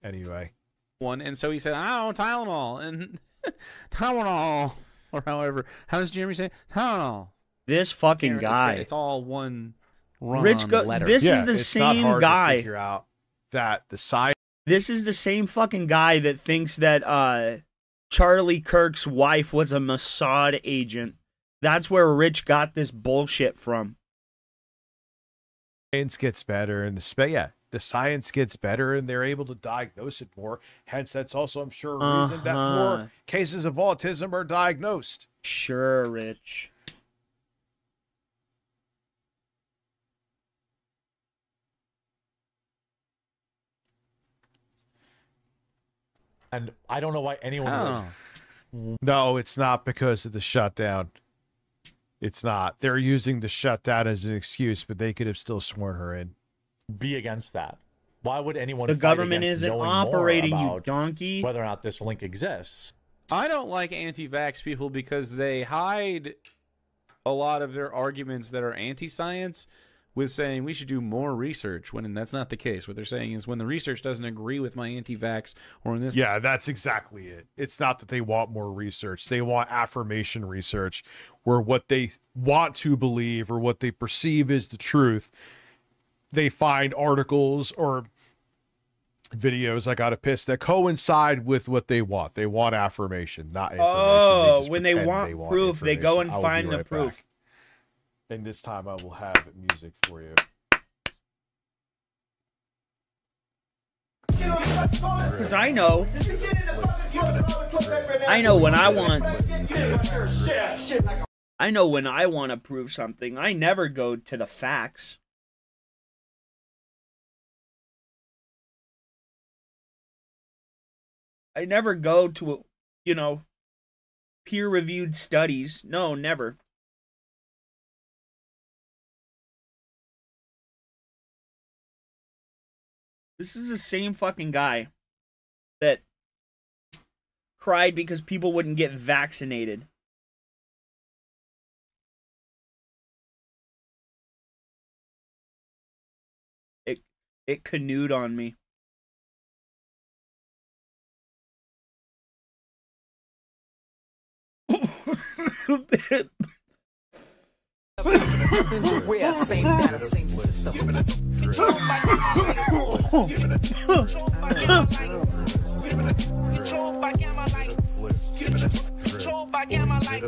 Anyway. And so he said, "Oh, Tylenol and Tylenol," or however. How does Jeremy say Tylenol? This fucking guy. It's all one run Rich on the letter. This Yeah, is the it's same not hard guy. to figure out that the science. This is the same fucking guy that thinks that Charlie Kirk's wife was a Mossad agent. That's where Rich got this bullshit from. Science gets better, and the science gets better, and they're able to diagnose it more. Hence, that's also, I'm sure, a reason that more cases of autism are diagnosed. Sure, Rich. And I don't know why anyone would. No, it's not because of the shutdown. It's not. They're using the shutdown as an excuse, but they could have still sworn her in. Be against that. Why would anyone? The fight government against isn't knowing more operating, you about donkey. whether or not this link exists? I don't like anti-vax people because they hide a lot of their arguments that are anti-science with saying we should do more research, when that's not the case. What they're saying is when the research doesn't agree with my anti-vax, or in this... Yeah, that's exactly it. It's not that they want more research. They want affirmation research, where what they want to believe or what they perceive as the truth, they find articles or videos, I got a piss, that coincide with what they want. They want affirmation, not information. Oh, when they want proof, they go and find the proof. Back. And this time I will have music for you. Because I know when I want... I know when I want to prove something, I never go to the facts. I never go to, peer-reviewed studies. No, never. This is the same fucking guy that cried because people wouldn't get vaccinated. It canoed on me.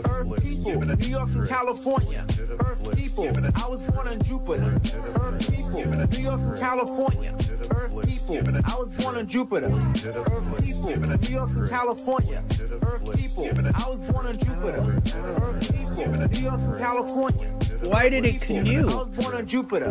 Earth people, New York and California. Earth people, I was born on Jupiter. Earth people, New York and California. Earth people, I was born on Jupiter. Earth people, New York and California. Earth people, I was born on Jupiter. Earth people, New York and California. Why did it canoe? I was born on Jupiter.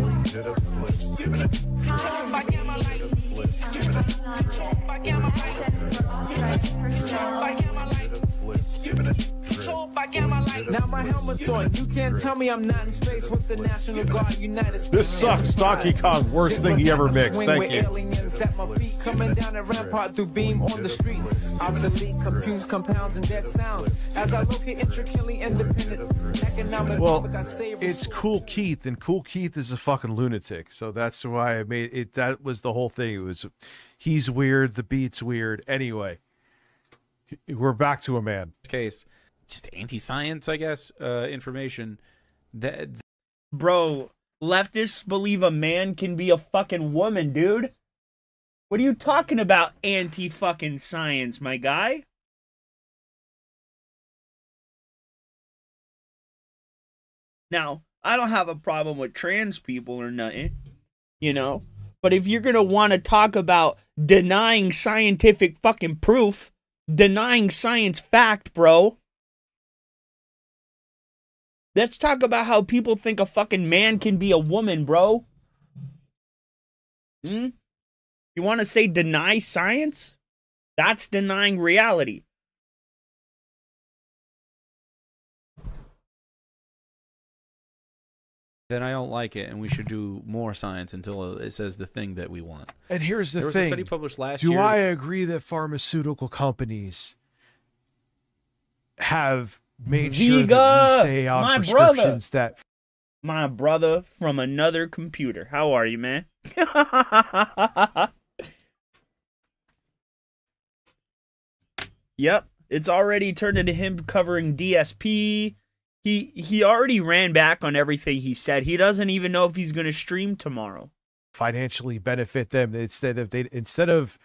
Now my helmet's on. You can't tell me I'm not in space with the National Guard, United States. This sucks, Donkey Kong. Worst thing he ever mixed. Thank you. Aliens at my feet, coming down a rampart through beam on the street. Obsolete, confused compounds and dead sounds. As I locate intricately independent economic. Well, it's Cool Keith, and Cool Keith is a fucking lunatic. So that's why I made it. That was the whole thing. It was, he's weird, the beat's weird. Anyway, we're back to a man. This case, just anti-science, I guess, information. Bro, leftists believe a man can be a fucking woman, dude. What are you talking about, anti-fucking science, my guy? Now, I don't have a problem with trans people or nothing, but if you're gonna want to talk about denying scientific fucking proof, denying science fact, bro, let's talk about how people think a fucking man can be a woman, bro. You want to say deny science? That's denying reality. Then I don't like it, and we should do more science until it says the thing that we want. And here's the thing. There was a study published last year. Do I agree that pharmaceutical companies have made sure that you stay on prescriptions that... My brother from another computer. How are you, man? Yep. It's already turned into him covering DSP. He already ran back on everything he said. He doesn't even know if he's going to stream tomorrow. Financially benefit them instead of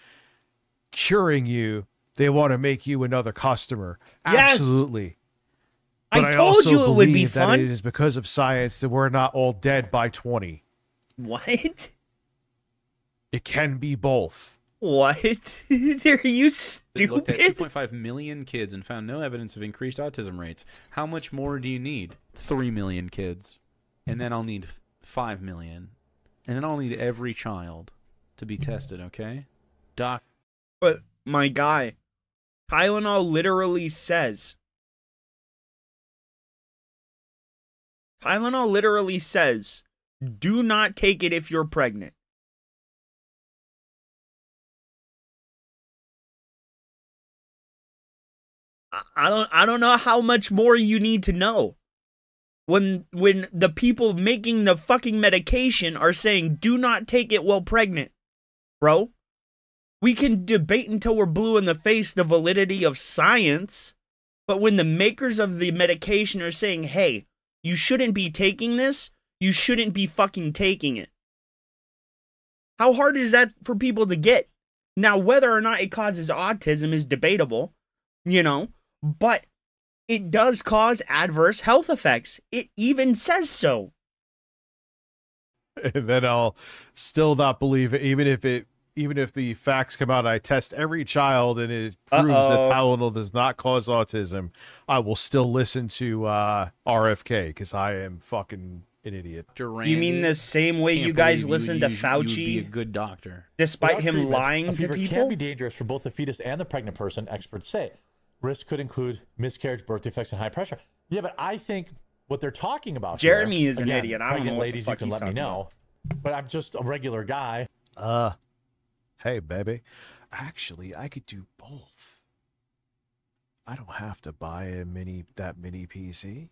curing you, they want to make you another customer. Yes. Absolutely. I But told also you it would be believe that fun. it is because of science that we're not all dead by 20. What? It can be both. What? Are you It looked at stupid? 2.5 million kids and found no evidence of increased autism rates. How much more do you need? 3 million kids. And then I'll need 5 million. And then I'll need every child to be tested, okay? Doc. But, my guy, Tylenol literally says, do not take it if you're pregnant. I don't know how much more you need to know. When the people making the fucking medication are saying do not take it while pregnant, bro. We can debate until we're blue in the face the validity of science, but when the makers of the medication are saying, "Hey, you shouldn't be taking this, you shouldn't be fucking taking it." How hard is that for people to get? Now, whether or not it causes autism is debatable, you know, but it does cause adverse health effects. It even says so. And then I'll still not believe it, even if the facts come out. I test every child and it proves that Tylenol does not cause autism. I will still listen to RFK because I am fucking an idiot. You mean the same way you guys listen to Fauci? You would be a good doctor. Despite Without him treatment, lying a to fever people? can be dangerous for both the fetus and the pregnant person, experts say. Risks could include miscarriage, birth defects, and high pressure. Yeah, but I think what they're talking about Jeremy here, is an again, idiot. I don't know pregnant what the ladies, fuck you can he's let me talking know. But I'm just a regular guy. Hey, baby. Actually, I could do both. I don't have to buy that mini PC.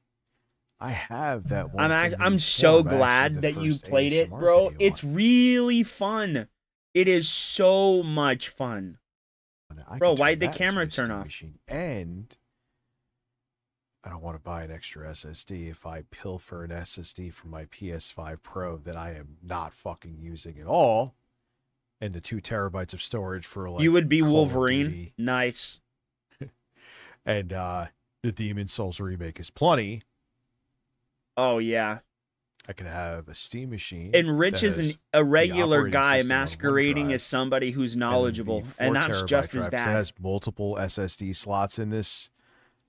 I have that one. I'm so glad that you played it, bro. It's really fun. It is so much fun. Bro, why'd the camera turn off? And I don't want to buy an extra SSD if I pilfer an SSD from my PS5 Pro that I am not fucking using at all, and the 2 terabytes of storage for like You would be Call of Wolverine. Duty. Nice. And the Demon Souls remake is plenty. Oh, yeah. I could have a Steam machine. And Rich that is has a regular operating guy system on masquerading OneDrive, as somebody who's and then knowledgeable. the And 4 that's terabyte just as drive, 'cause It bad. has multiple SSD slots in this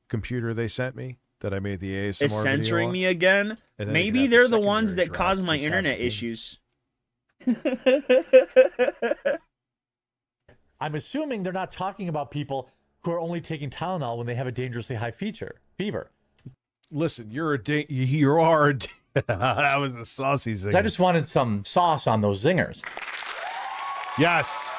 computer they sent me that I made the ASMR Is censoring video me again? And then Maybe you can they're have the ones that secondary cause drive my just have internet the game. issues. I'm assuming they're not talking about people who are only taking Tylenol when they have a dangerously high fever. Listen, you are that was a saucy thing. I just wanted some sauce on those zingers. Yes.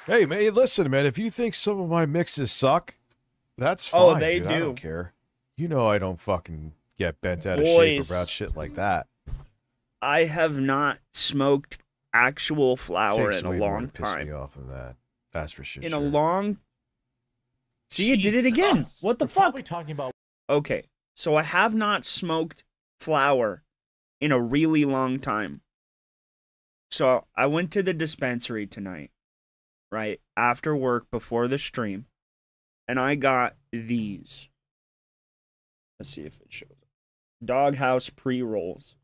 Hey, man, listen, man, if you think some of my mixes suck, that's fine. Oh, they dude. I do. don't care. You know I don't fucking get bent out of shape Boys. about shit like that. I have not smoked actual flour Takes in a way more long to piss me time. off than that. That's for sure. In a long... See, you did it again. Jesus. What the We're fuck? probably talking about Okay, so I have not smoked flour in a really long time. So I went to the dispensary tonight, right after work before the stream, and I got these. Let's see if it shows. Doghouse pre-rolls.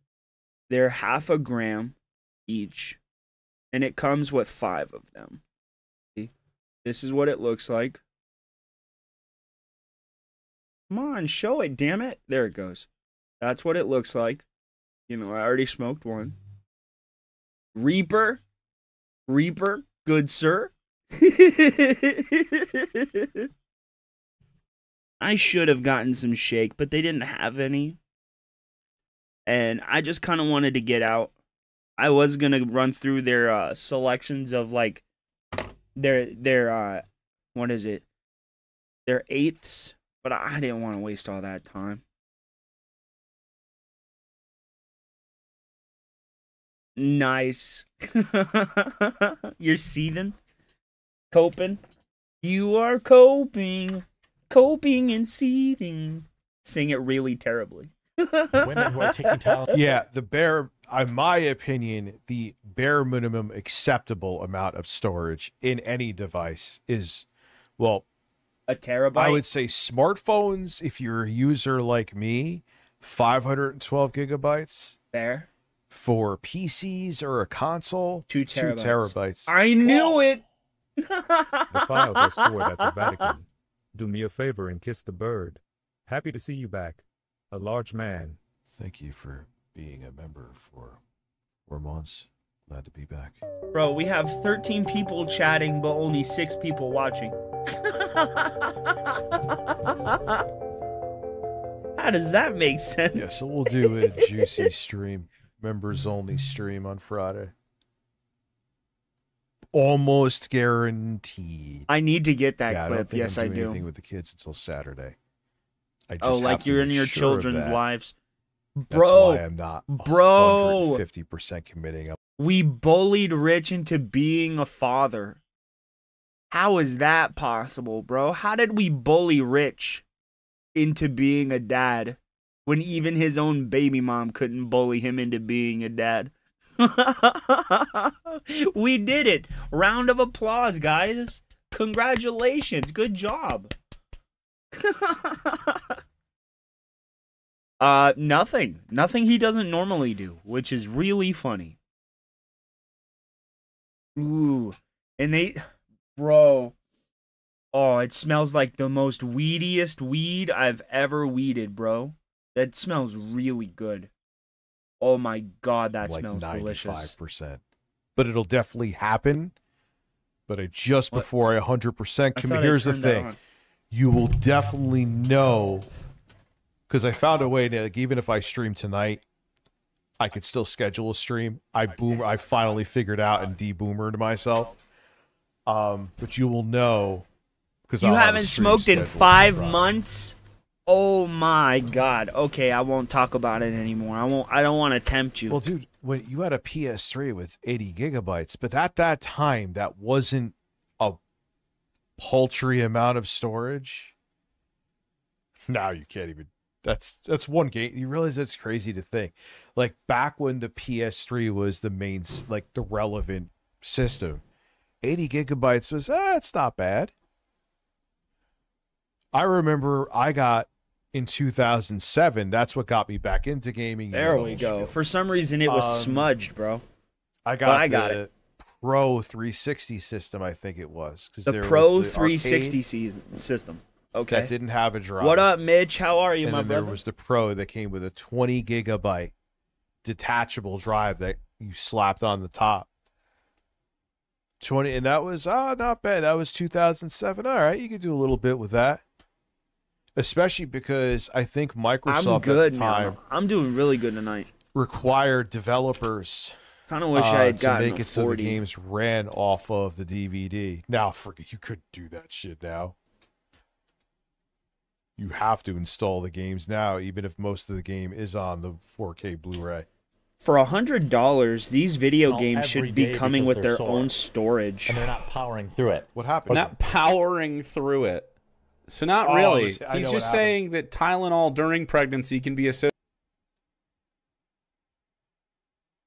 They're 0.5 gram each, and it comes with 5 of them. See? This is what it looks like. Come on, show it, damn it. There it goes. That's what it looks like. You know, I already smoked one. Reaper, good sir. I should have gotten some shake, but they didn't have any. And I just kind of wanted to get out. I was going to run through their selections of like their what is it? Their eighths, but I didn't want to waste all that time. Nice. You're seething? Coping? You are coping. Coping and seething. Sing it really terribly. Women who are taking Tylenol. Yeah, the bare, in my opinion, the bare minimum acceptable amount of storage in any device is, well, A terabyte? I would say smartphones, if you're a user like me, 512 gigabytes. Fair. For PCs or a console, 2 terabytes. 2 terabytes. I knew it! The files are stored at the Vatican. Do me a favor and kiss the bird. Happy to see you back. A large man. Thank you for being a member for 4 months. Glad to be back. Bro, we have 13 people chatting, but only 6 people watching. How does that make sense? Yeah, so we'll do a juicy stream, members only stream on Friday. Almost guaranteed. I need to get that Yeah, I don't clip. think Yes, I'm I doing do. anything with the kids until Saturday. I just Oh, have like to you're in make your sure of children's that. lives. That's Bro, why I'm not bro. 150% committing. We bullied Rich into being a father. How is that possible, bro? How did we bully Rich into being a dad when even his own baby mom couldn't bully him into being a dad? We did it. Round of applause, guys. Congratulations. Good job. Nothing. Nothing he doesn't normally do, which is really funny. Ooh. And bro. Oh, it smells like the most weediest weed I've ever weeded, bro. That smells really good. Oh my god, that like smells 95%. delicious. But it'll definitely happen. But just What? before I 100% I commit, thought I here's the turned that thing. on. You will definitely know, because I found a way to, like, even if I stream tonight, I could still schedule a stream. I finally figured out and de-boomered myself. But you will know, because You haven't smoked in 5 months? Oh my god. Okay, I won't talk about it anymore. I don't want to tempt you. Well, dude, when you had a PS3 with 80 gigabytes, but at that time, that wasn't a paltry amount of storage. Now you can't even. That's one game. You realize that's crazy to think. Like back when the PS3 was the main, like the relevant system, 80 gigabytes was it's not bad. I remember I got in 2007. That's what got me back into gaming. There we go. For some reason, it was smudged, bro. I got it. Pro 360 system, I think it was. The Pro 360 system. That Okay. didn't have a drive. What up, Mitch? How are you, And my then brother? there was the Pro that came with a 20 gigabyte detachable drive that you slapped on the top. 20, and that was not bad. That was 2007. All right, you could do a little bit with that. Especially because I think Microsoft I'm good, at the time man. I'm doing really good tonight. required developers Kind of wish I had to gotten make a it so the 40. games ran off of the DVD. Now, you could do that shit now. You have to install the games now, even if most of the game is on the 4K Blu-ray. For $100, these video No, games every should be day coming because with they're their sore. own storage. And they're not powering through it. What happened? Not powering through it. So not Oh, really. I know He's what just happened. saying that Tylenol during pregnancy can be associated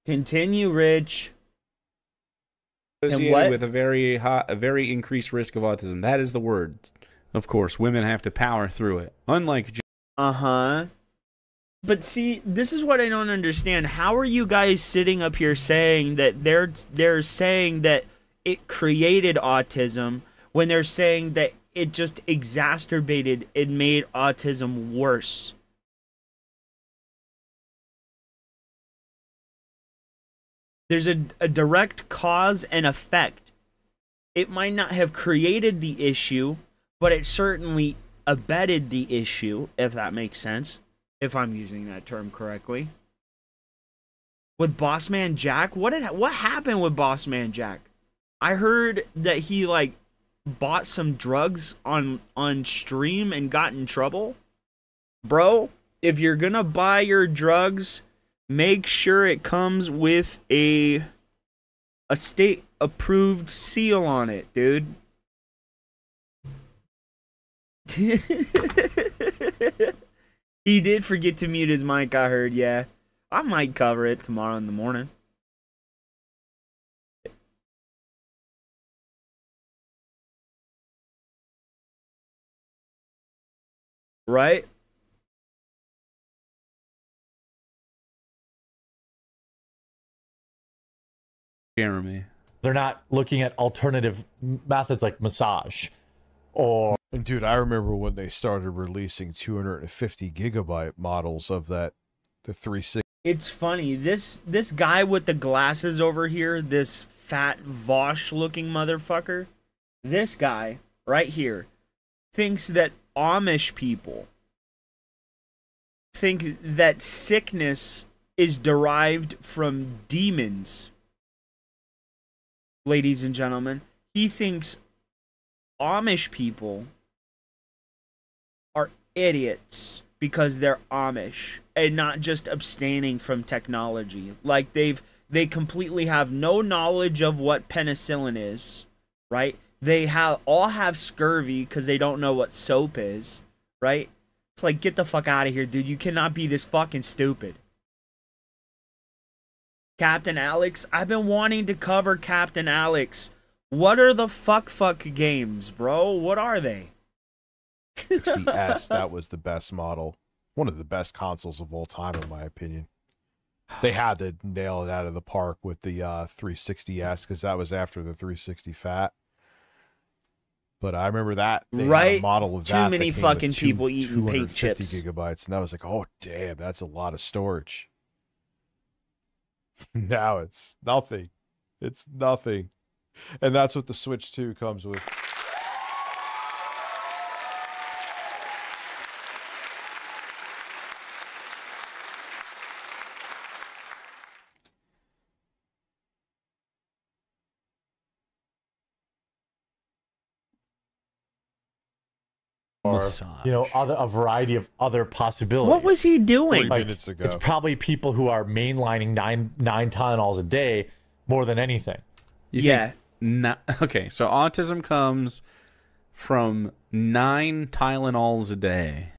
Continue, Rich. what? with a very increased risk of autism. That is the word. Of course, women have to power through it. Unlike Uh-huh. But see, this is what I don't understand. How are you guys sitting up here saying that they're saying that it created autism when they're saying that it just exacerbated, it made autism worse? There's a direct cause and effect. It might not have created the issue, but it certainly abetted the issue, if that makes sense. If I'm using that term correctly. With Bossman Jack, what happened with Bossman Jack? I heard that he like bought some drugs on stream and got in trouble. Bro, if you're gonna buy your drugs, make sure it comes with a state approved seal on it, dude. He did forget to mute his mic, I heard, yeah. I might cover it tomorrow in the morning. Right? Jeremy. They're not looking at alternative methods like massage or. And dude, I remember when they started releasing 250 gigabyte models of that, the 360. It's funny. This guy with the glasses over here, this fat Vosh looking motherfucker, this guy right here thinks that Amish people think that sickness is derived from demons. Ladies and gentlemen, he thinks Amish people are idiots because they're Amish and not just abstaining from technology. Like they completely have no knowledge of what penicillin is, right? They all have scurvy because they don't know what soap is, right? It's like, get the fuck out of here, dude. You cannot be this fucking stupid. Captain Alex, I've been wanting to cover Captain Alex. What are the fuck games, bro? What are they? 60S, that was the best model. One of the best consoles of all time, in my opinion. They had to nail it out of the park with the 360S because that was after the 360 Fat. But I remember that. They had a model of that. Too many fucking people eating paint chips. 250 gigabytes. And I was like, oh, damn, that's a lot of storage. Now it's nothing. It's nothing. And that's what the Switch 2 comes with. Massage. You know, a variety of other possibilities. What was he doing? 3 minutes ago. It's probably people who are mainlining nine Tylenols a day more than anything. Yeah. Okay, so autism comes from 9 Tylenols a day.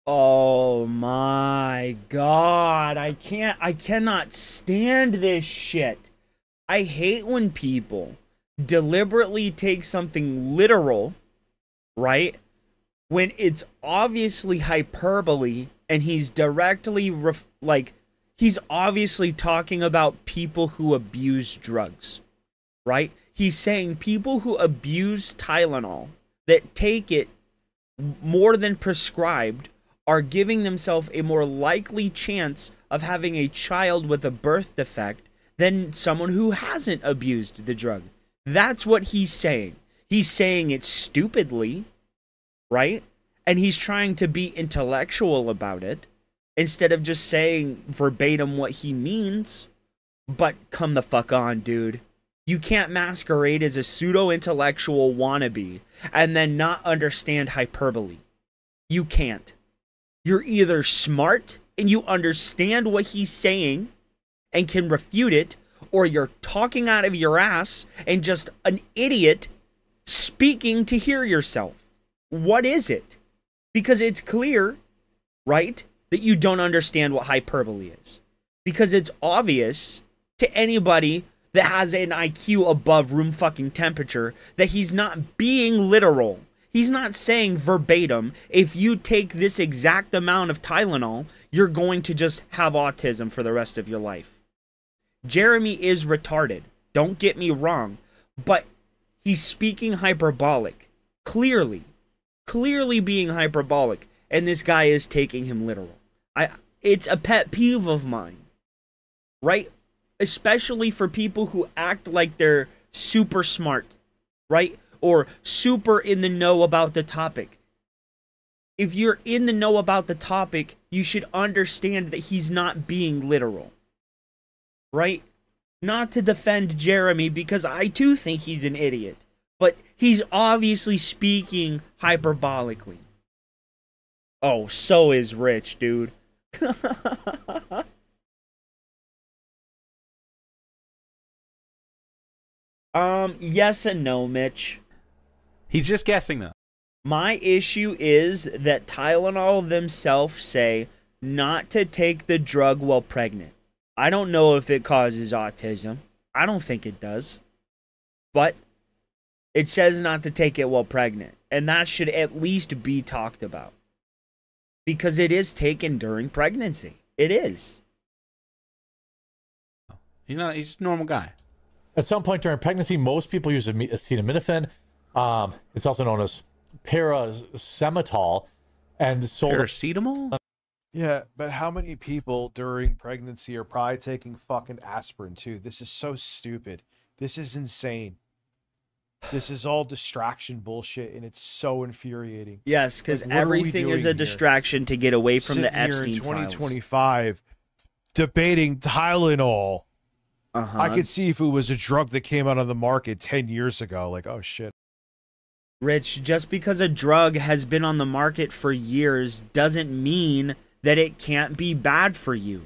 Oh my god. I cannot stand this shit. I hate when people deliberately take something literal, right? When it's obviously hyperbole and he's directly he's obviously talking about people who abuse drugs, right? He's saying people who abuse Tylenol, that take it more than prescribed, are giving themselves a more likely chance of having a child with a birth defect than someone who hasn't abused the drug. That's what he's saying. He's saying it stupidly, right? And he's trying to be intellectual about it instead of just saying verbatim what he means. But come the fuck on, dude. You can't masquerade as a pseudo-intellectual wannabe and then not understand hyperbole. You can't. You're either smart and you understand what he's saying and can refute it, or you're talking out of your ass and just an idiot speaking to hear yourself. What is it? Because it's clear, right, that you don't understand what hyperbole is. Because it's obvious to anybody that has an IQ above room fucking temperature that he's not being literal. He's not saying verbatim, if you take this exact amount of Tylenol, you're going to just have autism for the rest of your life. Jeremy is retarded. Don't get me wrong. But he's speaking hyperbolic. Clearly being hyperbolic. And this guy is taking him literal. It's a pet peeve of mine. Right? Especially for people who act like they're super smart. Right? Or super in the know about the topic. If you're in the know about the topic, you should understand that he's not being literal. Right? Not to defend Jeremy, because I too think he's an idiot. But he's obviously speaking hyperbolically. Oh, so is Rich, dude. Yes and no, Mitch. He's just guessing though. My issue is that Tylenol themselves say not to take the drug while pregnant. I don't know if it causes autism. I don't think it does. But it says not to take it while pregnant. And that should at least be talked about. Because it is taken during pregnancy. It is. He's just a normal guy. At some point during pregnancy, most people use acetaminophen. It's also known as paracetamol. And sold Paracetamol? Yeah, but how many people during pregnancy are probably taking fucking aspirin too? This is so stupid. This is insane. This is all distraction bullshit, and it's so infuriating. Yes, because Like, what are we everything is doing a distraction to get away from the Sitting here Epstein in files. 2025, debating Tylenol. Uh-huh. I could see if it was a drug that came out on the market 10 years ago. Like, oh shit. Rich, just because a drug has been on the market for years doesn't mean that it can't be bad for you.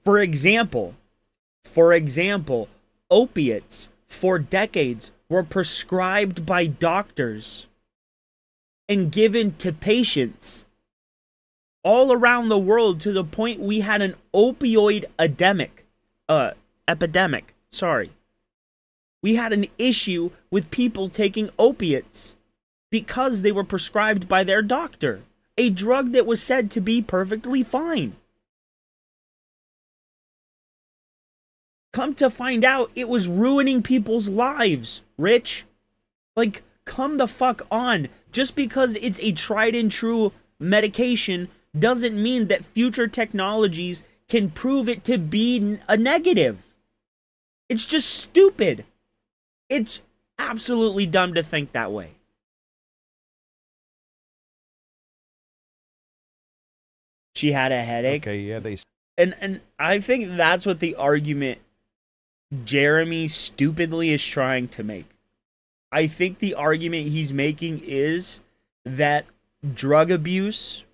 For example, opiates for decades were prescribed by doctors and given to patients all around the world to the point we had an opioid epidemic. Sorry. We had an issue with people taking opiates because they were prescribed by their doctor, a drug that was said to be perfectly fine. Come to find out, it was ruining people's lives, Rich. Like, come the fuck on. Just because it's a tried and true medication doesn't mean that future technologies can prove it to be a negative. It's just stupid. It's absolutely dumb to think that way. She had a headache. Okay, yeah, they. And I think that's what the argument Jeremy stupidly is trying to make. I think the argument he's making is that drug abuse,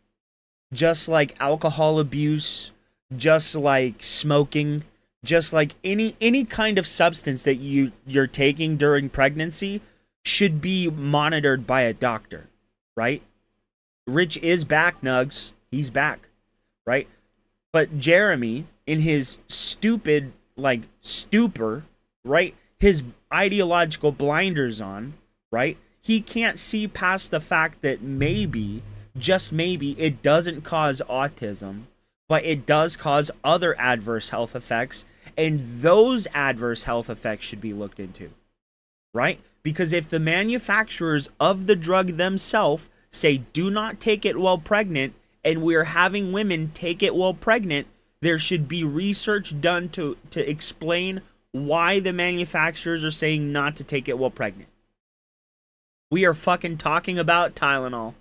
just like alcohol abuse, just like smoking, just like any kind of substance that you're taking during pregnancy should be monitored by a doctor, right? Rich is back, Nugs. He's back, right? But Jeremy, in his stupid, like, stupor, right? His ideological blinders on, right? He can't see past the fact that maybe, just maybe, it doesn't cause autism, but it does cause other adverse health effects, and those adverse health effects should be looked into, right? Because if the manufacturers of the drug themselves say do not take it while pregnant, and we're having women take it while pregnant, there should be research done to explain why the manufacturers are saying not to take it while pregnant. We are fucking talking about Tylenol.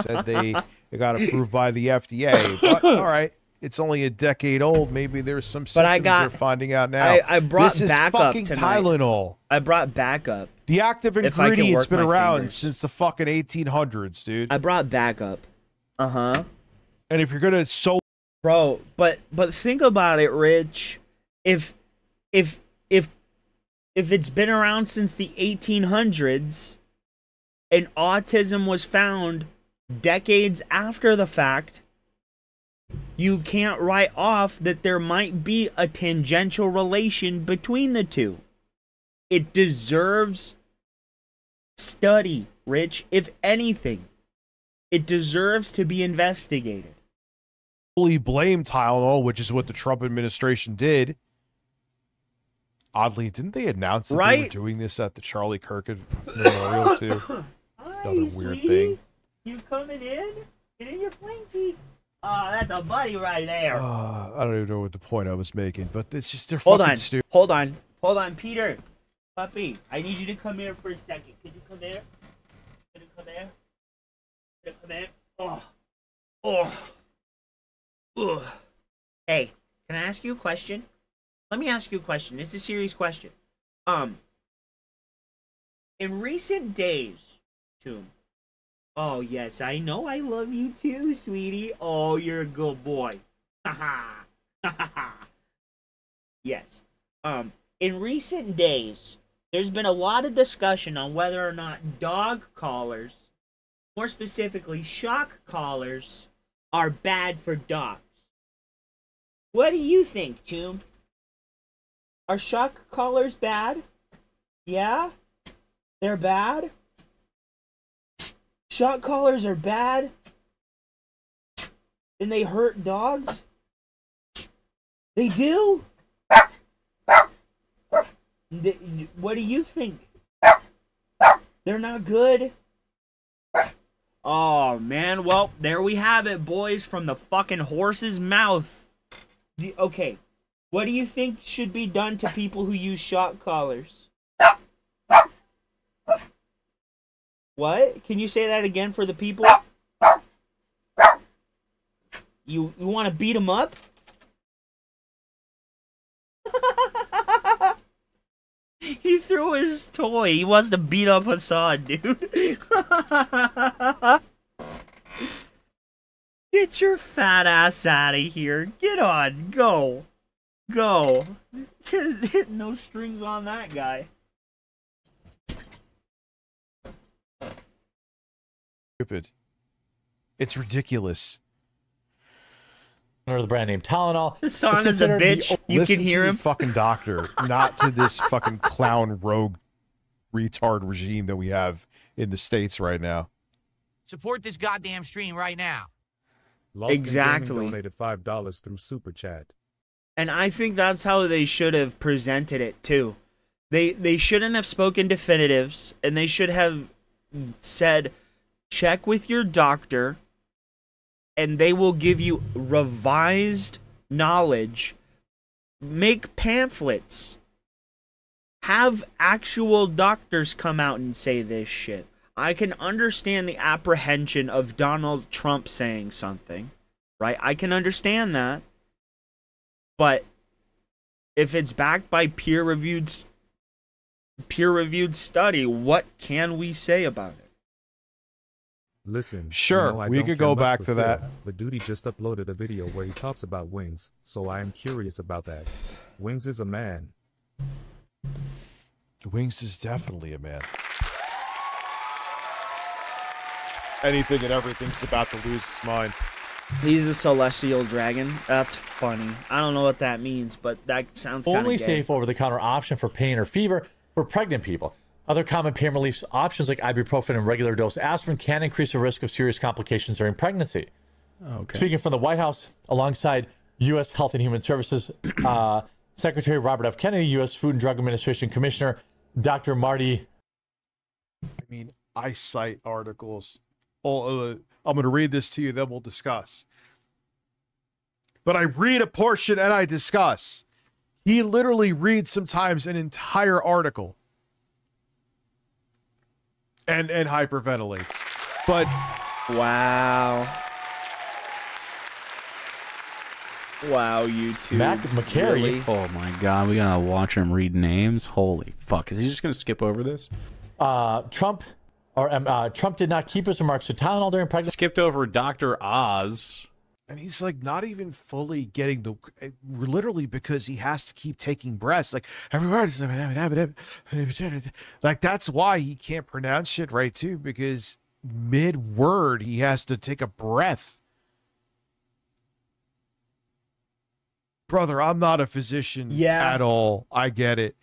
Said they got approved by the FDA. But all right, it's only a decade old. Maybe there's some symptoms they're finding out now. I brought this is backup fucking tonight. Tylenol. I brought backup. The active If I can ingredient's work been my around fingers. since the fucking 1800s, dude. I brought backup. Uh-huh. And if you're gonna Bro, but think about it, Rich. If it's been around since the 1800s and autism was found decades after the fact, you can't write off that there might be a tangential relation between the two. It deserves study, Rich. If anything, it deserves to be investigated. fully blame Tylenol, which is what the Trump administration did. Oddly, didn't they announce that they were doing this at the Charlie Kirk memorial too? Another weird thing. You coming in? Get in your flanky. Oh, that's a buddy right there. I don't even know what the point I was making, but it's just they're Hold fucking on. stupid. Hold on, Peter. Puppy, I need you to come here for a second. Could you come here? Could you come here? Could you come here? Ugh. Hey, can I ask you a question? Let me ask you a question. It's a serious question. In recent days, Tomb. Oh yes, I know I love you too, sweetie. Oh, you're a good boy. Haha. Yes. In recent days, there's been a lot of discussion on whether or not dog collars, more specifically shock collars, are bad for dogs. What do you think, Tomb? Are shock collars bad? Yeah? They're bad? Shock collars are bad? And they hurt dogs? They do? What do you think? They're not good? Oh, man. Well, there we have it, boys, from the fucking horse's mouth. Okay. What do you think should be done to people who use shock collars? What? Can you say that again for the people? You want to beat them up? He threw his toy. He wants to beat up Hassan, dude. Get your fat ass out of here. Get on. Go. Go. There's no strings on that guy. Stupid. It's ridiculous. Under the brand name Tylenol. This song is a bitch. You Listen can hear to him. the fucking doctor, not to this fucking clown rogue retard regime that we have in the States right now. Support this goddamn stream right now. Lost in Exactly. Gaming donated $5 through Super Chat. And I think that's how they should have presented it too. They shouldn't have spoken definitives, and they should have said, check with your doctor, and they will give you revised knowledge. Make pamphlets. Have actual doctors come out and say this shit. I can understand the apprehension of Donald Trump saying something, right? I can understand that. But if it's backed by peer-reviewed study, what can we say about it? Listen, Sure, you know I we don't could care go much back for to Phil, that. But Duty just uploaded a video where he talks about Wings, so I am curious about that. Wings is a man. Wings is definitely a man. Anything and everything's about to lose his mind. He's a celestial dragon. That's funny. I don't know what that means, but that sounds kind of Only gay. safe over-the-counter option for pain or fever for pregnant people. Other common pain relief options like ibuprofen and regular dose aspirin can increase the risk of serious complications during pregnancy. Okay. Speaking from the White House, alongside U.S. Health and Human Services Secretary Robert F. Kennedy, U.S. Food and Drug Administration Commissioner Dr. Marty. I mean, I cite articles. I'm going to read this to you, then we'll discuss. But I read a portion and I discuss. He literally reads sometimes an entire article and hyperventilates. But Wow. Wow, you two. Matt McCary. Really? Oh my god, we gotta watch him read names. Holy fuck! Is he just gonna skip over this? Trump did not keep his remarks to Tylenol during pregnancy. Skipped over Dr. Oz. and he's like not even fully getting the literally because he has to keep taking breaths like every word is like that's why he can't pronounce shit right too, because mid word he has to take a breath. Brother, I'm not a physician at all. I get it.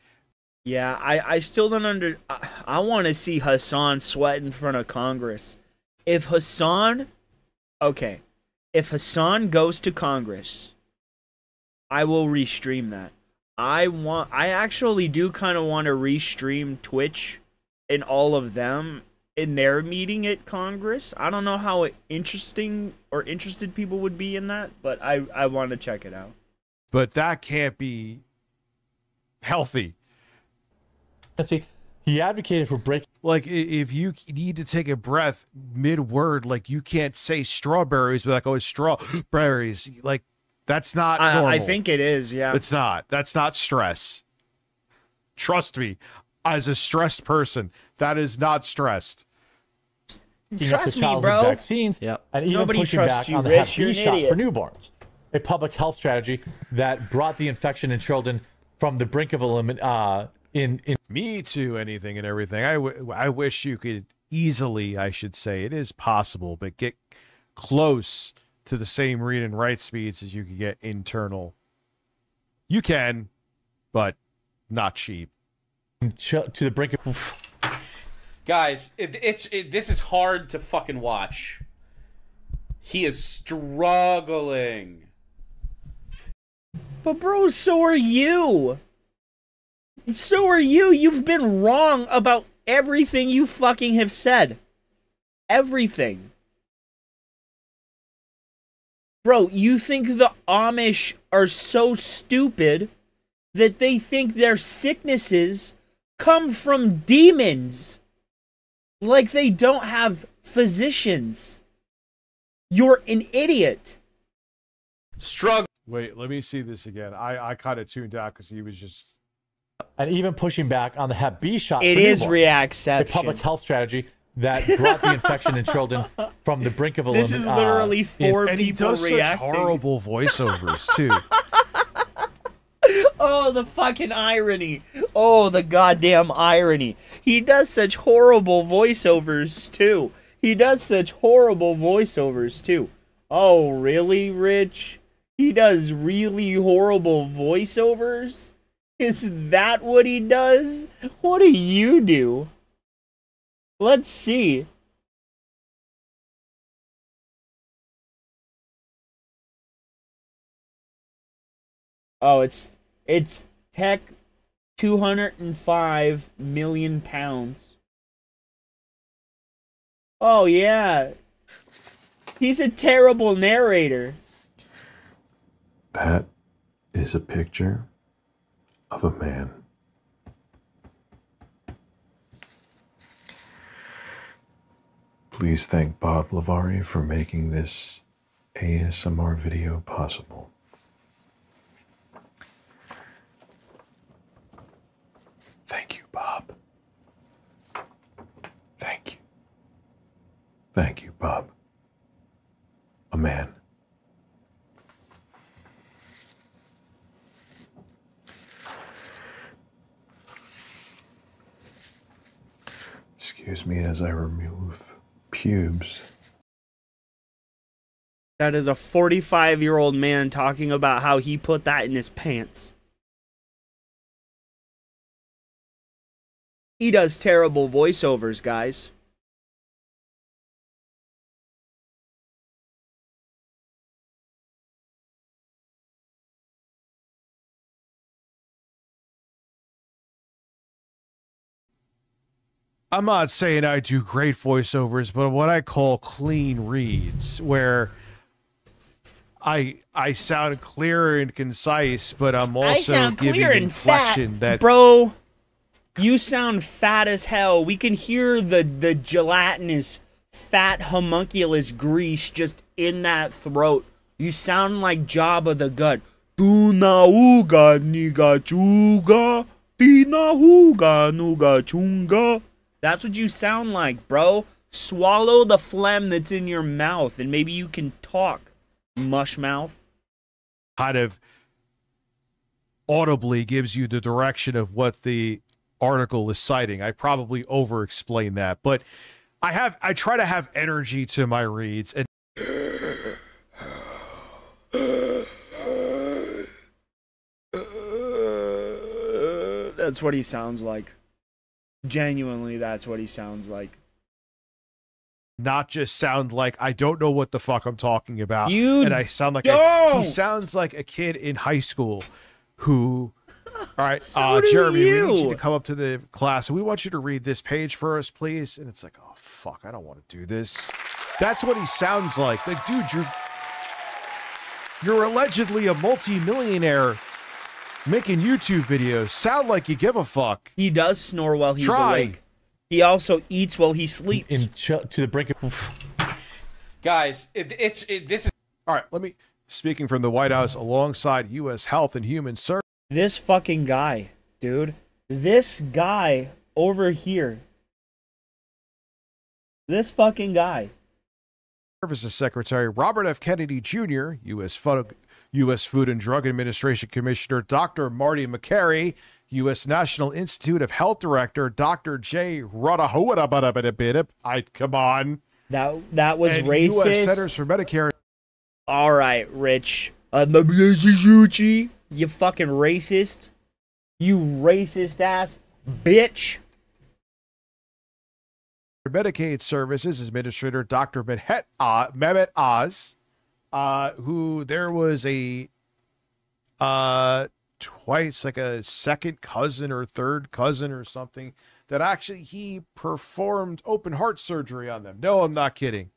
Yeah, I still don't I want to see Hassan sweat in front of Congress. If Hassan goes to Congress, I will restream that. I actually do kind of want to restream Twitch and all of them in their meeting at Congress. I don't know how interesting or interested people would be in that, but I want to check it out. But that can't be healthy. He advocated for breaking. Like, if you need to take a breath mid-word, like, you can't say strawberries, but like, oh, it's strawberries. Like, that's not normal. I think it is, yeah. It's not. That's not stress. Trust me, as a stressed person, that is not stressed. Trust me, childhood bro. Vaccines, Yep. and even Nobody pushing trusts back you, on the Rich. Hep You're B an shot idiot. for newborns. a public health strategy that brought the infection in children from the brink of in Me too, anything and everything. I wish you could easily, I should say, it is possible, but get close to the same read and write speeds as you can get internal. You can, but not cheap. to the brink of. Guys, this is hard to fucking watch. He is struggling. But bro, so are you. So are you. You've been wrong about everything you fucking have said. Everything. Bro, you think the Amish are so stupid that they think their sicknesses come from demons? Like they don't have physicians. You're an idiot. Struggle. Wait, let me see this again. I kind of tuned out because he was just... And even pushing back on the Hep B shot. It for is newborn. reacception. A public health strategy that brought the infection in children from the brink of This is literally four And he people does such reacting. horrible voiceovers, too. Oh, the fucking irony. Oh, the goddamn irony. He does such horrible voiceovers, too. He does such horrible voiceovers, too. Oh, really, Rich? He does really horrible voiceovers? Is that what he does? What do you do? Let's see. Oh, it's tech 205 million pounds. Oh yeah. He's a terrible narrator. That is a picture of a man. Please thank Bob Lavari for making this ASMR video possible. Thank you, Bob. Thank you. Thank you, Bob. A man. Excuse me as I remove pubes. That is a 45-year-old man talking about how he put that in his pants. He does terrible voiceovers, guys. I'm not saying I do great voiceovers, but what I call clean reads, where I sound clear and concise, but I'm also giving inflection that... Bro, you sound fat as hell. We can hear the gelatinous, fat homunculus grease just in that throat. You sound like Jabba the Gut. Tuna uga niga chuga, tina huga nuga chunga. That's what you sound like, bro. Swallow the phlegm that's in your mouth, and maybe you can talk, mush mouth. Kind of audibly gives you the direction of what the article is citing. I probably over-explain that, but I try to have energy to my reads, and that's what he sounds like. Genuinely, that's what he sounds like. not just sound like I don't know what the fuck I'm talking about. And I sound like he sounds like a kid in high school who... All right, Jeremy, we need you to come up to the class. We want you to read this page for us, please. And it's like, oh, fuck, I don't want to do this. That's what he sounds like. Like, dude, you're allegedly a multi-millionaire making YouTube videos. Sound like you give a fuck. He does snore while he's awake. He also eats while he sleeps. To the brink of... Guys, this is... All right, let me... Speaking from the White House alongside U.S. Health and Human Services. This fucking guy, dude. This guy over here. This fucking guy. Services Secretary Robert F. Kennedy Jr., U.S. U.S. Food and Drug Administration Commissioner Dr. Marty Makary, U.S. National Institute of Health Director Dr. J. Radahuadabadabadabidab. Come on. That was And racist. U.S. Centers for Medicare. All right, Rich. You fucking racist. You racist ass bitch. Medicaid Services Administrator Dr. Mehmet Oz, who there was a twice, like a second cousin or third cousin or something, that actually he performed open heart surgery on them. No, I'm not kidding.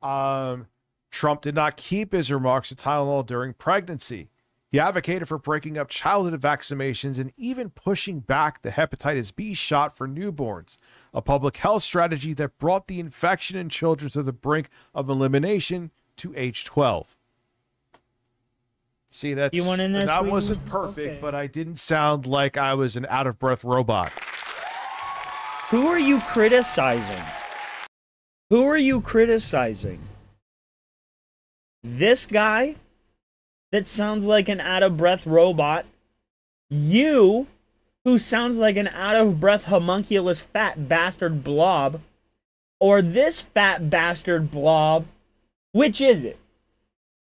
Trump did not keep his remarks to Tylenol during pregnancy. He advocated for breaking up childhood vaccinations and even pushing back the hepatitis B shot for newborns, a public health strategy that brought the infection in children to the brink of elimination to age 12. See, that's You want in there, that sweetie? wasn't perfect, Okay. but I didn't sound like I was an out-of-breath robot. Who are you criticizing? Who are you criticizing? This guy that sounds like an out-of-breath robot? You, who sounds like an out-of-breath homunculus fat bastard blob? Or this fat bastard blob? Which is it?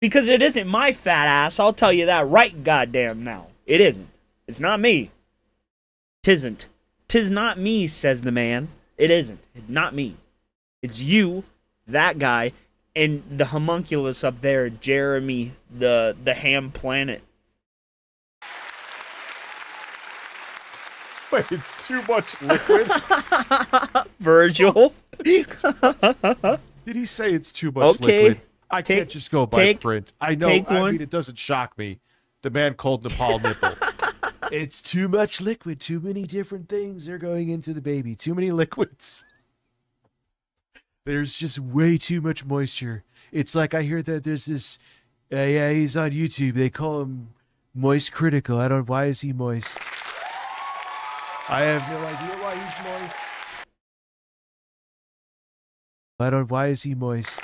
Because it isn't my fat ass, I'll tell you that right goddamn now. It isn't. It's not me. Tisn't. 'Tis not me, says the man. It isn't. It's not me. It's you, that guy, and the homunculus up there, Jeremy, the ham planet. Wait, it's too much liquid? Virgil. Did he say it's too much Okay. liquid? I can't just go by print. I know. take I one. mean, it doesn't shock me. The man called Nepal nipple. It's too much liquid. Too many different things are going into the baby. Too many liquids. There's just way too much moisture. It's like I hear that there's this. Yeah, he's on YouTube. They call him Moist Critical. I don't. Why is he moist? I have no idea why he's moist. I don't. Why is he moist?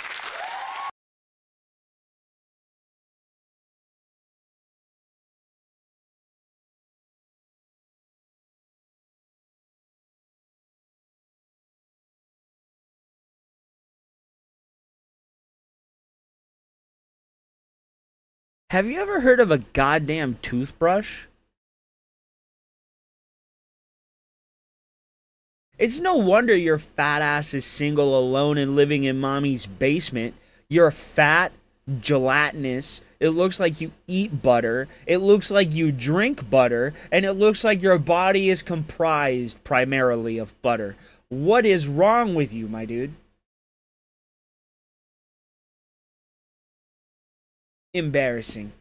Have you ever heard of a goddamn toothbrush? It's no wonder your fat ass is single, alone, and living in mommy's basement. You're fat, gelatinous. It looks like you eat butter. It looks like you drink butter. And it looks like your body is comprised primarily of butter. What is wrong with you, my dude? Embarrassing.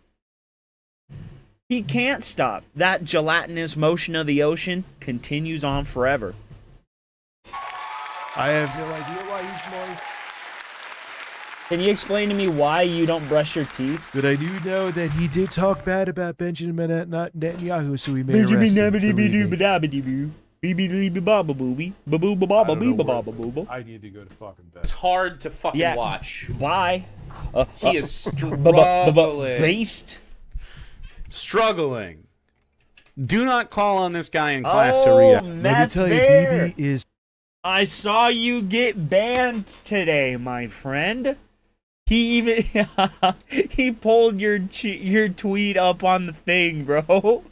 He can't stop. That gelatinous motion of the ocean continues on forever. I have no idea why he's moist. Can you explain to me why you don't brush your teeth? But I do know that he did talk bad about Benjamin Netanyahu, so we may arrest him. believe me. I need to go to fucking bed. It's hard to fucking Yeah. watch. Why? He is struggling. Based? Struggling. Do not call on this guy in class to react. Let me Matt tell you, Bear. BB is I saw you get banned today, my friend. He even he pulled your tweet up on the thing, bro.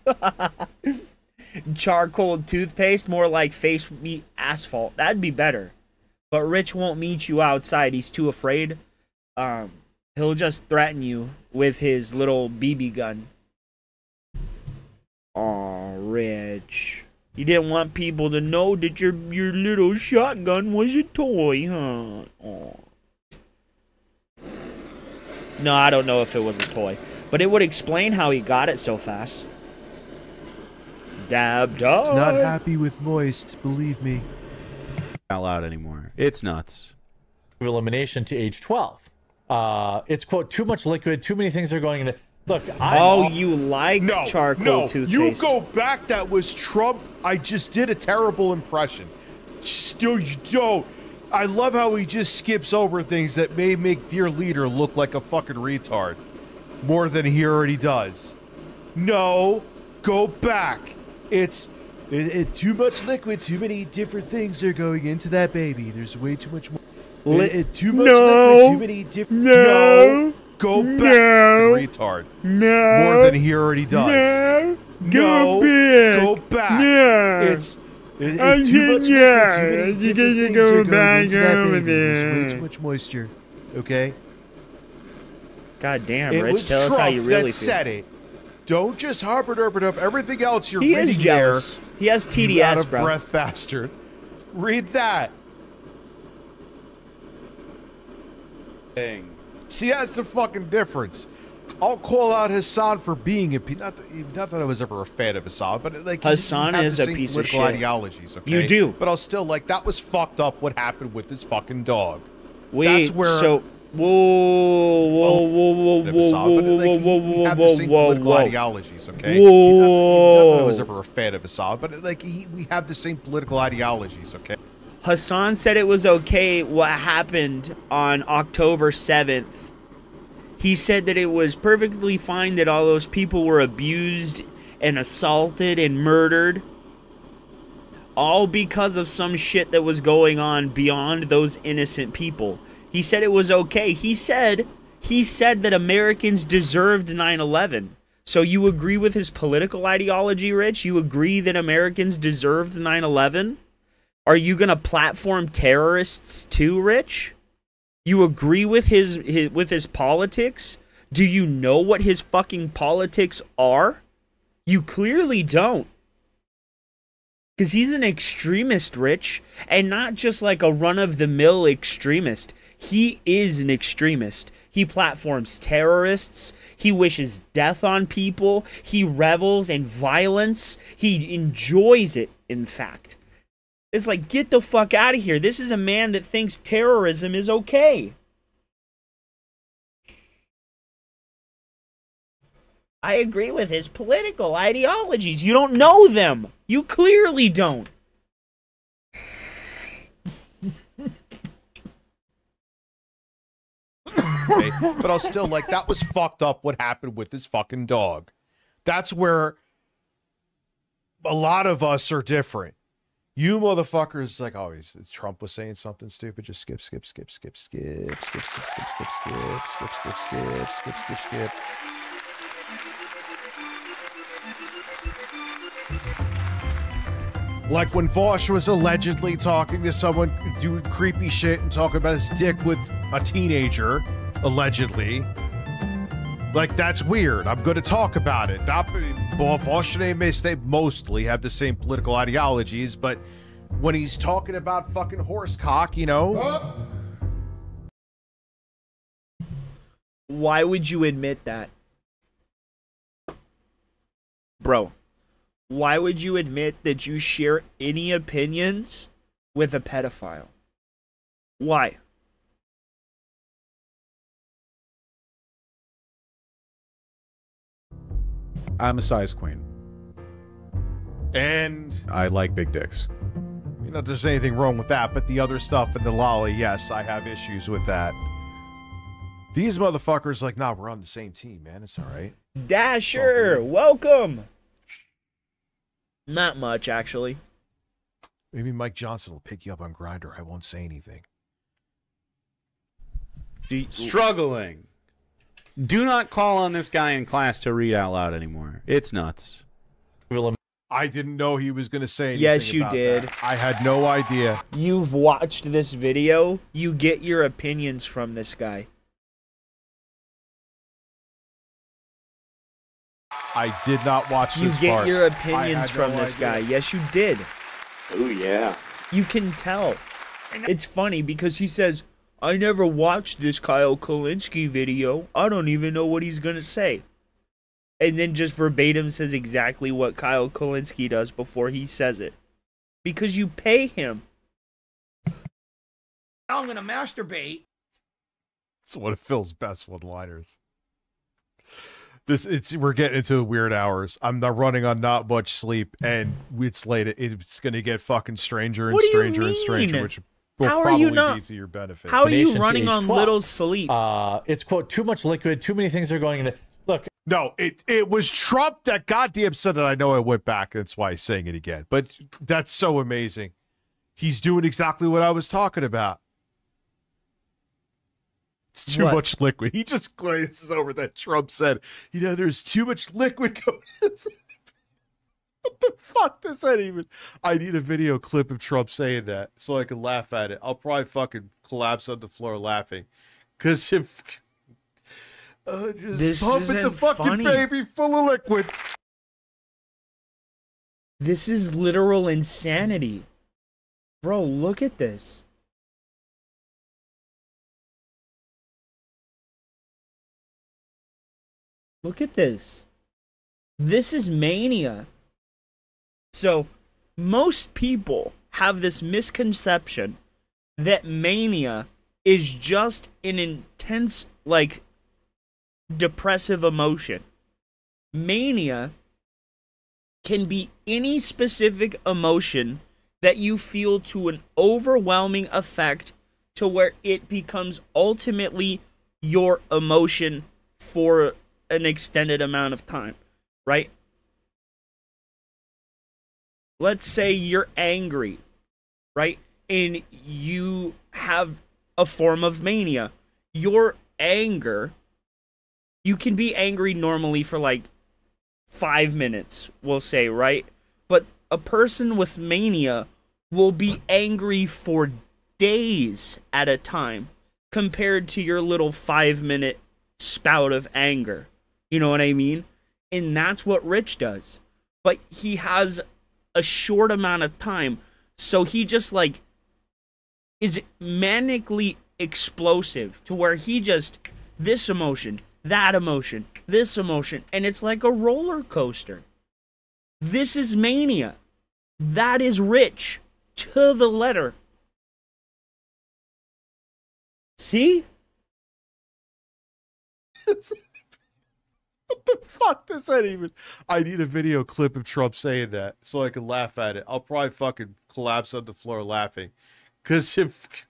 Charcoal toothpaste, more like face meet asphalt. That'd be better. But Rich won't meet you outside. He's too afraid. He'll just threaten you with his little BB gun. Aw, Rich. You didn't want people to know that your little shotgun was a toy, huh? Aw. No, I don't know if it was a toy. But it would explain how he got it so fast. Dab dog. not happy with moist, believe me. Out loud anymore. It's nuts. elimination to age 12. It's, quote, too much liquid, too many things are going into... Look, you like charcoal toothpaste. You go back. That was Trump. I just did a terrible impression. Still, you don't. I love how he just skips over things that may make dear leader look like a fucking retard. more than he already does. No, go back. It's too much liquid. Too many different things are going into that baby. There's way too much more. Too much liquid. Too many different. No, go back. Retard. No, more than he already does. No, go back. It's too much liquid. Too many different things are going into that baby. There's way too much moisture. Okay. God damn, It Rich, was tell us Trump how you really that feel. said it. Don't just harbor up everything else you're He reading is jealous. there. He has You out TDS, of bro. breath bastard. Read that. Dang. See, that's the fucking difference. I'll call out Hassan for being a not that I was ever a fan of Hassan, but like Hassan we have is the a same piece of political shit. ideologies. Okay, You do. but I'll still like that was fucked up. What happened with this fucking dog? Wait, That's where so whoa, Hassan, but like we have the same political ideologies. Okay, Whoa. not that I was ever a fan of Hassan, but like we have the same political ideologies. Okay. Hassan said it was okay what happened on October 7th. He said that it was perfectly fine that all those people were abused and assaulted and murdered. All because of some shit that was going on beyond those innocent people. He said it was okay. He said that Americans deserved 9/11. So you agree with his political ideology, Rich? You agree that Americans deserved 9/11? Are you gonna platform terrorists too, Rich? You agree with his politics? Do you know what his fucking politics are? You clearly don't. Because he's an extremist, Rich. And not just like a run-of-the-mill extremist. He is an extremist. He platforms terrorists. He wishes death on people. He revels in violence. He enjoys it, in fact. It's like, get the fuck out of here. This is a man that thinks terrorism is okay. I agree with his political ideologies. You don't know them. You clearly don't. Okay? But I'll still like that was fucked up what happened with this fucking dog. That's where a lot of us are different. You motherfuckers like always. It's Trump was saying something stupid. Just skip. Like when Vosh was allegedly talking to someone doing creepy shit and talking about his dick with a teenager, allegedly. Like, that's weird. I'm going to talk about it. Vosh and they mostly have the same political ideologies, but when he's talking about fucking horse cock, you know? Why would you admit that? Bro, why would you admit that you share any opinions with a pedophile? Why? I'm a size queen. And I like big dicks. you know, there's anything wrong with that, but the other stuff in the lolly, yes, I have issues with that. These motherfuckers like, nah, we're on the same team, man. It's all right. Dasher, welcome. Not much, actually. Maybe Mike Johnson will pick you up on Grindr. I won't say anything. Struggling. Do not call on this guy in class to read out loud anymore. It's nuts. I didn't know he was going to say anything. Yes, you about did. that. I had no idea. You've watched this video. You get your opinions from this guy. I did not watch You this get part. your I opinions had from no this idea. guy. Yes, you did. Oh, yeah. You can tell. It's funny because he says, I never watched this Kyle Kulinski video. I don't even know what he's going to say. And then just verbatim says exactly what Kyle Kulinski does before he says it. Because you pay him. I'm gonna masturbate. It's one of Phil's best one-liners. We're getting into weird hours. I'm not running on not much sleep, and it's late. It's going to get fucking stranger and What do you stranger and stranger, mean? which will How are probably you not- be to your benefit. How are you Nation running on TH12. little sleep? It's, quote, too much liquid, too many things are going into... No, it was Trump that goddamn said that. I know I went back. That's why he's saying it again. But that's so amazing. He's doing exactly what I was talking about. It's too much liquid. He just glances over that Trump said, you know, there's too much liquid going in. What the fuck does that even? I need a video clip of Trump saying that so I can laugh at it. I'll probably fucking collapse on the floor laughing. Because if... just this pumping isn't the fucking funny. baby full of liquid. This is literal insanity. Bro, look at this. Look at this. This is mania. So, most people have this misconception that mania is just an intense, like, depressive emotion. Mania can be any specific emotion that you feel to an overwhelming effect to where it becomes ultimately your emotion for an extended amount of time, right? Let's say you're angry, right? And you have a form of mania. Your anger, you can be angry normally for like 5 minutes, we'll say, right? But a person with mania will be angry for days at a time compared to your little 5-minute spout of anger. You know what I mean? And that's what Rich does. But he has a short amount of time, so he just like is manically explosive to where he just this emotion, that emotion, this emotion, and it's like a roller coaster. This is mania. That is Rich to the letter. See? What the fuck does that even? I need a video clip of Trump saying that so I can laugh at it. I'll probably fucking collapse on the floor laughing. Because if...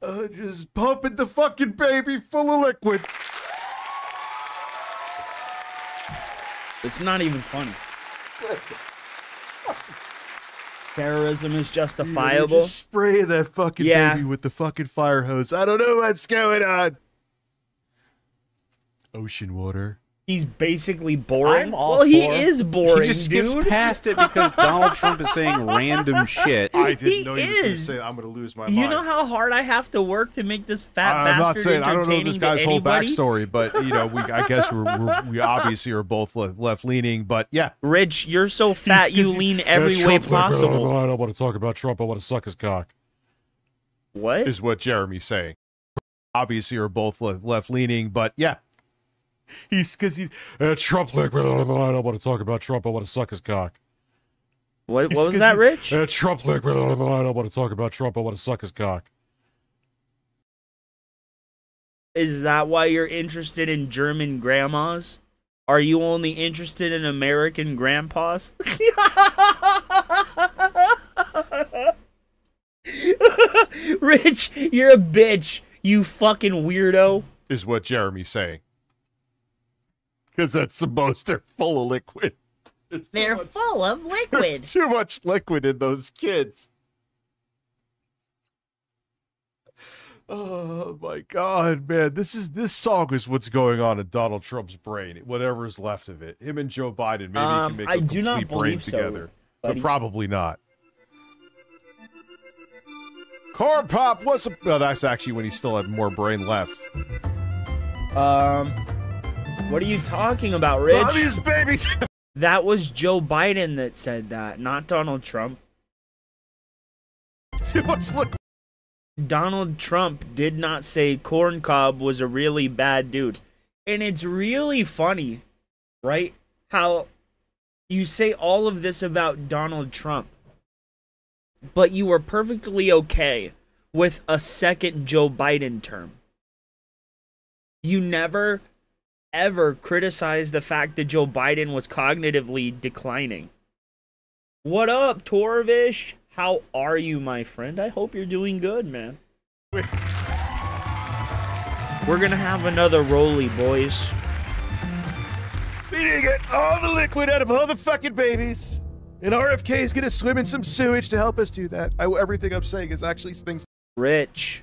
just pumping the fucking baby full of liquid. It's not even funny. Terrorism is justifiable. Just spraying that fucking baby with the fucking fire hose. I don't know what's going on. Ocean water. He's basically boring. I'm all well, he for- is boring, He just skips dude. past it because Donald Trump is saying random shit. I didn't He know you was going to is. say I'm going to lose my You mind. know how hard I have to work to make this fat I'm not bastard saying I don't know entertaining this guy's to whole anybody? backstory, but you know, I guess we obviously are both left leaning. But yeah, Rich, you're so fat you lean every way possible. I don't want to talk about Trump. I want to suck his cock. What? Is what Jeremy's saying. Obviously, are both left leaning, but yeah, he's because he Trump. Like, I don't want to talk about Trump. I want to suck his cock. What was that, Rich? Trump. Like, I don't want to talk about Trump. I want to suck his cock. Is that why you're interested in German grandmas? Are you only interested in American grandpas? Rich, you're a bitch, you fucking weirdo. Is what Jeremy's saying. Because that's the most. They're full of liquid. They're full of There's liquid. too much liquid in those kids. Oh my God, man! This song is what's going on in Donald Trump's brain. Whatever's left of it. Him and Joe Biden maybe can make a I do not complete brain believe so, together, but buddy. probably not. Corn Pop, what's up? No, that's actually when he still had more brain left. What are you talking about, Rich? Oh, these babies. That was Joe Biden that said that, not Donald Trump. Too much liquid. Donald Trump did not say Corn Cob was a really bad dude. And it's really funny, right? How you say all of this about Donald Trump, but you were perfectly okay with a second Joe Biden term. You never, ever criticized the fact that Joe Biden was cognitively declining. What up, Torvish? How are you, my friend? I hope you're doing good, man. We're gonna have another Rolly, boys. We need to get all the liquid out of all the fucking babies. And RFK is gonna swim in some sewage to help us do that. Everything I'm saying is actually things. Rich.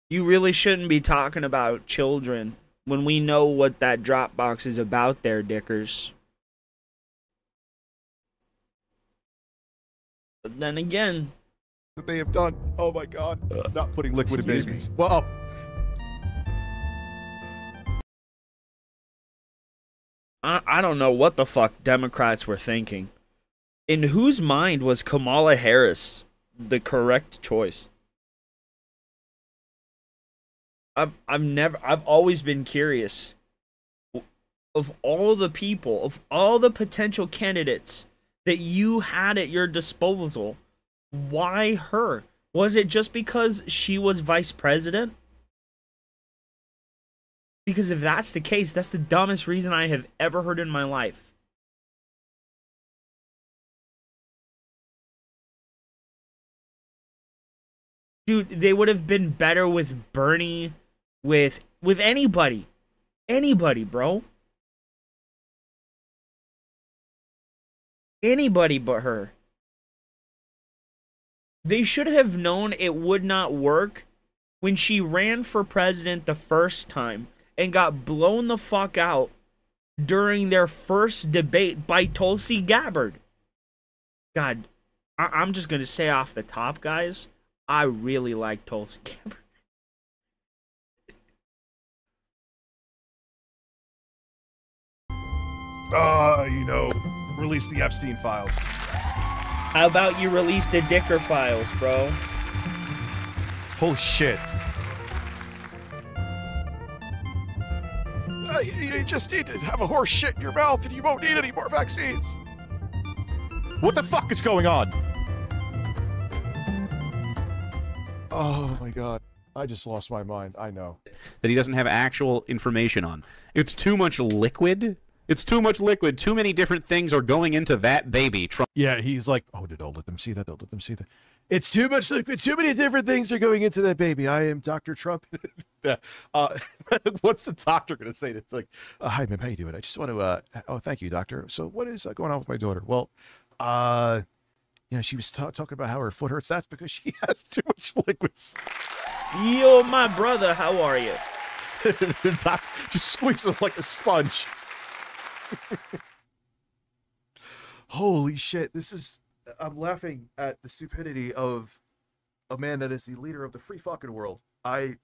You really shouldn't be talking about children when we know what that Dropbox is about there, Dickers. But then again, That they have done. Oh my god. Not putting liquid in babies. Well, I don't know what the fuck Democrats were thinking. In whose mind was Kamala Harris the correct choice? I've always been curious. Of all the people, of all the potential candidates that you had at your disposal, why her? Was it just because she was vice president? Because if that's the case, that's the dumbest reason I have ever heard in my life. Dude, they would have been better with Bernie, with anybody. Anybody, bro. Anybody but her. They should have known it would not work when she ran for president the first time and got blown the fuck out during their first debate by Tulsi Gabbard. God, I'm just going to say off the top, guys, I really like Tulsi Gabbard. release the Epstein files. How about you release the Dicker files, bro? Holy shit. You just need to have a horse shit in your mouth and you won't need any more vaccines. What the fuck is going on? Oh my god. I just lost my mind. I know. That he doesn't have actual information on. It's too much liquid. It's too much liquid. Too many different things are going into that baby. Yeah, he's like, oh, don't let them see that. Don't let them see that. It's too much liquid. Too many different things are going into that baby. I am Dr. Trump. What's the doctor going to say to like, hi, ma'am, how you doing? I just want to, oh, thank you, doctor. So what is going on with my daughter? Well, yeah, she was talking about how her foot hurts. That's because she has too much liquids. Yo, my brother, how are you? Just squeeze him like a sponge. Holy shit, this is... I'm laughing at the stupidity of a man that is the leader of the free fucking world. Mother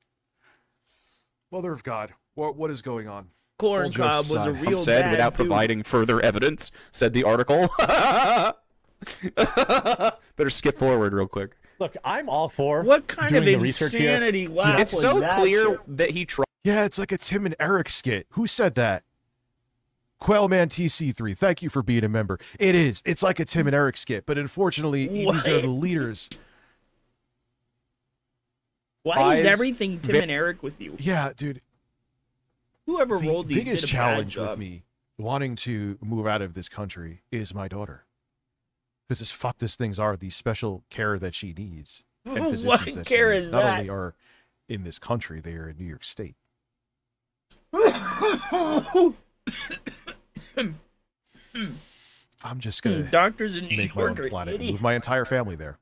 of God, what is going on? Corn Cob was a real said bad without dude. providing further evidence, said the article. Better skip forward real quick. Look, I'm all for What kind doing of the research here. insanity laugh It's was so that clear shit? that he tried. Yeah, it's like a Tim and Eric skit. Who said that? Quailman TC3, thank you for being a member. It is. It's like a Tim and Eric skit, but unfortunately, these are the leaders. Why is everything Tim and Eric with you? Yeah, dude. Whoever The rolled these biggest did a bad challenge job. with me wanting to move out of this country is my daughter. Because as fucked as things are, the special care that she needs and What physicians that she care needs is not that? only are in this country, they are in New York State. I'm just gonna Doctors in New make my York own are planet and idiots. move my entire family there.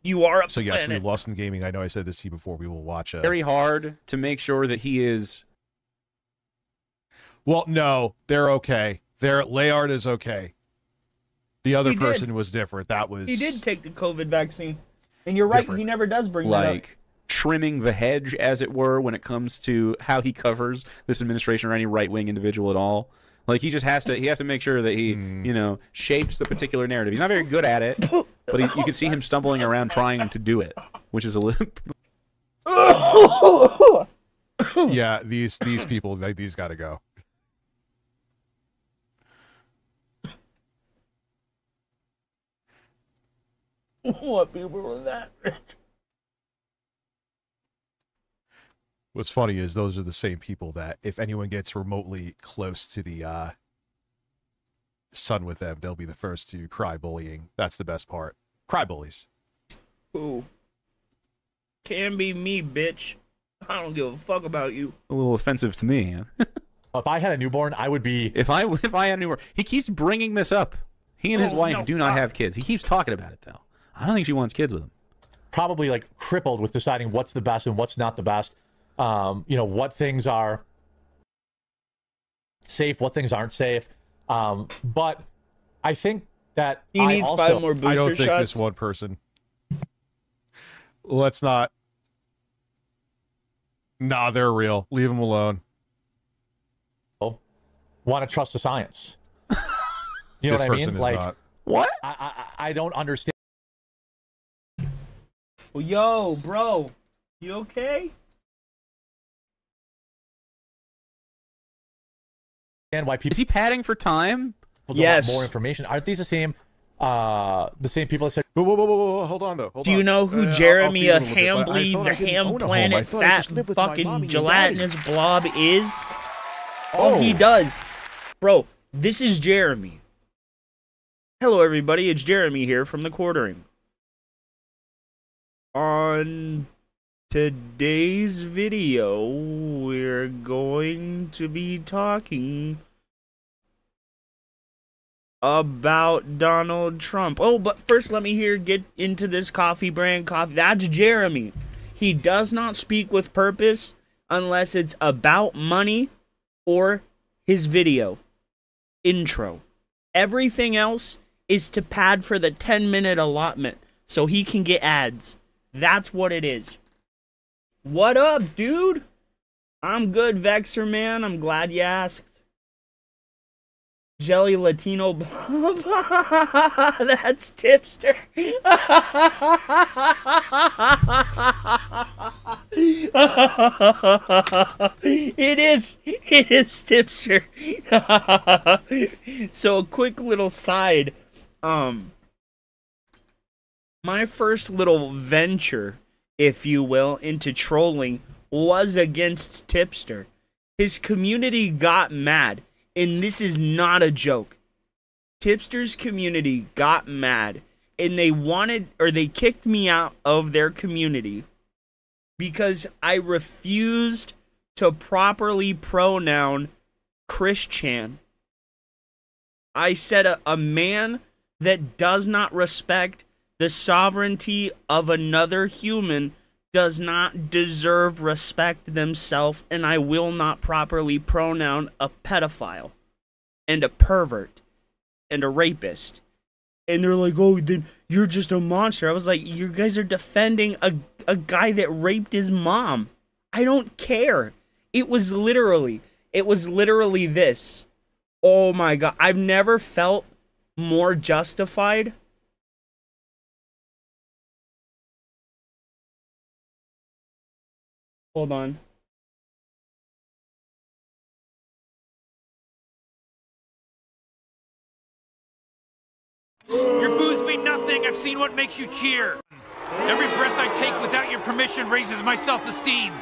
You are a So yes, we planet. Lost in Gaming. I know I said this to you before. We will watch. Very hard to make sure that he is. Well, no, they're okay. Layard is okay. The other He did. person was different. That was He did take the COVID vaccine. And you're right, Different. he never does bring that up. Like trimming the hedge, as it were, when it comes to how he covers this administration or any right-wing individual at all. Like he just has to make sure that he, you know, shapes the particular narrative. He's not very good at it, but you can see him stumbling around trying to do it, which is a little. Yeah, these people, these got to go. What people were that rich? What's funny is those are the same people that if anyone gets remotely close to the sun with them, they'll be the first to cry bullying. That's the best part. Cry bullies. Ooh. Can be me, bitch. I don't give a fuck about you. A little offensive to me. If I had a newborn, I would be. If I had a newborn, he keeps bringing this up. He and his wife no, do not have kids. He keeps talking about it though. I don't think she wants kids with him. Probably like crippled with deciding what's the best and what's not the best. What things are safe, what things aren't safe. But I think that He needs 5 more I booster don't think shots. this one person. Let's not. Nah, they're real. Leave them alone. want to trust the science. You know This what I person mean? is Like, not. What? I don't understand. Well, yo, bro, you okay? Why people Is he padding for time? don't Yes. want more information? Aren't these the same people that said? Whoa, hold on though. Hold Do you on. know who I'll Jeremy feed you a little bit, but I Hambly, thought the I didn't ham own a home. I planet, thought I fat just lived with my fucking mommy and gelatinous daddy. blob is? Oh, he does. Bro, this is Jeremy. Hello, everybody. It's Jeremy here from the Quartering. On today's video, we're going to be talking about Donald Trump. Oh, but first let me get into this coffee brand coffee. That's Jeremy. He does not speak with purpose unless it's about money or his video intro. Everything else is to pad for the 10-minute allotment so he can get ads. That's what it is. What up, dude? I'm good, Vexer man. I'm glad you asked. Jelly Latino Blob. That's tipster. It is tipster. So a quick little side. My first little venture, if you will, into trolling was against Tipster. His community got mad, and this is not a joke. Tipster's community got mad, and they kicked me out of their community because I refused to properly pronoun Christian. I said a man that does not respect the sovereignty of another human does not deserve respect themselves, and I will not properly pronoun a pedophile and a pervert and a rapist. And they're like, oh, then you're just a monster. I was like, you guys are defending a guy that raped his mom. I don't care. It was literally this. Oh my God. I've never felt more justified. Hold on. Your booze mean nothing. I've seen what makes you cheer. Every breath I take without your permission raises my self-esteem.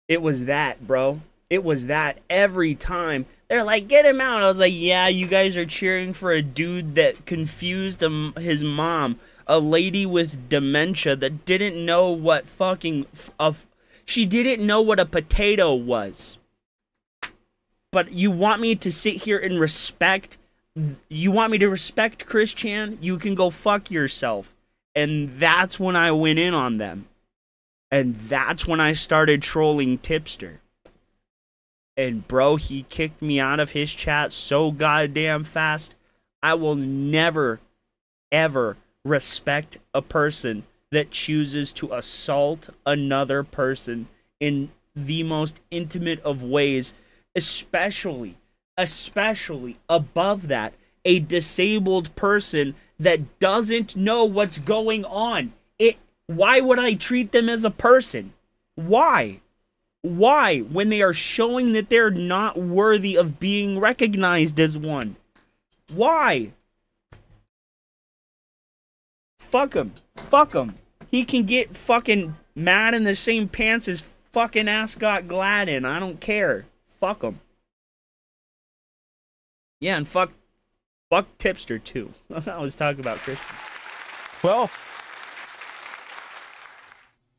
It was that, bro. It was that every time. They're like, get him out. I was like, yeah, you guys are cheering for a dude that confused his mom. A lady with dementia that didn't know what she didn't know what a potato was. But you want me to sit here and respect... You want me to respect Christian? You can go fuck yourself. And that's when I went in on them. And that's when I started trolling Tipster. And bro, he kicked me out of his chat so goddamn fast. I will never, ever respect a person that chooses to assault another person in the most intimate of ways, especially above that, a disabled person that doesn't know what's going on. Why would I treat them as a person? Why? Why? When they are showing that they're not worthy of being recognized as one. Why? Fuck him. Fuck him. He can get fucking mad in the same pants as fucking Ascot Gladden. I don't care. Fuck him. Yeah, and fuck Tipster too. I was talking about Christian. Well,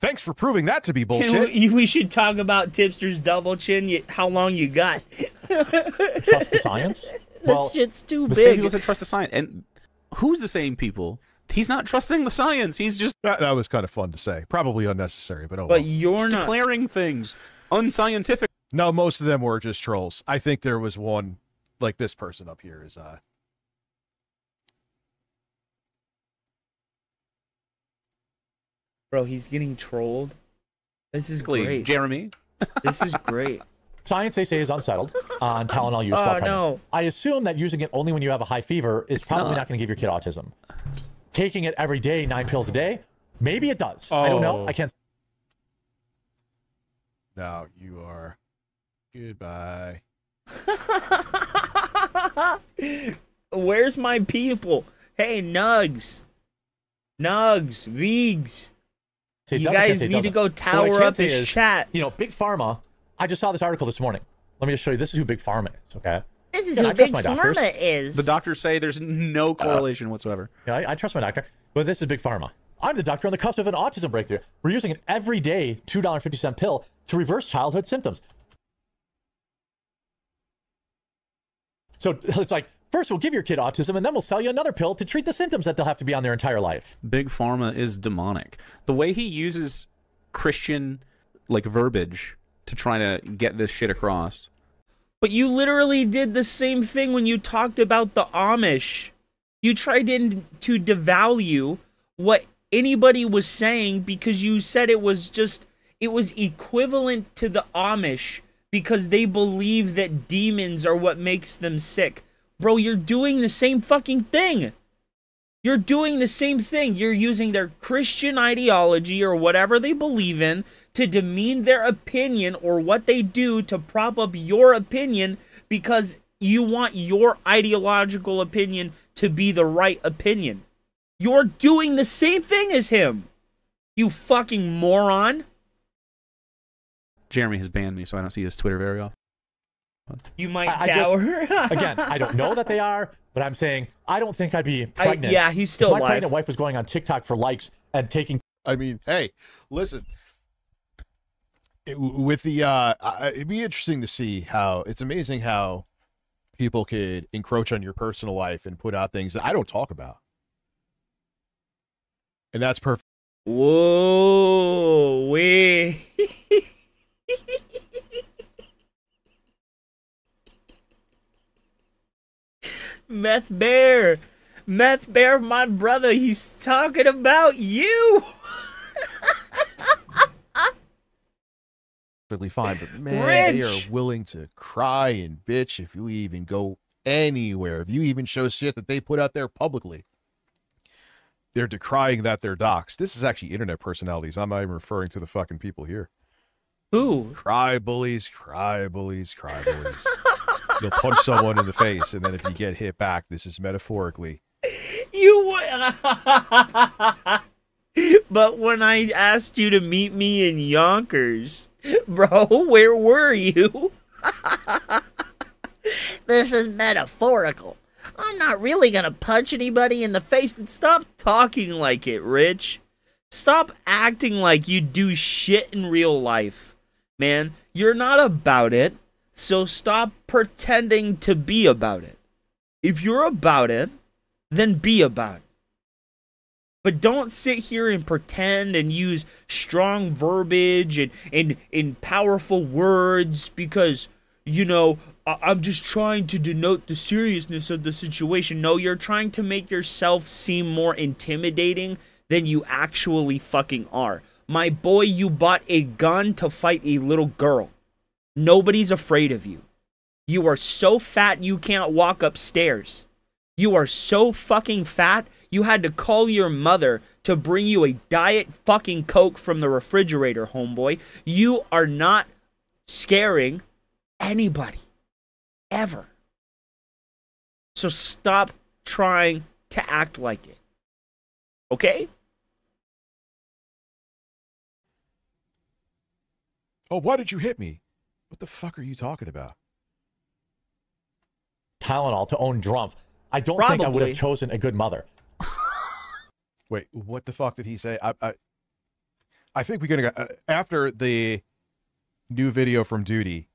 Thanks for proving that to be Can bullshit. we should talk about Tipster's double chin. How long you got? Trust the science? Well, That shit's too The same people big. that trust the science. And who's the same people? He's not trusting the science. He's just That was kind of fun to say. Probably unnecessary, but oh But well. you're not. declaring things unscientific. No, most of them were just trolls. I think there was one, like this person up here is Bro, he's getting trolled. This is great. Jeremy. This is great. science, they say, is unsettled on Tylenol use while pregnant. no. I assume that using it only when you have a high fever is probably not going to give your kid autism. Taking it every day, 9 pills a day, maybe it does. I don't know. I can't. now you are goodbye. Where's my people? Hey, Nugs. Nugs, Vegs. Say it You doesn't, can't guys say it need to doesn't. go What I tower can up say this is, chat. You know, Big Pharma. I just saw this article this morning. Let me just show you. This is who Big Pharma is, okay? This is Yeah, who I trust Big my doctors. Pharma is. The doctors say there's no correlation whatsoever. Yeah, I trust my doctor. But this is Big Pharma. I'm the doctor on the cusp of an autism breakthrough. We're using an everyday $2.50 pill to reverse childhood symptoms. So it's like, first we'll give your kid autism, and then we'll sell you another pill to treat the symptoms that they'll have to be on their entire life. Big Pharma is demonic. The way he uses Christian like verbiage to try to get this shit across. But you literally did the same thing when you talked about the Amish. You tried to devalue what anybody was saying because you said it was equivalent to the Amish because they believe that demons are what makes them sick. Bro, you're doing the same fucking thing. You're doing the same thing. You're using their Christian ideology or whatever they believe in to demean their opinion or what they do to prop up your opinion because you want your ideological opinion to be the right opinion. You're doing the same thing as him. You fucking moron. Jeremy has banned me, so I don't see his Twitter very often. You might I tower. Again, I don't know that they are, but I'm saying I don't think I'd be pregnant. Yeah, he's still if my alive. pregnant wife was going on TikTok for likes and taking. I mean, hey, listen. With the it'd be interesting to see how it's amazing how people could encroach on your personal life and put out things that I don't talk about, and that's perfect. Whoa, wait. Meth Bear, my brother, he's talking about you. Perfectly fine, but man, they Rich. are willing to cry and bitch if you even go anywhere. If you even show shit that they put out there publicly, they're decrying that they're doxxed. This is actually internet personalities. I'm not even referring to the fucking people here. Who? Cry bullies, cry bullies, cry bullies. You'll punch someone in the face, and then if you get hit back, this is metaphorically. But when I asked you to meet me in Yonkers, bro, where were you? This is metaphorical. I'm not really gonna punch anybody in the face. Stop talking like it, Rich. Stop acting like you do shit in real life. Man, you're not about it, so stop pretending to be about it. If you're about it, then be about it. But don't sit here and pretend and use strong verbiage and powerful words because, you know, I'm just trying to denote the seriousness of the situation. No, you're trying to make yourself seem more intimidating than you actually fucking are. My boy, you bought a gun to fight a little girl. Nobody's afraid of you. You are so fat you can't walk upstairs. You are so fucking fat, you had to call your mother to bring you a Diet fucking Coke from the refrigerator, homeboy. You are not scaring anybody. Ever. So stop trying to act like it. Okay? Oh, why did you hit me? What the fuck are you talking about? Tylenol to own Drumpf. I don't think I would have chosen a good mother. Wait, what the fuck did he say? I think we're gonna after the new video from Duty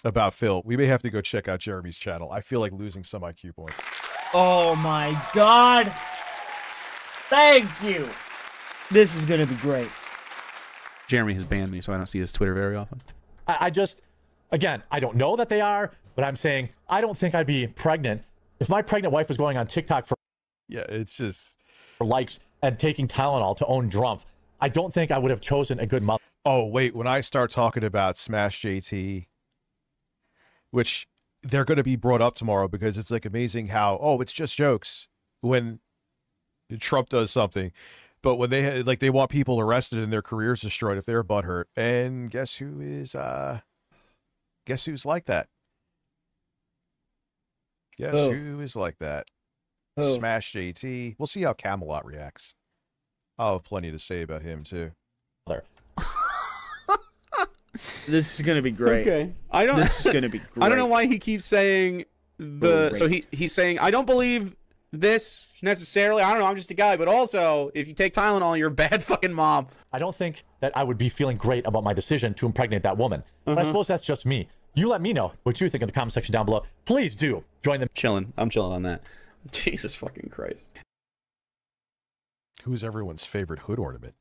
about Phil, we may have to go check out Jeremy's channel. I feel like losing some IQ points. Oh my God. Thank you. This is going to be great. Jeremy has banned me, so I don't see his Twitter very often. I just, again, I don't know that they are, but I'm saying I don't think I'd be pregnant if my pregnant wife was going on TikTok for it's just for likes and taking Tylenol to own Drumpf. I don't think I would have chosen a good mother. Oh, wait, when I start talking about Smash JT, which they're going to be brought up tomorrow because it's like amazing how, oh, it's just jokes when Trump does something. But when they like they want people arrested and their careers destroyed if they're butthurt. And guess who's like that? Guess who is like that? Smash JT. We'll see how Camelot reacts. I'll have plenty to say about him too. This is gonna be great. Okay. This is gonna be great. I don't know why he keeps saying so he's saying I don't believe this necessarily. I don't know, I'm just a guy, but also if you take Tylenol, you're a bad fucking mom. I don't think that I would be feeling great about my decision to impregnate that woman. But I suppose that's just me. You let me know what you think in the comment section down below. Please do join them. I'm chilling on that. Jesus fucking Christ. Who's everyone's favorite hood ornament?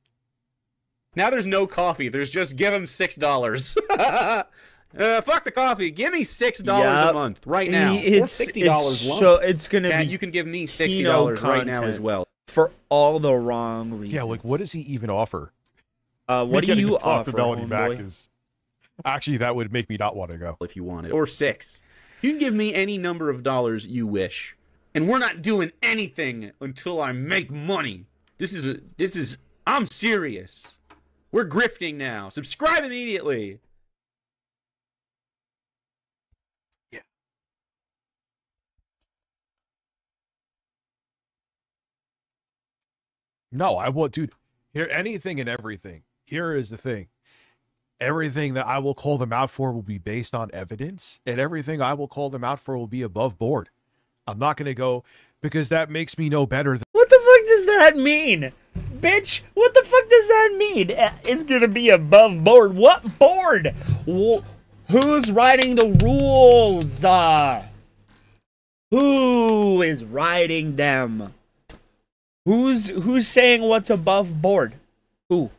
Now there's no coffee. There's just give him $6. Fuck the coffee. Give me $6 a month right now. It's or $60 lump. So it's gonna be. You can give me $60 right now as well. For all the wrong reasons. Yeah, like what does he even offer? What do you offer, Melody back homeboy? is actually that would make me not want to go. If you wanted. Or 6. You can give me any number of dollars you wish. And we're not doing anything until I make money. I'm serious. We're grifting now. Subscribe immediately. Yeah. No, I will, dude. Here, anything and everything. Here is the thing. Everything that I will call them out for will be based on evidence, and everything I will call them out for will be above board. I'm not going to go because that makes me no better than. What the fuck does that mean? Bitch, what the fuck does that mean? It's gonna be above board. What board? Who's writing the rules? Who is writing them? Who's saying what's above board? Who?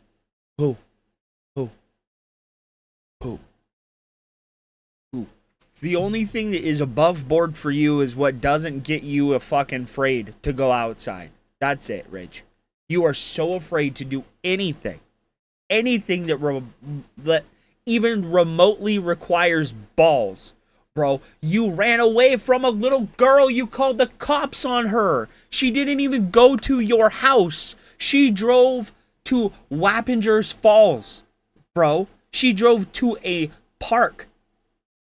The only thing that is above board for you is what doesn't get you a fucking afraid to go outside. That's it, Rich. You are so afraid to do anything that even remotely requires balls. Bro, you ran away from a little girl. You called the cops on her. She didn't even go to your house. She drove to Wappingers Falls, bro. She drove to a park.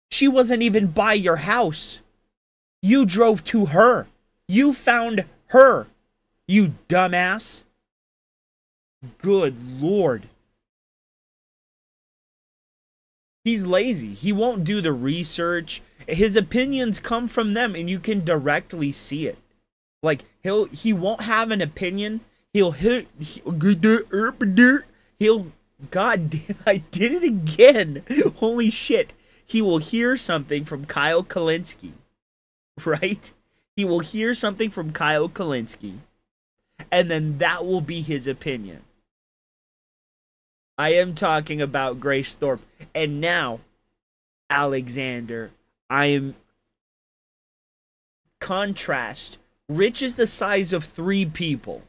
She wasn't even by your house. You drove to her. You found her. You dumbass. Good Lord. He's lazy. He won't do the research. His opinions come from them and you can directly see it. Like he won't have an opinion. God damn, I did it again. Holy shit. He will hear something from Kyle Kalinske, right? He will hear something from Kyle Kalinske, and then that will be his opinion. I am talking about Grace Thorpe. And now, Alexander, I am... Contrast. Rich is the size of 3 people.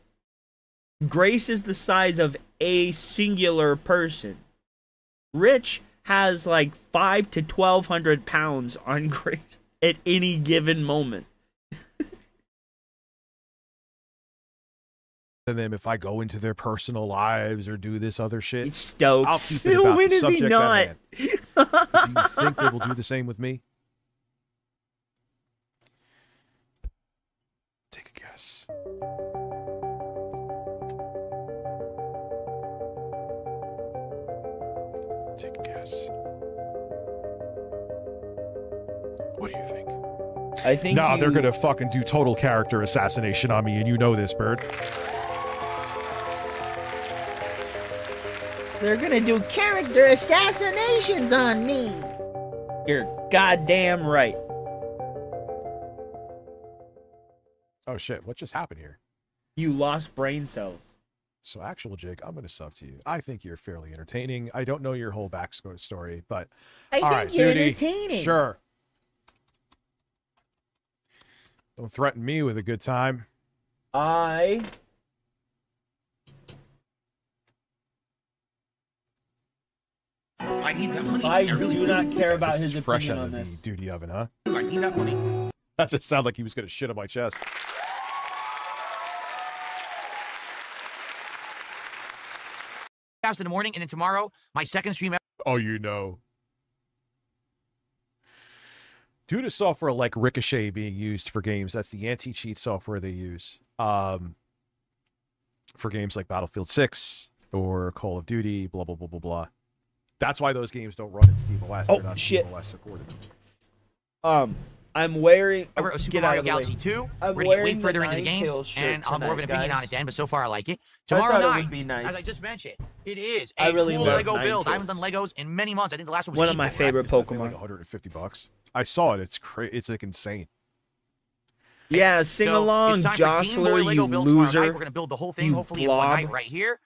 Grace is the size of a singular person. Rich has like 500 to 1,200 pounds on Grace at any given moment. And then if I go into their personal lives or do this other shit, Stokes. I'll keep it about When the is he subject not? at hand. Do you think they will do the same with me? Take a guess. Take a guess. What do you think? I think Nah, they're gonna fucking do total character assassination on me, and you know this, Bird. They're gonna do character assassinations on me. You're goddamn right. Oh shit, what just happened here? You lost brain cells. So, actual Jake, I'm going to sub to you. I think you're fairly entertaining. I don't know your whole backstory, but I all think right, you're Duty, entertaining. Sure. Don't threaten me with a good time. I need that money. I do not care about This his is fresh opinion out on of the this. Duty oven, huh? I need that money. That just sounded like he was going to shit on my chest. In the morning, and then tomorrow, my second stream. Oh, you know. Due to software like Ricochet being used for games, that's the anti-cheat software they use for games like Battlefield 6 or Call of Duty, blah, blah, blah, blah, blah. That's why those games don't run in SteamOS. They're not shit. SteamOS supported. I'm wearing. Over Super get out Mario of the way. Galaxy 2. I'm We're going to get wearing way the further into the game, Ninetales shirt and I'll have more of an tonight, opinion on guys. it then, but so far I like it. I Tomorrow thought it night, would be nice. as I just mentioned, it is I a really cool love Lego build. I Ninetales. haven't done Legos in many months. I think the last one was One of Eco, my right? favorite Is that thing Pokemon. like $150? I saw it. It's like insane. Yeah, sing So, along, it's time for Game Boy Jostler, Lego you build tomorrow loser. night. We're going to build the whole thing, You hopefully in one blob. night right here.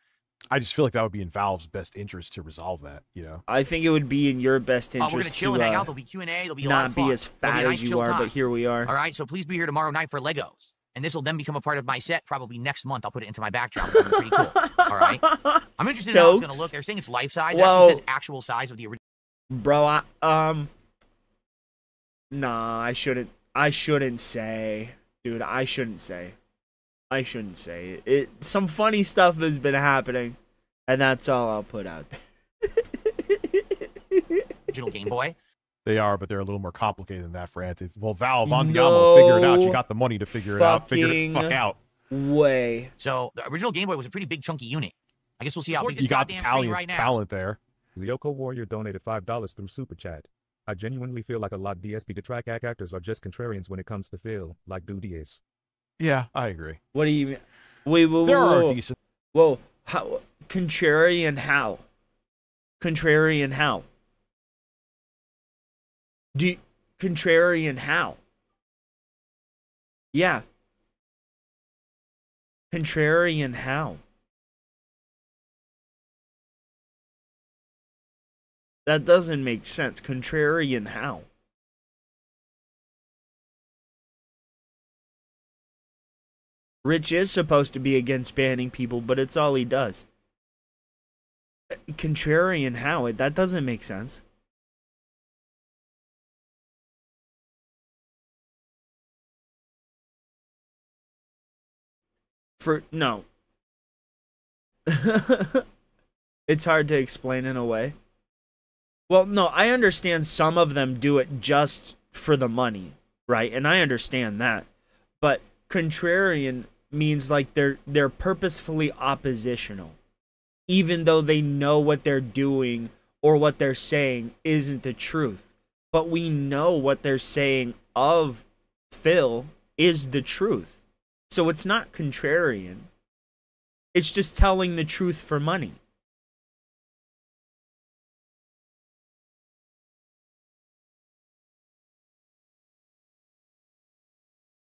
I just feel like that would be in Valve's best interest to resolve that, you know? I think it would be in your best We're going to interest chill to and hang out. There'll be Q&A. There'll be a lot not of fun. be as There'll fat be a as nice you chill are, time. but here we are. All right, so please be here tomorrow night for Legos. And this will then become a part of my set probably next month. I'll put it into my backdrop. It'll be pretty cool. All right. I'm interested in how it's going to look. They're saying it's life size. It Whoa. actually says actual size of the original. Bro, nah, I shouldn't say. Dude, I shouldn't say. It. Some funny stuff has been happening, and that's all I'll put out there. Original Game Boy. They are, but they're a little more complicated than that for Anti. Well, Valve on Diablo, figure it out. You got the money to figure it out. Figure it the fuck out. Way. So the original Game Boy was a pretty big chunky unit. I guess we'll see how big this You got the goddamn screen right now. talent there. Lyoko Warrior donated $5 through Super Chat. I genuinely feel like a lot of DSP to track actors are just contrarians when it comes to feel like Duty is. Yeah, I agree. What do you mean? Wait, There are decent. Whoa, how? Contrarian how? Contrarian how? Contrarian how? Yeah. Contrarian how? That doesn't make sense. Contrarian how? Rich is supposed to be against banning people, but it's all he does. Contrarian how? That doesn't make sense. No. It's hard to explain in a way. Well, no, I understand some of them do it just for the money, right? And I understand that. But contrarian means like they're purposefully oppositional, even though they know what they're doing or what they're saying isn't the truth. But we know what they're saying of Phil is the truth. So it's not contrarian. It's just telling the truth for money.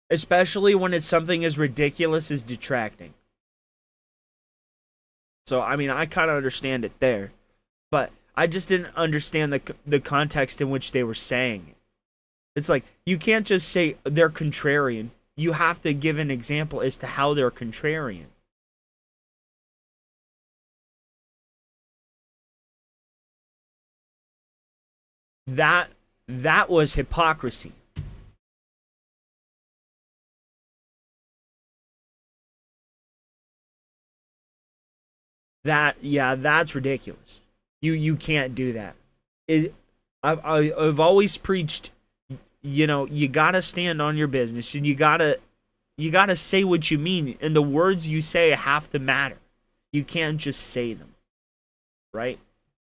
Especially when it's something as ridiculous as detracting. So, I mean, I kind of understand it there. But I just didn't understand the context in which they were saying it. It's like, you can't just say they're contrarian. You have to give an example as to how they're contrarian. That was hypocrisy. That's ridiculous. You can't do that. I've always preached, you gotta stand on your business, and you gotta say what you mean, and the words you say have to matter. You can't just say them, right?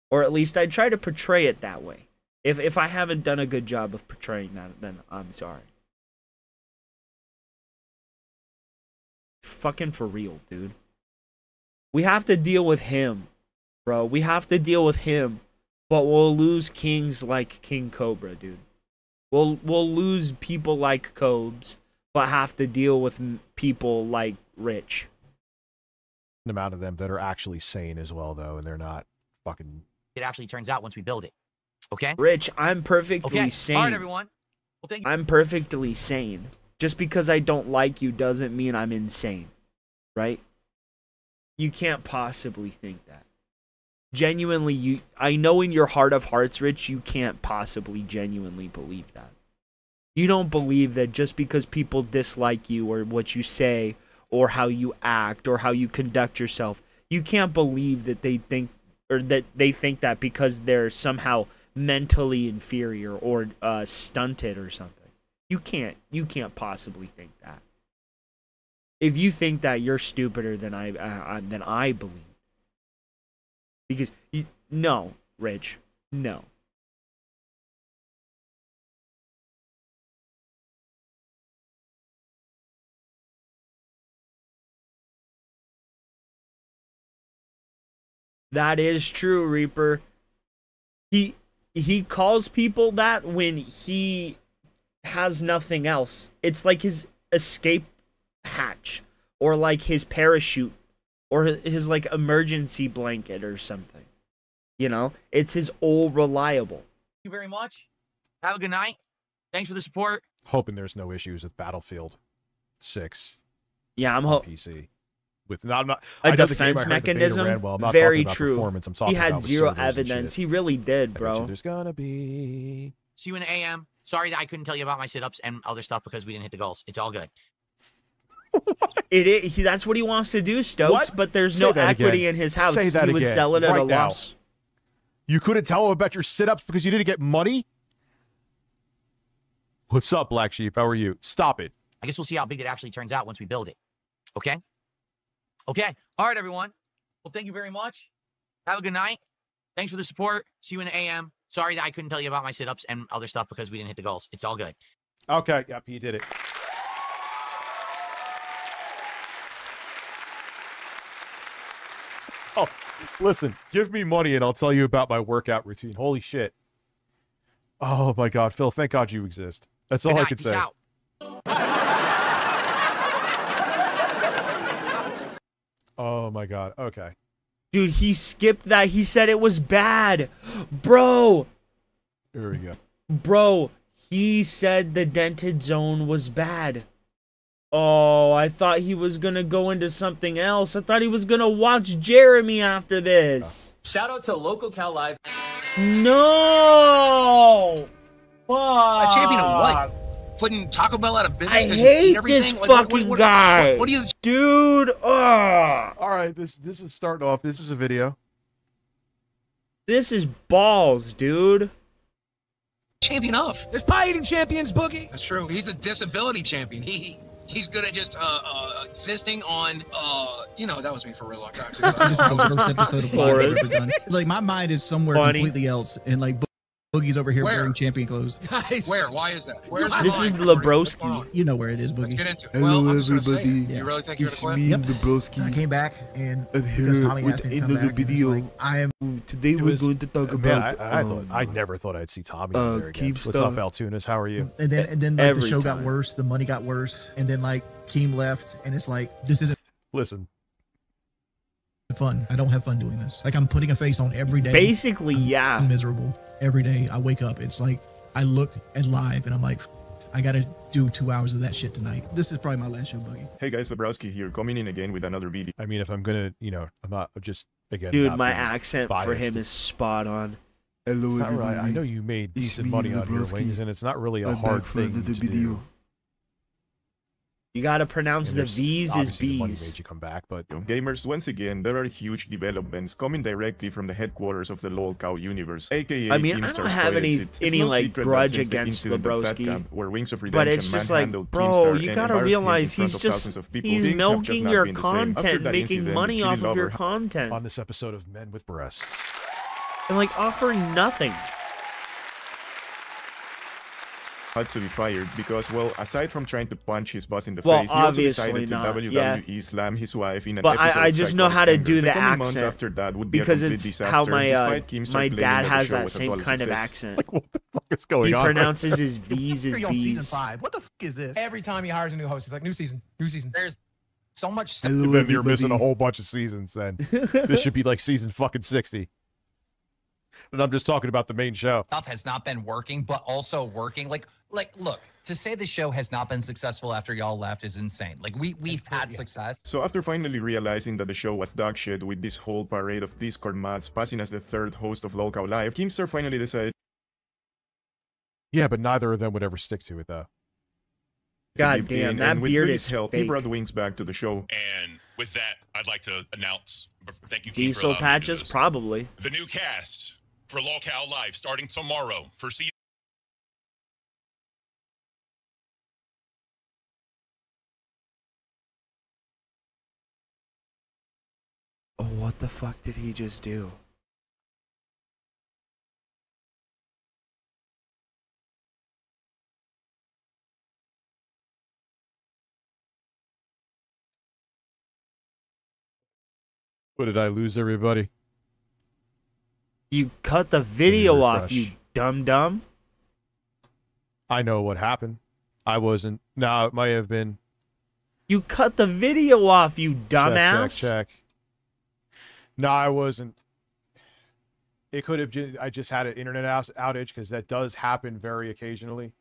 Or at least I try to portray it that way. If I haven't done a good job of portraying that, then I'm sorry. Fucking for real, dude. We have to deal with him. bro. We have to deal with him, but we'll lose kings like King Cobra, dude. We'll lose people like Cobes, but have to deal with people like Rich. An amount of them that are actually sane as well, though, and they're not fucking. It actually turns out once we build it. Okay? Rich, I'm perfectly sane. All right, everyone. Well, thank you. I'm perfectly sane. Just because I don't like you doesn't mean I'm insane, right? You can't possibly think that. Genuinely, I know in your heart of hearts, Rich, you can't possibly genuinely believe that. You don't believe that just because people dislike you or what you say or how you act or how you conduct yourself, you can't believe that they think that because they're somehow mentally inferior or stunted or something. You can't possibly think that. If you think that, you're stupider than I believe. Because no, Rich, no. That is true, Reaper. He calls people that when he has nothing else. It's like his escape hatch or like his parachute or his like emergency blanket or something. You know, it's his all reliable. Thank you very much. Have a good night. Thanks for the support. Hoping there's no issues with Battlefield 6. Yeah, I'm hoping PC. With not a defense mechanism. Well. I'm very not true. I'm talking he had about zero evidence. He really did, bro. There's gonna be. See you in the AM. Sorry that I couldn't tell you about my sit-ups and other stuff because we didn't hit the goals. It's all good. That's what he wants to do, Stokes. But there's no equity in his house. Say that he would again. sell it at right a now. loss. You couldn't tell him about your sit-ups because you didn't get money? What's up, Black Sheep? How are you? Stop it. I guess we'll see how big it actually turns out once we build it. Okay? Okay. All right, everyone. Well, thank you very much. Have a good night. Thanks for the support. See you in the AM. Sorry that I couldn't tell you about my sit-ups and other stuff because we didn't hit the goals. It's all good. Okay. Yep, he did it. Oh, listen. Give me money and I'll tell you about my workout routine. Holy shit. Oh, my God. Phil, thank God you exist. That's all I could say. Out. Oh, my God. Okay. Dude, he skipped that. He said it was bad. Bro. Here we go. Bro, he said the dented zone was bad. Oh, I thought he was going to go into something else. I thought he was going to watch Jeremy after this. Shout out to Local Cal Live. No! Fuck. A champion of what? Putting Taco Bell out of business? I hate this fucking guy. What do you... Dude, all right, this is starting off. This is a video. This is balls, dude. Champion of. There's pie eating champions, Boogie. That's true. He's a disability champion. He's good at just existing on that was me for real. This is the first episode of Vlog I've ever done. Like my mind is somewhere completely else, and like Boogie's over here wearing champion clothes. Guys. Where? Why is that? This is Lebroski. You know where it is, Boogie. Let's get into it. Hello, well, everybody. You really think you're gonna me, Lebroski. I came back and here with another video. Like, I am. Today we're going to talk about. I never thought I'd see Tommy there again. What's up, Altunas? How are you? And then like, the show got worse. The money got worse, and then like Keem left, and it's like this isn't. Listen. Fun. I don't have fun doing this. Like I'm putting a face on every day. Basically, yeah. I'm miserable. Every day I wake up, it's like I look at live and I'm like, I gotta do 2 hours of that shit tonight. This is probably my last show, Buggy. Hey guys, Lebroski here, coming in again with another video. I mean, if I'm gonna, I'm not just again. Dude, my accent for him is spot on. Hello, it's not everybody. really, I know you made decent money on your wings, and it's not really a hard thing to do. You gotta pronounce the V's as B's. The money made you come back, but gamers, once again, there are huge developments coming directly from the headquarters of the LOLcow universe, aka I mean, I don't have any like grudge against Lebroski, but it's just like, bro, you gotta realize he's milking your content, making money off of your content on this episode of Men with Breasts, and like offering nothing. had to be fired because, well, aside from trying to punch his boss in the Well, face, he also obviously decided to not, WWE slam his wife in an But episode I of just know Psychotic how to Anger. do the coming months accent after that would be because a complete it's disaster, how my despite Keemstar my claiming dad that the has show that was a same total kind of success. accent. Like, what the fuck is going He on? pronounces his V's as You're on season B's. 5. What the fuck is this? Every time he hires a new host, he's like, new season, new season. There's so much stuff. Then you're missing a whole bunch of seasons. Then this should be like season fucking 60. And I'm just talking about the main show. Stuff has not been working, but also working. Like, look, to say the show has not been successful after y'all left is insane. Like, we've had success. So after finally realizing that the show was dog shit with this whole parade of Discord mods passing as the third host of Lolcow Live, Keemstar finally decided. Yeah, but neither of them would ever stick to it, though. God damn, that beard is help, fake. he brought Wings back to the show. And with that, I'd like to announce, thank you, Keem, for Diesel allowing me to do patches, this. probably. The new cast for Lolcow Live starting tomorrow for season. Oh, what the fuck did he just do? What, did I lose everybody? You cut the video off, refresh. you dumb. I know what happened. I wasn't. No, it might have been. You cut the video off, you dumbass. Check. No, I wasn't. It could have. I just had an internet outage because that does happen very occasionally.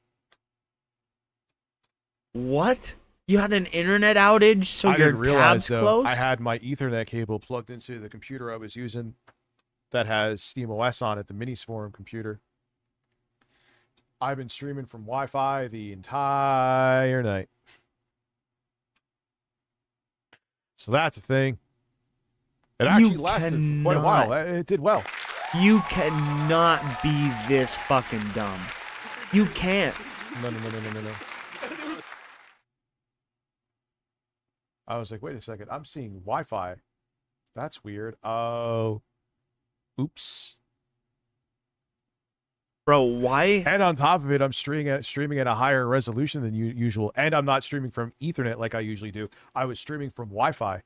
What? You had an internet outage, so I your didn't realize tabs though. closed? I had my Ethernet cable plugged into the computer I was using, that has SteamOS on it, the Minisforum computer. I've been streaming from Wi-Fi the entire night. So that's a thing. It actually lasted quite a while. It did well. You cannot be this fucking dumb. You can't. No. I was like, wait a second. I'm seeing Wi-Fi. That's weird. Oh. Oops. Bro, why? And on top of it, I'm streaming at a higher resolution than usual. And I'm not streaming from Ethernet like I usually do. I was streaming from Wi-Fi.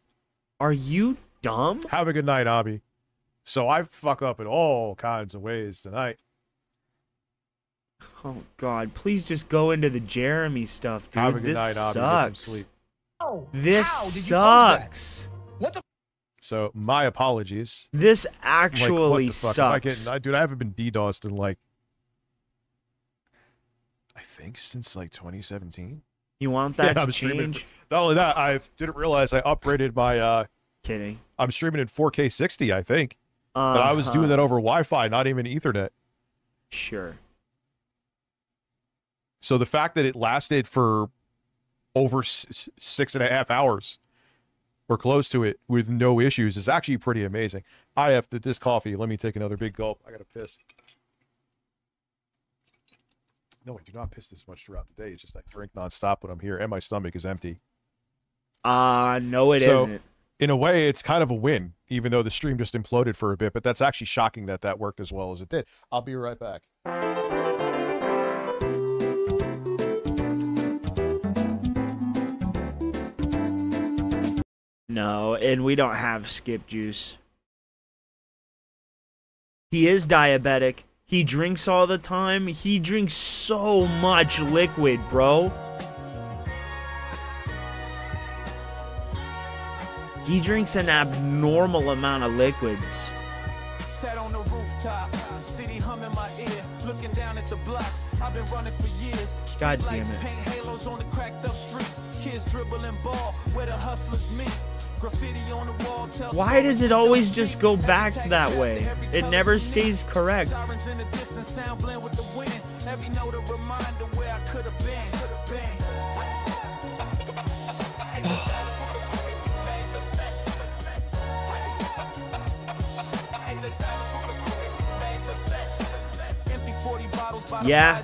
Are you dumb? Have a good night, Abby. So I fuck up in all kinds of ways tonight. Oh, God. Please just go into the Jeremy stuff, dude. Have a good This night, Abby. sucks. Get some sleep. This sucks. What the? So my apologies. This Like, actually what the fuck? Am I sucks. getting, dude, I haven't been DDoSed in like, I think since like 2017. You want that I'm to streaming. change? Not only that, I didn't realize I upgraded my. Kidding. I'm streaming in 4K 60, I think. But I was doing that over Wi-Fi, not even Ethernet. Sure. So the fact that it lasted for over 6.5 hours or close to it with no issues is actually pretty amazing. I have this coffee. Let me take another big gulp. I gotta piss. No, I do not piss this much throughout the day. It's just I drink nonstop when I'm here, and my stomach is empty. No, it isn't. In a way, it's kind of a win, even though the stream just imploded for a bit. But that's actually shocking that that worked as well as it did. I'll be right back. No, and we don't have skip juice. He is diabetic. He drinks all the time. He drinks so much liquid, bro. He drinks an abnormal amount of liquids. Sat on the rooftop, city humming my ear, looking down at the blocks. I've been running for years. God damn it. Paint halos on the cracked up streets. Kids dribbling ball where the hustlers meet. Graffiti on the wall tells Why does it always just go back that way? It never stays correct. sirens in the distance, sound blend with the wind. Every note a reminder where I could have been. Yeah,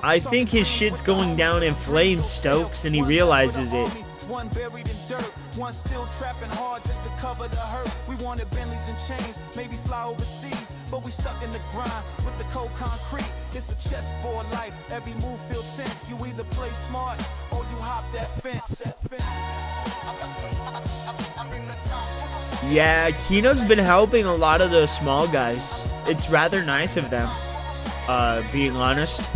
I think his shit's going down in flames, Stokes, and he realizes it. One buried in dirt, One still trapping hard just to cover the hurt. We wanted Bentleys and chains, maybe fly overseas, but we stuck in the grind with the cold concrete. It's a chessboard life, every move feel tense. You either play smart or you hop that fence. Yeah, Kino's been helping a lot of those small guys. It's rather nice of them, being honest.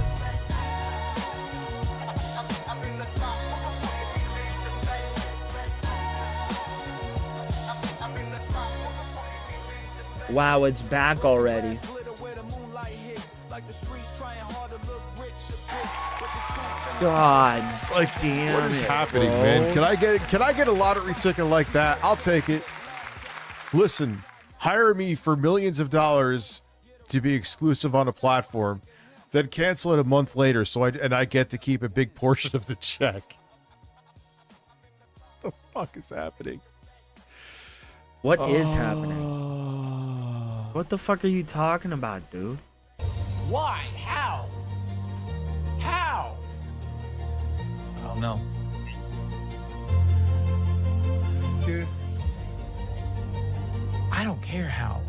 Wow, it's back already. God, like, damn what is it, happening, bro. man? Can I get a lottery ticket like that? I'll take it. Listen, hire me for millions of dollars to be exclusive on a platform, then cancel it a month later, so I get to keep a big portion of the check. What the fuck is happening? What is happening? What the fuck are you talking about, dude? Why? How? How? I don't know. Dude, I don't care how.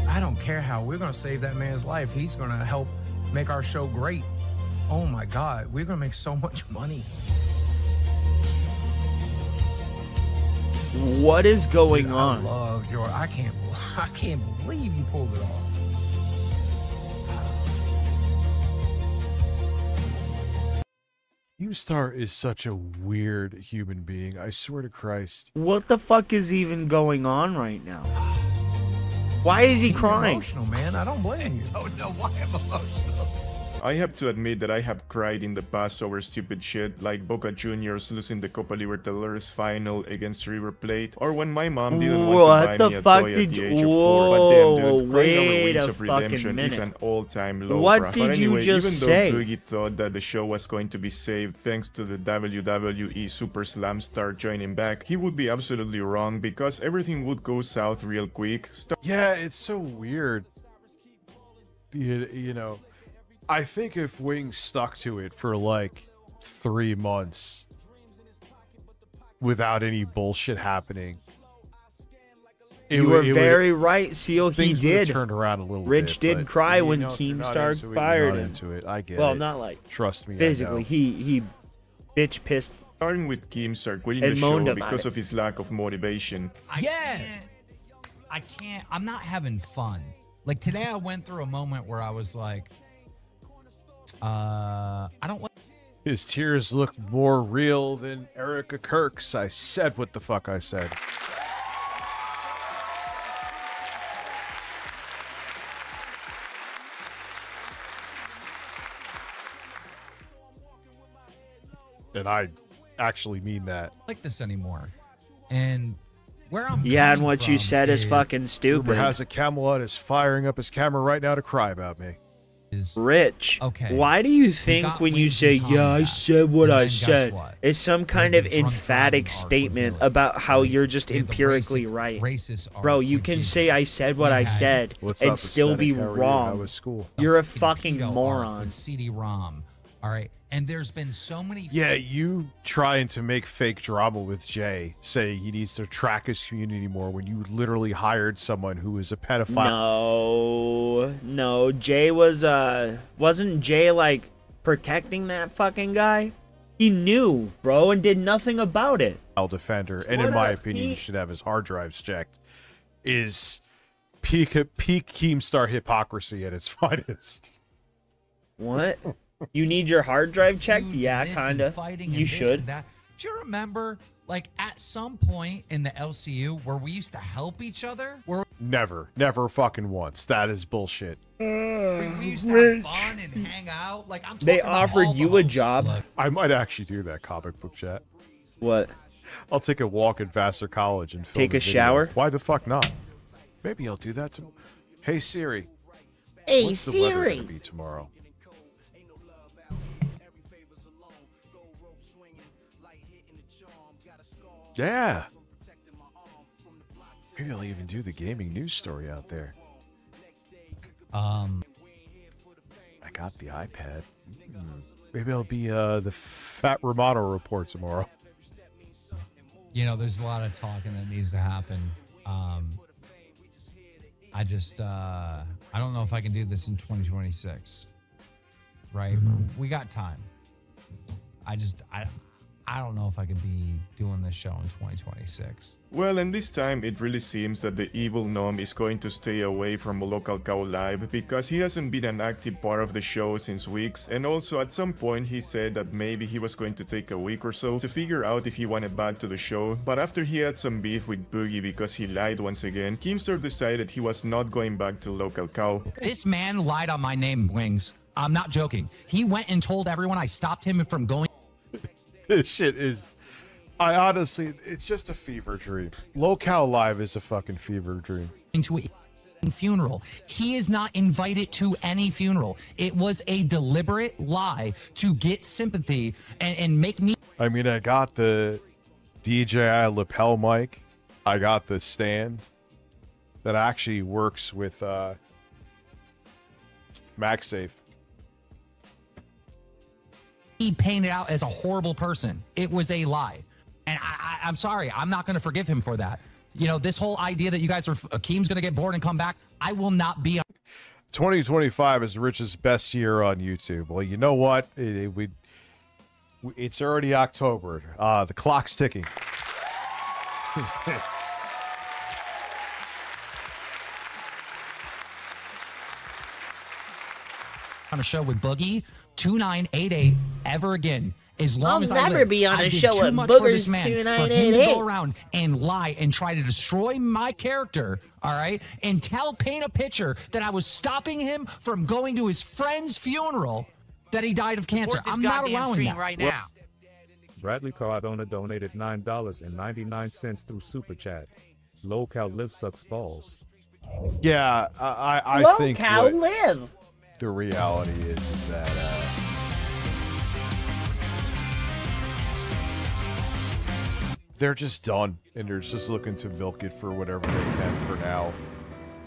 I don't care how. We're going to save that man's life. He's going to help make our show great. Oh my God, we're going to make so much money. What is going on? I love Jordan. I can't believe you pulled it off. Keemstar is such a weird human being. I swear to Christ. What the fuck is even going on right now? Why is he crying? Emotional, man. I don't blame you. I don't know why I'm emotional. I have to admit that I have cried in the past over stupid shit like Boca Juniors losing the Copa Libertadores final against River Plate, or when my mom didn't want to buy me a toy at the age of 4. But damn, dude, crying over Wings of Redemption is an all-time low. What But did anyway, you just even say? though Boogie thought that the show was going to be saved thanks to the WWE Super Slam Star joining back, he would be absolutely wrong because everything would go south real quick. Yeah, it's so weird. You know, I think if Wings stuck to it for like 3 months without any bullshit happening, You were very right, Seal. He things would have did. turned around a little Rich bit, did but, cry you when know, if you're not Keemstar into it, you're fired not him. into it. I get well, it. not like Trust me, I physically. know. He bitch pissed. Starting with Keemstar quitting the And show moaned about because it. of his lack of motivation. I can't. I'm not having fun. Like today, I went through a moment where I was like, I don't want. His tears look more real than Erica Kirk's. I said what the fuck I said. And I actually mean that. like this anymore. And where I'm Yeah, and coming what you from said is fucking stupid. Rumor has a Camelot is firing up his camera right now to cry about me. Rich. Okay. Why do you think got when you Wings say, and Tommy yeah, I back. said what And I then guess said, what? it's some kind of emphatic statement about how you're just empirically right. Bro, you can say I said what I said What's and up, still be Aesthetic? How are you? wrong. How was school? You're a Fucking fucking pedo art moron. with CD-ROM. All right. And there's been so many. Yeah, you trying to make fake drama with Jay, saying he needs to track his community more when you literally hired someone who is a pedophile. No, Jay was wasn't Jay like protecting that fucking guy? He knew, bro, and did nothing about it. Defender, and in What my a opinion, you peak- should have his hard drives checked. Is peak Keemstar hypocrisy at its finest. What? You need your hard drive checked? Dudes Yeah, and this and kinda. fighting and You this should. and that. Do you remember, like, at some point in the LCU where we used to help each other? Where Never fucking once. That is bullshit. we used to have fun and hang out? Like, I'm They talking about offered all the you a hosts. job. I might actually do that, comic book chat. What? I'll take a walk at Vassar College and film Take a video. shower? Why the fuck not? Maybe I'll do that tomorrow. Hey Siri. Hey, What's the weather Siri. gonna be tomorrow? Yeah. Maybe I'll even do the gaming news story out there. I got the iPad. Maybe I'll be the Fat Romano report tomorrow. you know, there's a lot of talking that needs to happen. I just, I don't know if I can do this in 2026. Right? We got time. I don't know if I could be doing this show in 2026. Well, and this time it really seems that the evil gnome is going to stay away from Local Cow Live because he hasn't been an active part of the show since weeks, and also at some point he said that maybe he was going to take a week or so to figure out if he wanted back to the show, but after he had some beef with Boogie because he lied once again, Keemstar decided he was not going back to Local Cow. This man lied on my name, Wings. I'm not joking. He went and told everyone I stopped him from going. This shit is, I honestly, it's just a fever dream. Local Live is a fucking fever dream. Into a funeral. He is not invited to any funeral. It was a deliberate lie to get sympathy and make me. I mean, I got the DJI lapel mic. I got the stand that actually works with MagSafe. He painted out as a horrible person. It was a lie. And I'm sorry. I'm not going to forgive him for that. You know, this whole idea that you guys are, Akeem's going to get bored and come back. I will not be. 2025 is Rich's best year on YouTube. Well, you know what? It's already October. The clock's ticking. On a show with Boogie, 2988 ever again. As long as I never live, be on I a did show too with much for Boogers this man, for him to 2988. go around and lie and try to destroy my character, all right, and paint a picture that I was stopping him from going to his friend's funeral that he died of cancer. I'm not allowing that right now. Bradley Cardona donated $9.99 through Super Chat. Local Live sucks balls. Yeah, I think Local what Live. the reality is that they're just done, and they're just looking to milk it for whatever they can for now.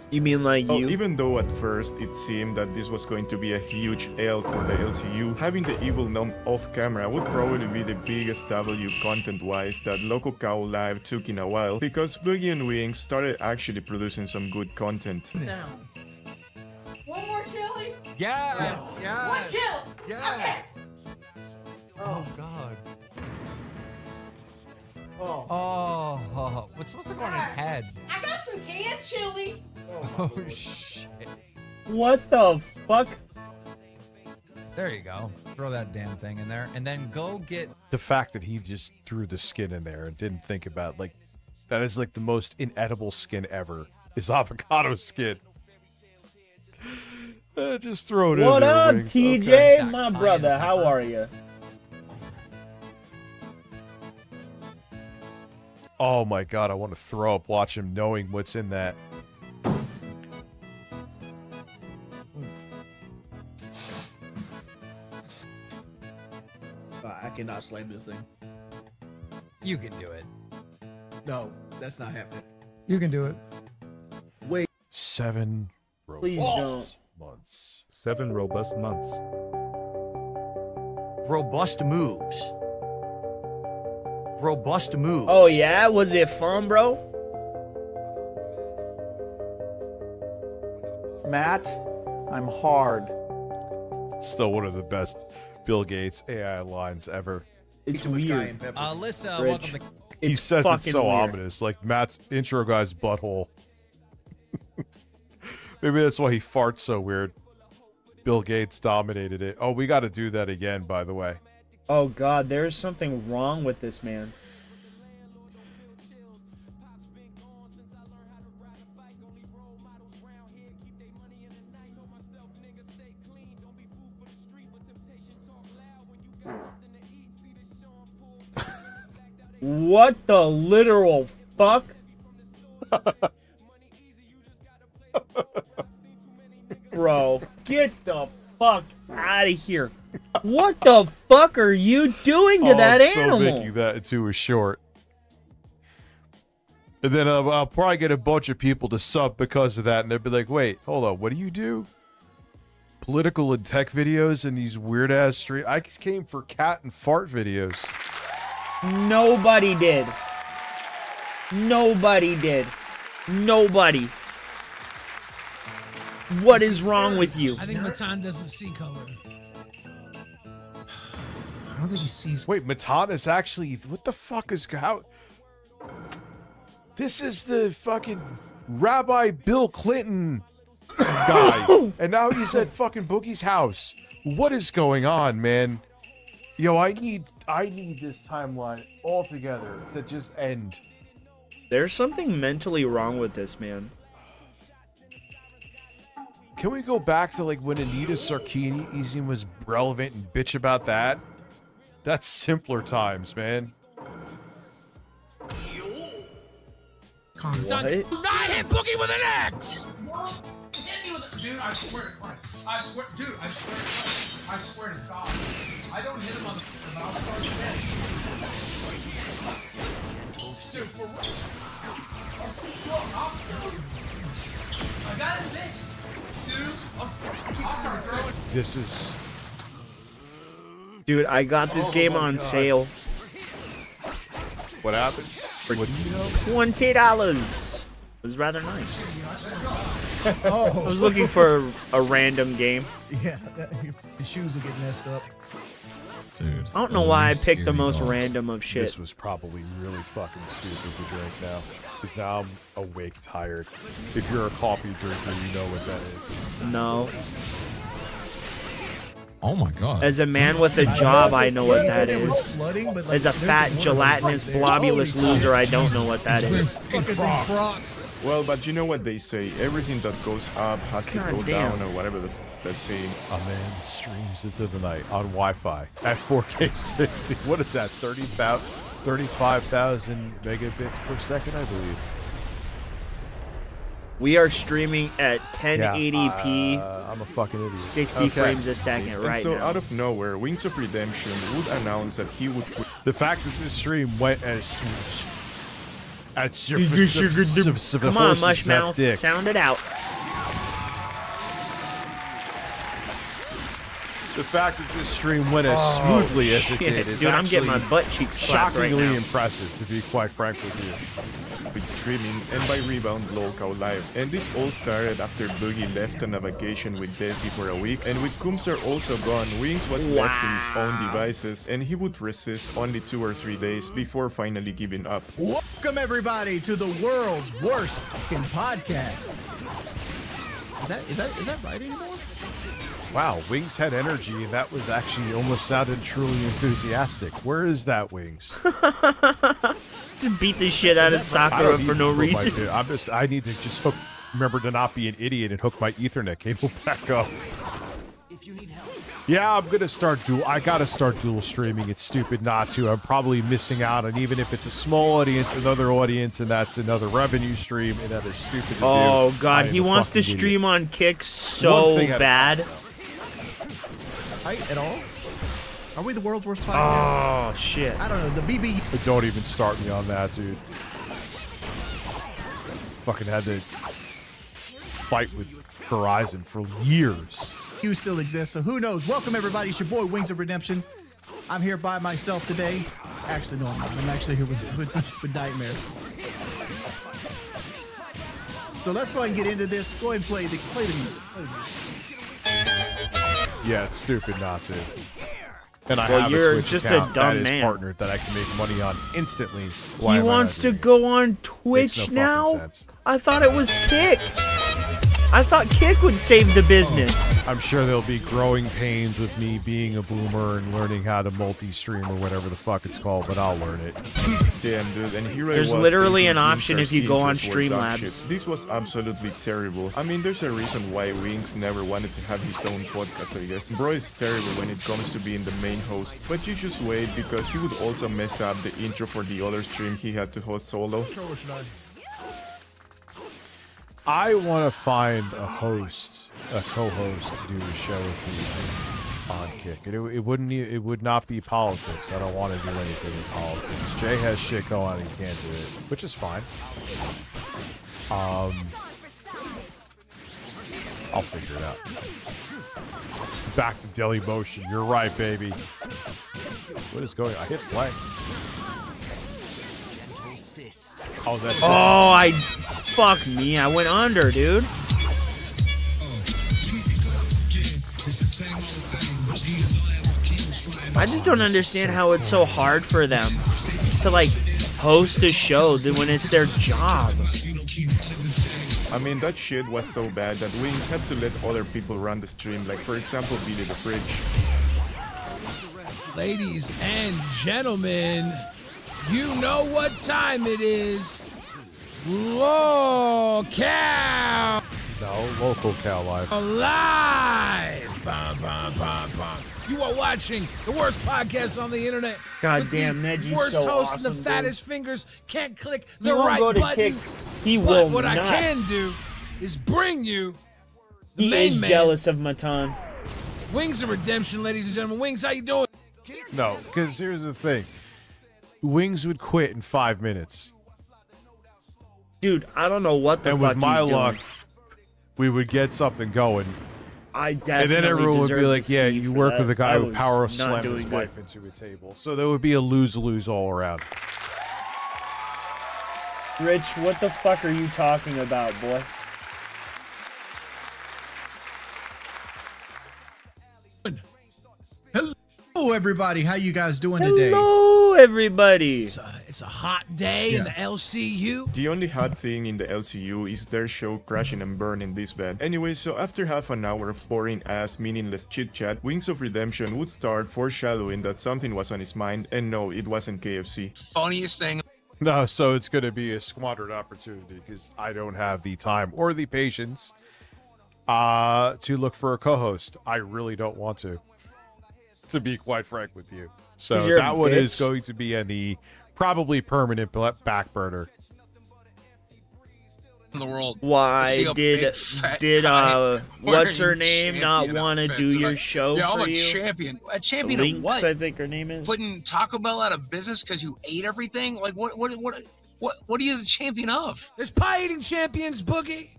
You mean like you? Even though at first it seemed that this was going to be a huge L for the LCU, having the evil gnome off camera would probably be the biggest W content-wise that Local Cow Live took in a while, because Boogie and Wings started actually producing some good content. One more chili? Yes, yes. One chill. Yes. Oh God. Oh, what's supposed to go on his head? I got some canned chili. Oh shit. What the fuck? There you go. Throw that damn thing in there, and then go get. The fact that he just threw the skin in there and didn't think about, like, that is like the most inedible skin ever, is avocado skin. Just throw it in there. What up, Wings. TJ? Okay. My brother, how are you? Oh my god, I want to throw up watch him knowing what's in that. I cannot slam this thing. You can do it. No, that's not happening. You can do it. Wait. 7 Please don't. months. 7 robust months. Robust moves. Robust moves. Oh yeah, was it fun, bro? Matt, I'm hard. Still one of the best Bill Gates AI lines ever. It's weird. Alyssa, Rich. welcome to. He It's says it's fucking so weird. ominous, like Matt's intro guy's butthole. Maybe that's why he farts so weird. Bill Gates dominated it. Oh, we got to do that again, by the way. Oh god, there's something wrong with this man. What the literal fuck? Bro, get the fuck out of here. What the fuck are you doing to that I'm animal? so making that into a short. And then I'll probably get a bunch of people to sub because of that, and they'll be like, wait, hold on, what do you do? Political and tech videos and these weird-ass stream... I came for cat and fart videos. Nobody did. Nobody did. Nobody. What is wrong with you? I think Matan doesn't see color. I don't think he sees. Wait, Matan is actually. What the fuck is how? This is the fucking Rabbi Bill Clinton guy, and now he's at fucking Boogie's house. What is going on, man? Yo, I need this timeline altogether to just end. There's something mentally wrong with this man. Can we go back to like when Anita Sarkeesian was relevant and bitch about that? That's simpler times, man. What? Not hit Boogie with an X! Dude, I swear to Christ. I swear, dude, I swear to Christ. I swear to God. I don't hit him on the but I'll start again. Dude, for I got it fixed. Dude, I'll start throwing. This is... Dude, I got this game on sale. What happened? For $20. It was rather nice. Oh. I was looking for a random game. Yeah, the shoes will get messed up. Dude. I don't know why I picked the most random of shit. This was probably really fucking stupid to drink now. Because now I'm awake tired. If you're a coffee drinker, you know what that is. No. Oh my god. As a man with a job, I know what that is. As a fat, gelatinous, globulous loser, I don't know what that is. Well, but you know what they say, everything that goes up has to go damn. down or whatever that's saying. A man streams into the night on Wi-Fi at 4K 60. What is that? 35,000 megabits per second, I believe. We are streaming at 1080p. I'm a fucking idiot. 60 frames a second And right so now. out of nowhere, Wings of Redemption would announce that he would put The fact that this stream went as Come on, Mushmouth, sound it out. The fact that this stream went as smoothly as it did is dude, I'm getting my actually butt cheeks clapped right shockingly now. impressive, to be quite frank with you. with streaming and by Rebound Local Live. And this all started after Boogie left on a vacation with Desi for a week, and with Kumstar also gone, Wings was left in his own devices, and he would resist only 2 or 3 days before finally giving up. Welcome everybody to the world's worst fucking podcast. Is that right anymore? Wow, Wings had energy, and that was actually almost sounded truly enthusiastic. Where is that, Wings? Beat the shit out of Sakura for no reason. I need to just remember to not be an idiot and hook my Ethernet cable back up. Yeah, I'm gonna start I gotta start dual streaming. It's stupid not to. I'm probably missing out on, even if it's a small audience, another audience, and that's another revenue stream, and that is stupid to do. Oh god, I am he a wants to fucking stream idiot. on Kick so bad. Right at all? Are we the world's worst podcast? Oh shit. I don't know. The BB. Don't even start me on that, dude. Fucking had to fight with Verizon for years. You still exist, so who knows? Welcome everybody. It's your boy Wings of Redemption. I'm here by myself today. Actually, no, I'm not. I'm actually here with Nightmare. So let's go ahead and get into this. Go ahead and play the music. Play the music. Yeah, it's stupid not to. And I Well, have you're a Twitch just a account dumb that is man. partnered that I can make money on instantly. He wants to go on Makes Twitch no fucking now? sense. I thought it was Kick. I thought Kick would save the business. I'm sure there'll be growing pains with me being a boomer and learning how to multi-stream or whatever the fuck it's called, but I'll learn it. Damn, dude, and here There's I was literally thinking an option Wings if you go on intros were dog Streamlabs. shit. This was absolutely terrible. I mean, there's a reason why Wings never wanted to have his own podcast, I guess. Bro is terrible when it comes to being the main host, but you just wait because he would also mess up the intro for the other stream he had to host solo. I want to find a host, a co-host to do a show with me on Kick. It would not be politics. I don't want to do anything in politics. Jay has shit going on and he can't do it, which is fine. I'll figure it out. Back to Daily Motion. You're right, baby. What is going on? I hit play. Oh, that's fuck me. I went under, dude. I just don't understand how it's so hard for them to like host a show when it's their job. I mean, that shit was so bad that Wings had to let other people run the stream, like for example Billy the Fridge. Ladies and gentlemen, you know what time it is. Local. No, Local Cal Live. Live. Bum, bum, bum, bum. You are watching the worst podcast on the internet. Goddamn, Neji's worst so host awesome, and the fattest dude. fingers can't click He the won't right go to button. kick. He But will what not. I can do is bring you the He main is man. jealous of Matan. Wings of Redemption, ladies and gentlemen. Wings, how you doing? No, because here's the thing. Wings would quit in 5 minutes. Dude, I don't know what the and fuck with my he's doing. luck, we would get something going. I And definitely then everyone would be deserve like, the yeah, C you for work that. with a guy I who was power not slammed his doing wife good. into a table. So there would be a lose-lose all around. Rich, what the fuck are you talking about, boy? Hello, everybody. How you guys doing today? Hello, everybody. It's a hot day in the LCU. The only hot thing in the LCU is their show crashing and burning this bad. Anyway, so after half an hour of boring ass meaningless chit chat, Wings of Redemption would start foreshadowing that something was on his mind, and no, it wasn't KFC. Funniest thing. No, so it's going to be a squandered opportunity because I don't have the time or the patience to look for a co-host. I really don't want to be quite frank with you. So You're a that one is bitch. going to be in the probably permanent back burner. In the world. Why See a did big, fat did guy what's her wearing name not champion want to outfits. do It's your like, show yeah, for I'm a you? champion. A champion Lynx, of what? I think her name is. Putting Taco Bell out of business because you ate everything? Like what are you the champion of? There's pie eating champions, Boogie.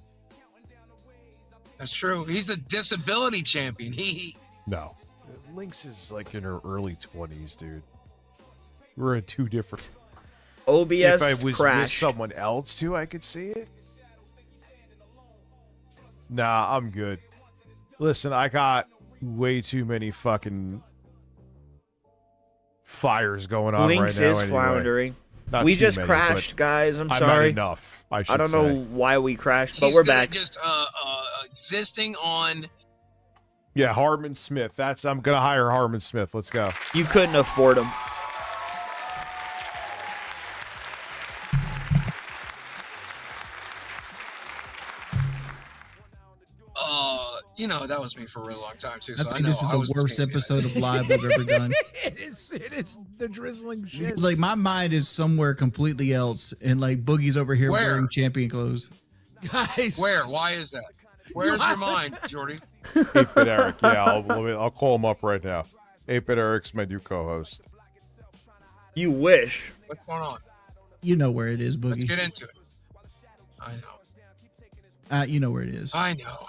That's true. He's the disability champion. He No. Lynx is like in her early 20s, dude. We're in two different. OBS if I was with crashed. someone else too, I could see it. Nah, I'm good. Listen, I got way too many fucking fires going on Lynx right now. is anyway. floundering. Not We too just many, crashed, but guys. I'm not sorry. enough. I don't should know say. why we crashed, but he's we're good back. at just existing on. Yeah, Harmon Smith. I'm gonna hire Harmon Smith. Let's go. You couldn't afford him. You know, that was me for a really long time too. I So I think know this is I was the worst episode of live we've ever done. It is the drizzling shit. Like my mind is somewhere completely else, and like Boogie's over here Where? wearing champion clothes. Guys, Where? Why is that? Where's your mind, Jordy? 8-Bit Eric. Yeah, I'll call him up right now. 8-Bit Eric's my new co-host. You wish. What's going on? You know where it is, Let's Boogie. get into it. I know. You know where it is. I know.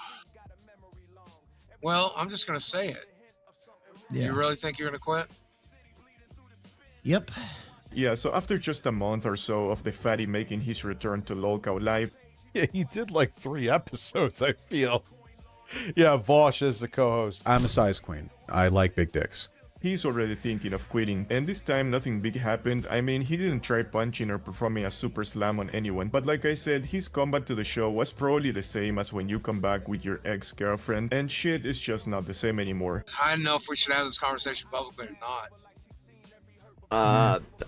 Well, I'm just gonna say it. Yeah. You really think you're gonna quit? Yep. Yeah, so after just a month or so of the fatty making his return to Lolcow Live, Yeah, he did like 3 episodes, I feel. Yeah, Vosh is the co-host. I'm a size queen. I like big dicks. he's already thinking of quitting. And this time nothing big happened. I mean, he didn't try punching or performing a super slam on anyone. But like I said, his comeback to the show was probably the same as when you come back with your ex-girlfriend, and shit is just not the same anymore. I don't know if we should have this conversation publicly or not.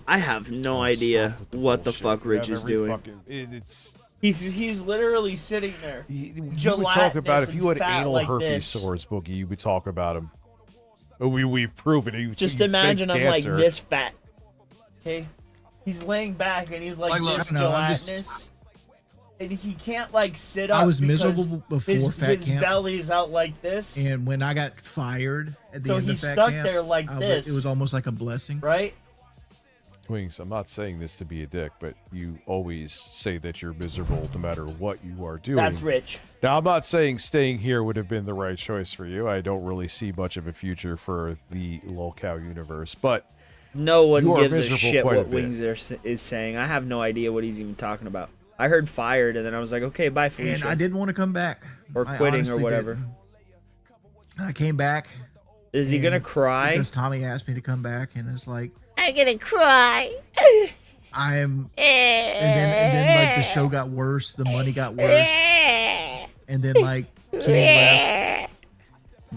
I have no idea what the fuck Rich is doing. He's literally sitting there. You would talk about if you had anal herpes sores, Boogie. You would talk about him. We've proven it. Just you imagine fake I'm like cancer. this fat. Okay, he's laying back and he's like this gelatinous, and he can't like sit up. I was because miserable before fat his camp. belly's out like this. And when I got fired at the So end of he's fat stuck camp, there like this. It was almost like a blessing. Right? Wings, I'm not saying this to be a dick, but you always say that you're miserable no matter what you are doing. That's Rich. Now, I'm not saying staying here would have been the right choice for you. I don't really see much of a future for the Lolcow universe, but No one You are gives a miserable shit quite a what bit. Wings is saying. I have no idea what he's even talking about. I heard fired, and then I was like, okay, bye, Felicia. And I didn't want to come back. Or I quitting or honestly whatever. didn't. And I came back. Is he gonna cry? Because Tommy asked me to come back, and it's like, I'm gonna cry. I am. And then like the show got worse, the money got worse, and then like Kenny left.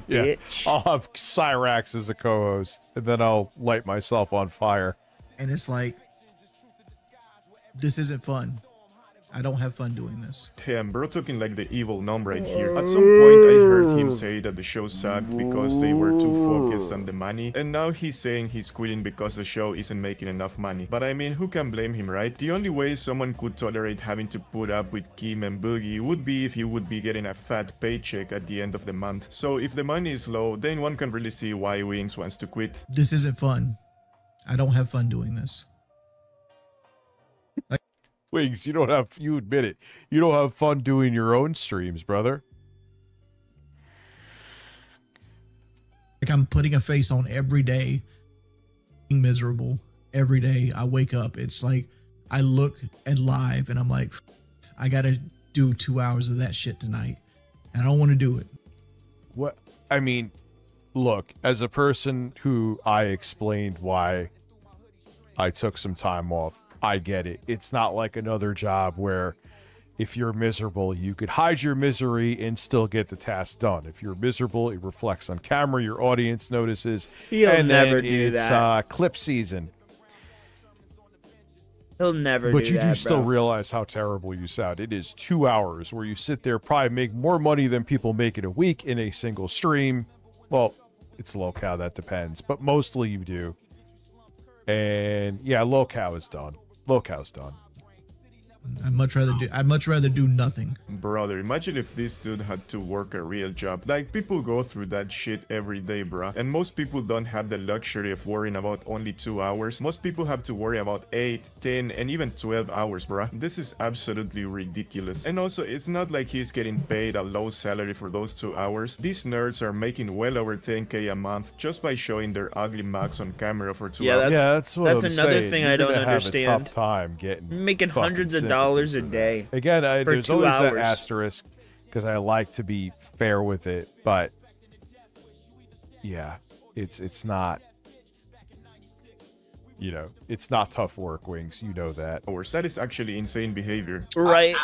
Yeah, I'll have Cyrax as a co-host, and then I'll light myself on fire. And it's like, this isn't fun. I don't have fun doing this. Damn, bro, talking like the evil numb right here. At some point, I heard him say that the show sucked because they were too focused on the money, and now he's saying he's quitting because the show isn't making enough money. But I mean, who can blame him, right? The only way someone could tolerate having to put up with Kim and Boogie would be if he would be getting a fat paycheck at the end of the month. So if the money is low, then one can really see why Wings wants to quit. This isn't fun. I don't have fun doing this. Wings, you admit it. You don't have fun doing your own streams, brother. Like, I'm putting a face on every day, being miserable every day. I wake up. It's like I look at live and I'm like, I gotta do 2 hours of that shit tonight. And I don't want to do it. What I mean, look, as a person who I explained why I took some time off, I get it. It's not like another job where if you're miserable, you could hide your misery and still get the task done. If you're miserable, it reflects on camera, your audience notices. He'll and never then do it's that. Clip season. He'll never But do you that, do still bro. realize how terrible you sound. It is 2 hours where you sit there, probably make more money than people make in a week in a single stream. Well, it's low-cow, that depends. But mostly you do. And yeah, low-cow is done. Low-cow's done. I'd much rather do nothing. Brother, imagine if this dude had to work a real job. Like, people go through that shit every day, bruh. And most people don't have the luxury of worrying about only 2 hours. Most people have to worry about 8, 10, and even 12 hours, bruh. This is absolutely ridiculous. And also, it's not like he's getting paid a low salary for those 2 hours. These nerds are making well over 10K a month just by showing their ugly mugs on camera for 2 hours. That's what I'm another saying. thing You're I don't gonna have understand. a tough time getting Making fucking hundreds of sympathy dollars a for that. day. Again, for there's 2 always that hours. asterisk because I like to be fair with it, but yeah, it's not. You know, it's not tough work, Wings. You know that. That is actually insane behavior. Right.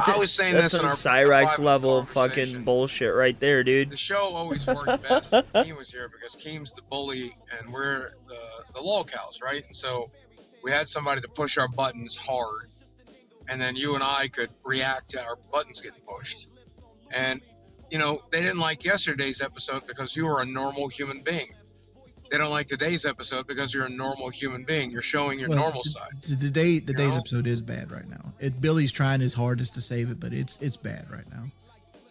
I was saying That's this in some our Cyrax private level fucking bullshit right there, dude. The show always worked best when Keem was here because Keem's the bully and we're the lolcows, right? And so we had somebody to push our buttons hard, and then you and I could react to our buttons getting pushed. And, you know, they didn't like yesterday's episode because you were a normal human being. They don't like today's episode because you're a normal human being. You're showing your normal side. Today's episode is bad right now. Billy's trying his hardest to save it, but it's bad right now.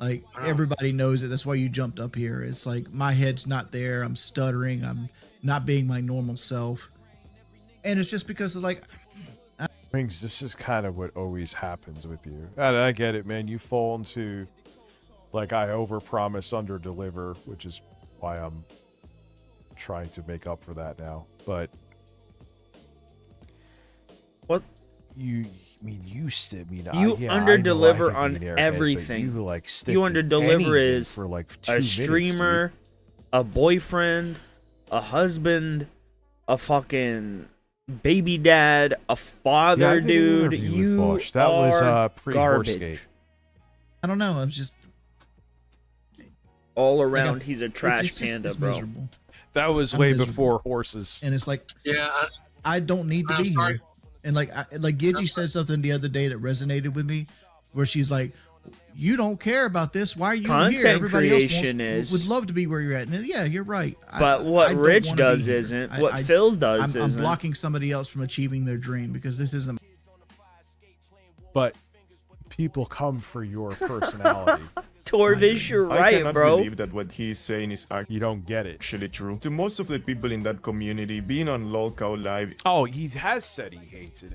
Like, everybody knows it. That's why you jumped up here. It's like my head's not there. I'm stuttering. I'm not being my normal self. And it's just because of like Wings, this is kind of what always happens with you. And I get it, man. You fall into like I overpromise, underdeliver, which is why I'm trying to make up for that now. But what you underdeliver on everything. You like stick you with underdeliver anything is for like 2 a minutes, streamer, dude. a boyfriend, a husband, a fucking baby dad, a father, Yeah, I did an dude. interview with You Vosh. That was are pre-Horsegate. garbage. I don't know. I'm just all around. He's a trash it's just- panda, it's bro. miserable. That was I'm way miserable. before horses. And it's like, yeah, I don't need to I'm be sorry. here. And like Gidgy said something the other day that resonated with me, where she's like, "You don't care about this. Why are you Content here? Everybody creation else would love to be where you're at." And yeah, you're right. But what I don't Rich wanna be does here. isn't. What Phil does I'm isn't. blocking somebody else from achieving their dream because this isn't. But people come for your personality. Torvish, you're I right, cannot bro. believe that what he's saying is you don't get it. Actually true. To most of the people in that community, being on LOLcow Live. Oh, he has said he hates it.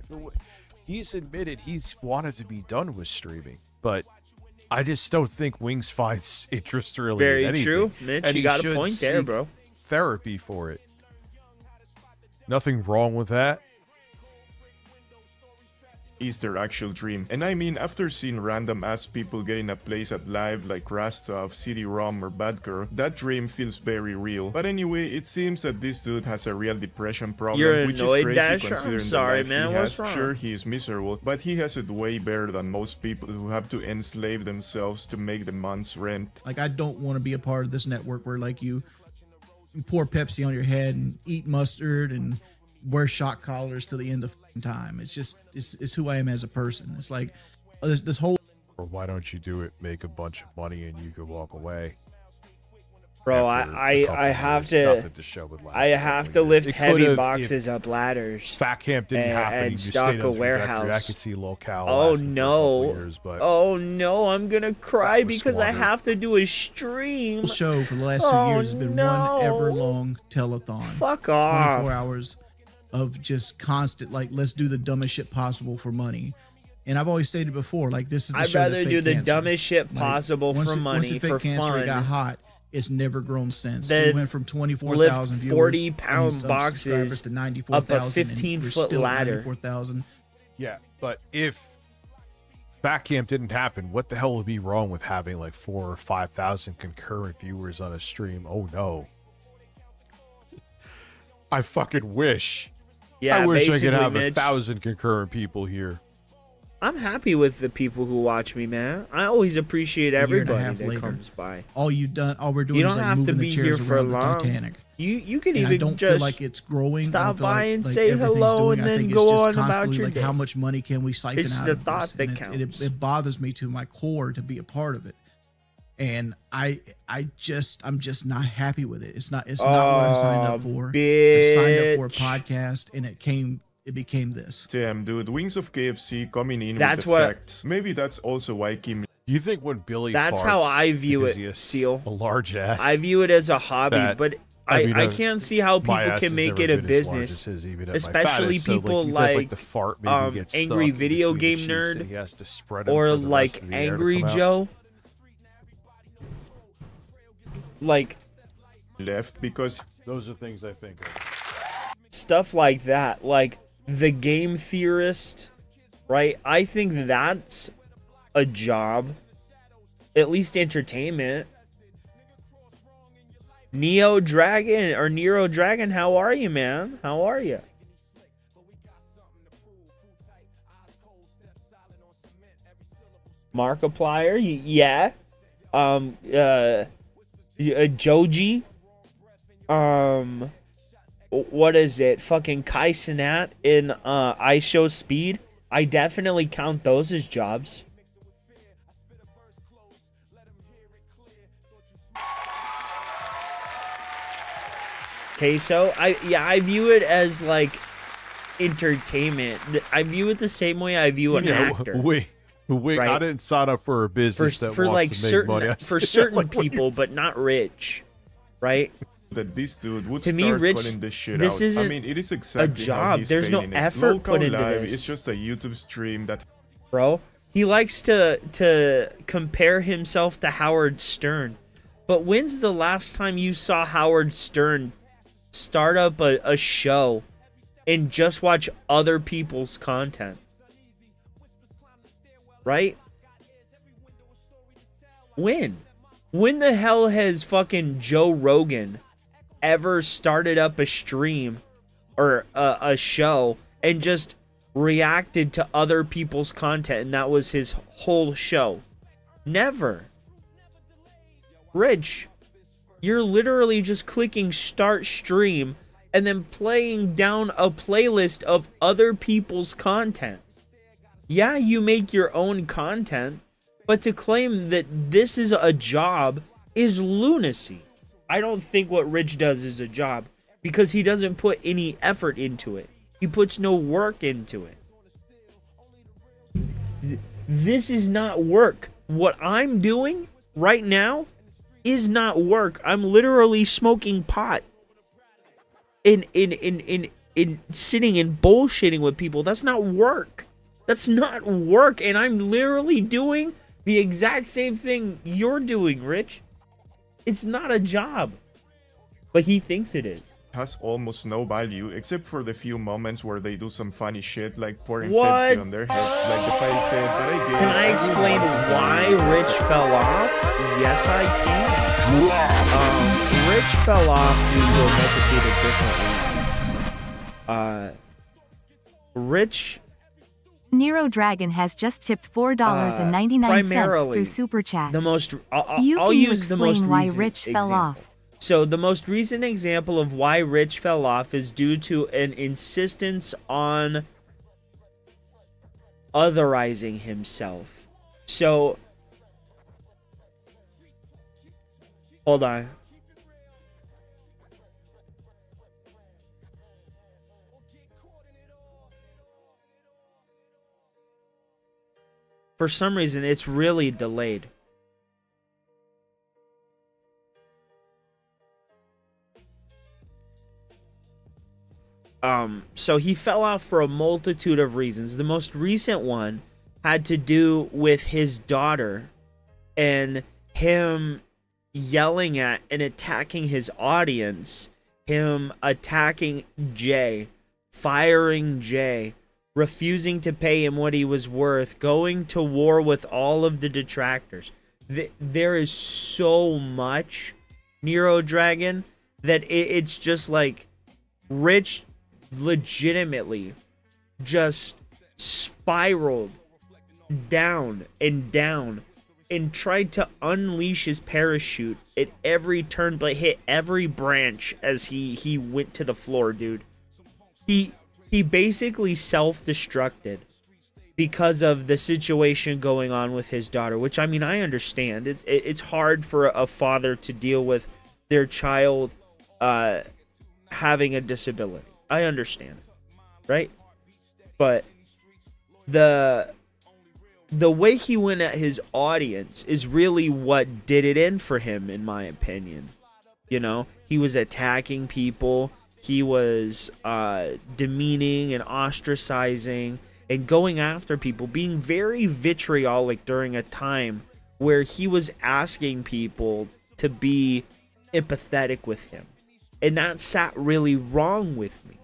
He's admitted he's wanted to be done with streaming, but I just don't think Wings finds interest really. Very in anything. true, Mitch. And You he got a should point there, seek bro. Therapy for it. Nothing wrong with that. Is their actual dream. And I mean, after seeing random ass people getting a place at live like Rastov, CD-ROM, or Badger, that dream feels very real. But anyway, it seems that this dude has a real depression problem, You're which annoyed, is crazy Dasher? considering I'm sorry, the life man. he What's has. wrong? Sure, he is miserable, but he has it way better than most people who have to enslave themselves to make the month's rent. Like, I don't want to be a part of this network where, like, you pour Pepsi on your head and eat mustard and wear shock collars till the end of time. It's just, it's who I am as a person. It's like this whole. Or why don't you do it? Make a bunch of money and you could walk away. Bro, I have to lift heavy boxes up ladders. Fat Camp didn't happen. And You stock stayed a on the trajectory. I warehouse. could see locale. Oh lasting for a no! couple years, but Oh no! I'm gonna cry was because I squandered. have to do a stream. show for the last 2 years has been one ever long telethon. Fuck off. 24 hours of just constant, like, let's do the dumbest shit possible for money. And I've always stated before, like, this is the I'd show that rather Fake do the Cancer. dumbest shit Like, possible once for it- money, once the Fake for Cancer fun. got hot, it's never grown since. Then We went from 24,000 lift viewers 40-pound and boxes subscribers to 94,000, up a 15-foot ladder. 94,000. yeah. But if Fat Camp didn't happen, what the hell would be wrong with having like 4,000 or 5,000 concurrent viewers on a stream? Oh no. I fucking wish. Yeah, I wish I could basically, have Mitch. 1,000 concurrent people here. I'm happy with the people who watch me, man. I always appreciate A year and a everybody half that later, comes by. all we're doing You is don't like have to moving be the chairs here for around the long. Titanic. You can And I even don't just feel like it's growing. I stop don't feel by like, and like say everything's hello doing. and I then think go it's just on about constantly, your like, day. how much money can we siphon It's out the of thought this? that And counts. it bothers me to my core to be a part of it. And I'm just not happy with it. It's not what I signed up for. I signed up for a podcast and it became this. Damn, dude, Wings of KFC coming in That's with the what- facts. Maybe that's also why Kim. You think when Billy That's farts how I view because it, he has Seal. a large ass. I view it as a hobby, that- but I mean, I can't see how people my ass can has make never it a been as large business, as his, even at my especially fattest. So, people you think, like the fart maybe gets Angry stuck Video between the Game cheeks Nerd and he has to spread 'em or for the rest like of the air to Angry come out. Joe. Like left because those are things I think of. Stuff like that, like the Game Theorist, right? I think that's a job, at least entertainment. Nero Dragon, how are you, man? How are you? Markiplier, yeah. Joji. What is it? Fucking Kai Cenat in I Show Speed. I definitely count those as jobs. Queso, I view it as like entertainment. I view it the same way I view an actor. Wait, Right. I didn't sign up for a business that for wants like to make certain money. for certain people, but not rich, right? That this dude would To start me, Rich, calling this shit this out. isn't I mean, it is exactly a job. how he's There's no painting it. effort Local put into Live, this. It's just a YouTube stream that. Bro, he likes to compare himself to Howard Stern, but when's the last time you saw Howard Stern start up a show and just watch other people's content? Right? When the hell has fucking Joe Rogan ever started up a stream or a show and just reacted to other people's content and that was his whole show? Never. Rich, you're literally just clicking start stream and then playing down a playlist of other people's content. Yeah, you make your own content, but to claim that this is a job is lunacy. I don't think what Rich does is a job because he doesn't put any effort into it. He puts no work into it. This is not work. What I'm doing right now is not work. I'm literally smoking pot in sitting and bullshitting with people. That's not work. That's not work. And I'm literally doing the exact same thing you're doing, Rich. It's not a job. But he thinks it is. has almost no value except for the few moments where they do some funny shit like pouring What? Pepsi on their heads, like the fight said that I did. Can I explain why Rich fell off? Yes, I can. Rich fell off due to a multitude of different reasons. Rich Nero Dragon has just tipped $4.99 primarily through Super Chat. the most. I'll You use the most why recent Rich fell example. off. So the most recent example of why Rich fell off is due to an insistence on otherizing himself. So hold on. For some reason, it's really delayed. So he fell off for a multitude of reasons. The most recent one had to do with his daughter and him yelling at and attacking his audience, him attacking Jay, firing Jay, refusing to pay him what he was worth, going to war with all of the detractors. There is so much Nero Dragon that it's just like Rich legitimately just spiraled down and tried to unleash his parachute at every turn, but hit every branch as he went to the floor, dude. He basically self-destructed because of the situation going on with his daughter, which, I mean, I understand. It's hard for a father to deal with their child having a disability. I understand, right? But the way he went at his audience is really what did it in for him, in my opinion. You know, he was attacking people. He was demeaning and ostracizing and going after people, being very vitriolic during a time where he was asking people to be empathetic with him. And that sat really wrong with me.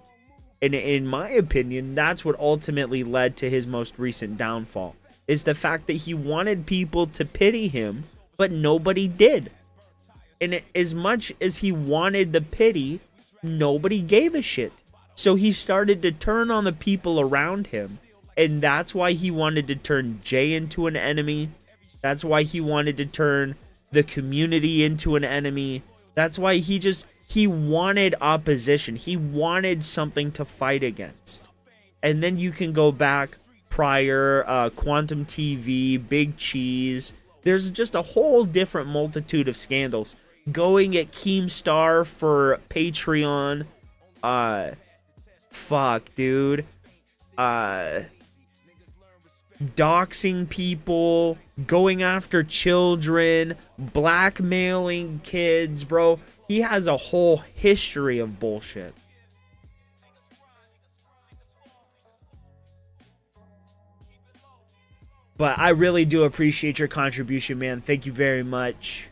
And in my opinion, that's what ultimately led to his most recent downfall, is the fact that he wanted people to pity him, but nobody did. And as much as he wanted the pity, nobody gave a shit. So he started to turn on the people around him. And that's why he wanted to turn Jay into an enemy. That's why he wanted to turn the community into an enemy. That's why he wanted opposition. He wanted something to fight against. And then you can go back prior, Quantum TV, Big Cheese. There's just a whole different multitude of scandals. Going at Keemstar for Patreon. Fuck, dude. Doxing people. Going after children. Blackmailing kids, bro. He has a whole history of bullshit. But I really do appreciate your contribution, man. Thank you very much.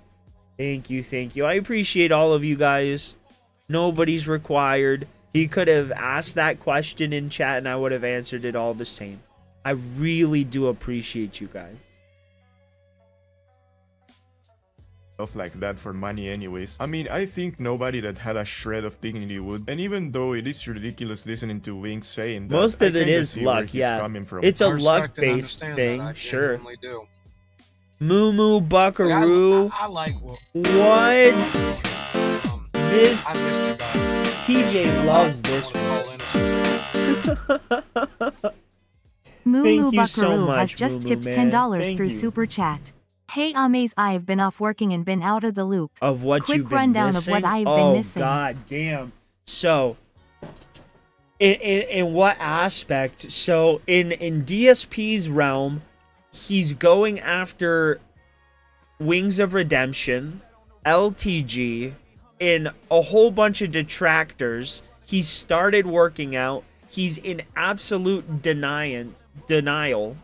Thank you, thank you. I appreciate all of you guys. Nobody's required. He could have asked that question in chat and I would have answered it all the same. I really do appreciate you guys. Stuff like that for money anyways. I mean, I think nobody that had a shred of dignity would. And even though it is ridiculous listening to Wink saying that, most of it is see where luck, he's yeah. coming from. It's a I respect and luck-based understand thing, that. I sure. genuinely do. Moo Moo Buckaroo. I like what? This TJ loves this one. Moo Thank Moo you so Buckaroo much, has just Moo Moo, tipped man. $10 Thank through you. Super Chat. Hey Amaze, I've been off working and been out of the loop. Of what Quick you've been rundown missing? of what I've oh, been missing. God damn. So, in what aspect? So, in DSP's realm, he's going after Wings of Redemption, LTG, and a whole bunch of detractors. He started working out. He's in absolute denial.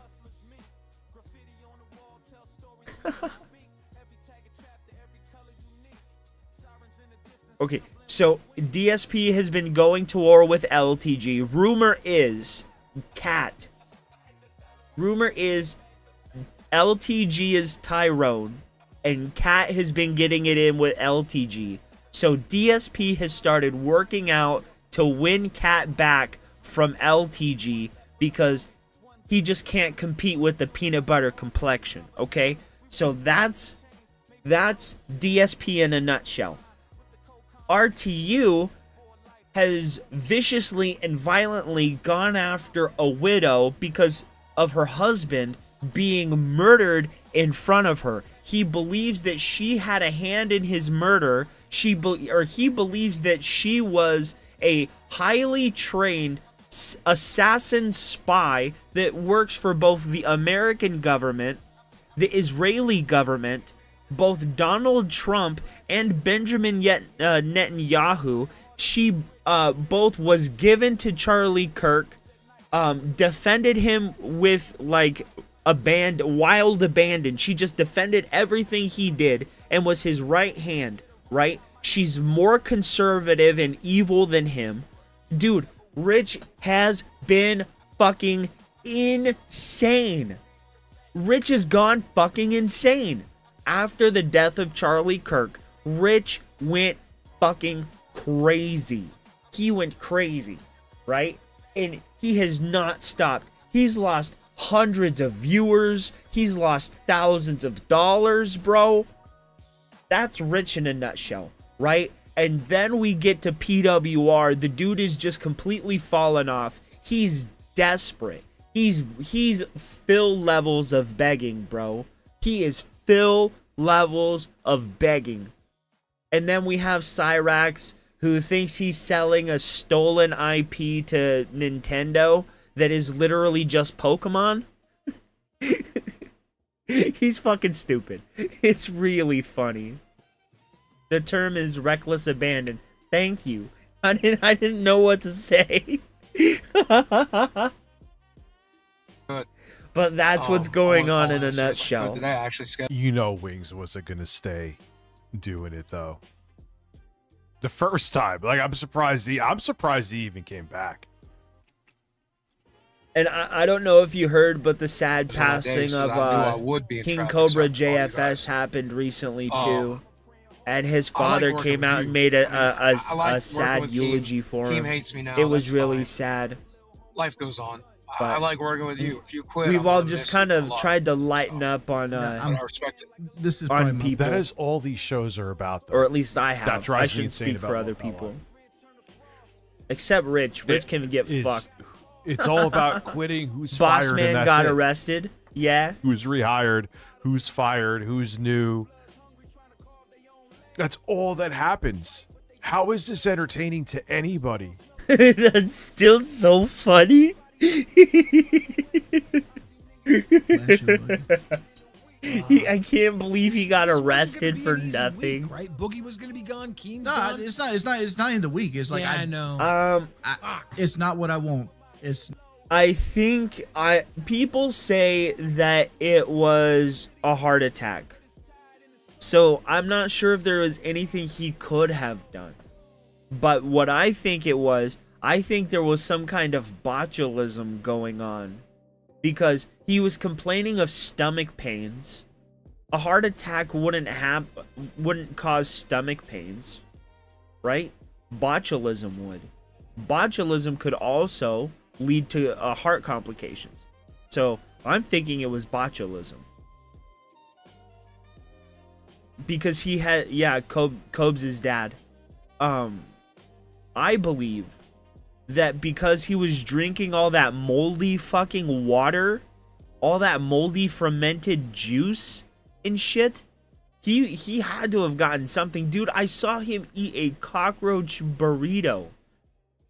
Okay, So DSP has been going to war with LTG. Rumor is LTG is Tyrone, and Cat has been getting it in with LTG. So DSP has started working out to win Cat back from LTG because he just can't compete with the peanut butter complexion, okay? So that's DSP in a nutshell. RTU has viciously and violently gone after a widow because of her husband being murdered in front of her. He believes that she had a hand in his murder. He believes that she was a highly trained assassin spy that works for both the American government, the Israeli government, both Donald Trump and Benjamin Netanyahu. She both was given to Charlie Kirk, defended him with like wild abandon. She just defended everything he did and was his right hand, right? She's more conservative and evil than him. Dude, Rich has been fucking insane. Rich has gone fucking insane. After the death of Charlie Kirk, Rich went fucking crazy. He went crazy, right? And he has not stopped. He's lost hundreds of viewers. He's lost thousands of dollars, bro. That's Rich in a nutshell, right? And then we get to PWR. The dude is just completely fallen off. He's desperate. He's Phil levels of begging, bro. He is Phil levels of begging. And then we have Cyrax, who thinks he's selling a stolen IP to Nintendo that is literally just Pokemon. He's fucking stupid. It's really funny. The term is reckless abandon. Thank you. I didn't know what to say. But that's what's going on in a nutshell. Did I actually You know Wings wasn't gonna stay doing it though. The first time. Like I'm surprised he even came back. And I don't know if you heard, but the sad passing of King Cobra JFS happened recently too. And his father came out and made a sad eulogy for him. Team hates me now. It was really sad. Life goes on. But I like working with you. If you quit, we've all just kind of tried to lighten up on I respect it. This is on people. That is all these shows are about, though. Or at least I have. That drives I me should insane speak about for other people. Except Rich. Rich can get fucked. It's all about quitting. Who's Boss fired? man and got that's it. arrested. Yeah. Who's rehired? Who's fired? Who's new? That's all that happens. How is this entertaining to anybody? That's still so funny. I can't believe he got arrested for nothing. Right, Boogie was gonna be gone. Keen's No, gone. it's not in the week. It's like Yeah, I know. It's not what I want. I think people say that it was a heart attack. So I'm not sure if there was anything he could have done. But what I think it was, I think there was some kind of botulism going on. Because he was complaining of stomach pains. A heart attack wouldn't cause stomach pains, right? Botulism would. Botulism could also lead to heart complications. So I'm thinking it was botulism. Because he had, Cobes' dad. I believe that because he was drinking all that moldy fucking water, all that moldy fermented juice and shit, he had to have gotten something. Dude, I saw him eat a cockroach burrito.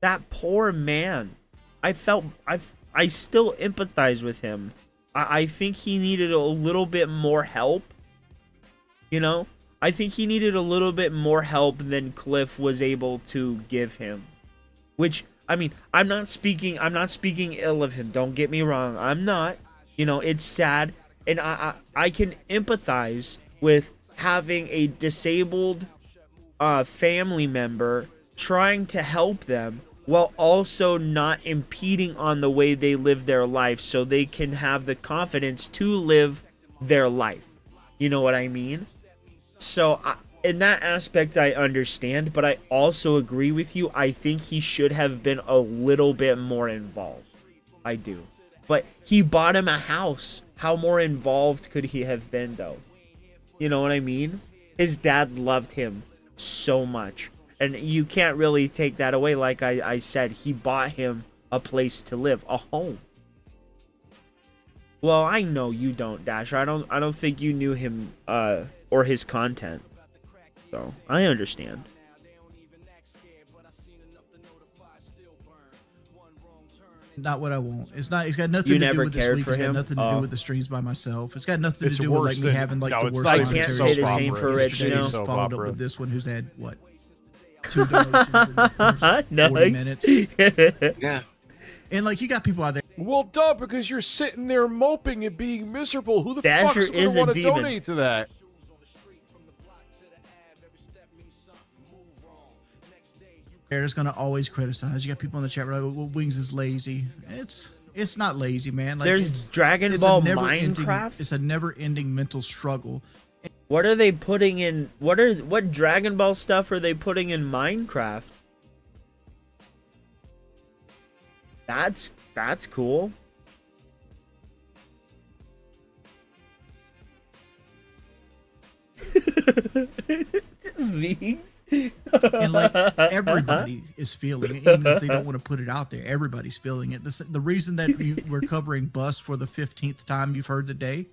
That poor man. I still empathize with him. I think he needed a little bit more help. You know? I think he needed a little bit more help than Cliff was able to give him. Which, I mean, I'm not speaking ill of him. Don't get me wrong. I'm not. You know, it's sad. And I can empathize with having a disabled family member, trying to help them while also not impeding on the way they live their life so they can have the confidence to live their life. You know what I mean? So in that aspect, I understand, but I also agree with you. I think he should have been a little bit more involved. I do. But he bought him a house. How more involved could he have been, though? You know what I mean? His dad loved him so much. And you can't really take that away. Like I said, he bought him a place to live, a home. Well, I know you don't, Dasher. I don't think you knew him or his content. So, I understand. Not what I want. It's got nothing You to never do with this cared week. for It's got him? nothing to do with the streams by myself. It's got nothing It's to do with like worse me than- having like no, the it's worst. not I even can't soap say the opera. same for It's Rich, just you know? soap Followed up opera. with this one who's had what 2 donations in the first 40 Nice. minutes. Yeah. And like you got people out there. Well, duh, because you're sitting there moping and being miserable. Who the Dasher fuck's going is to a want to demon. donate to that? There's gonna always criticize. You got people in the chat like, well, Wings is lazy. It's not lazy, man. Like, There's Dragon it's Ball a never-ending- Minecraft? It's a never-ending mental struggle. What are they putting in? What Dragon Ball stuff are they putting in Minecraft? That's cool. These. And like everybody is feeling it, even if they don't want to put it out there. Everybody's feeling it. The reason that we're covering Bust for the 15th time you've heard today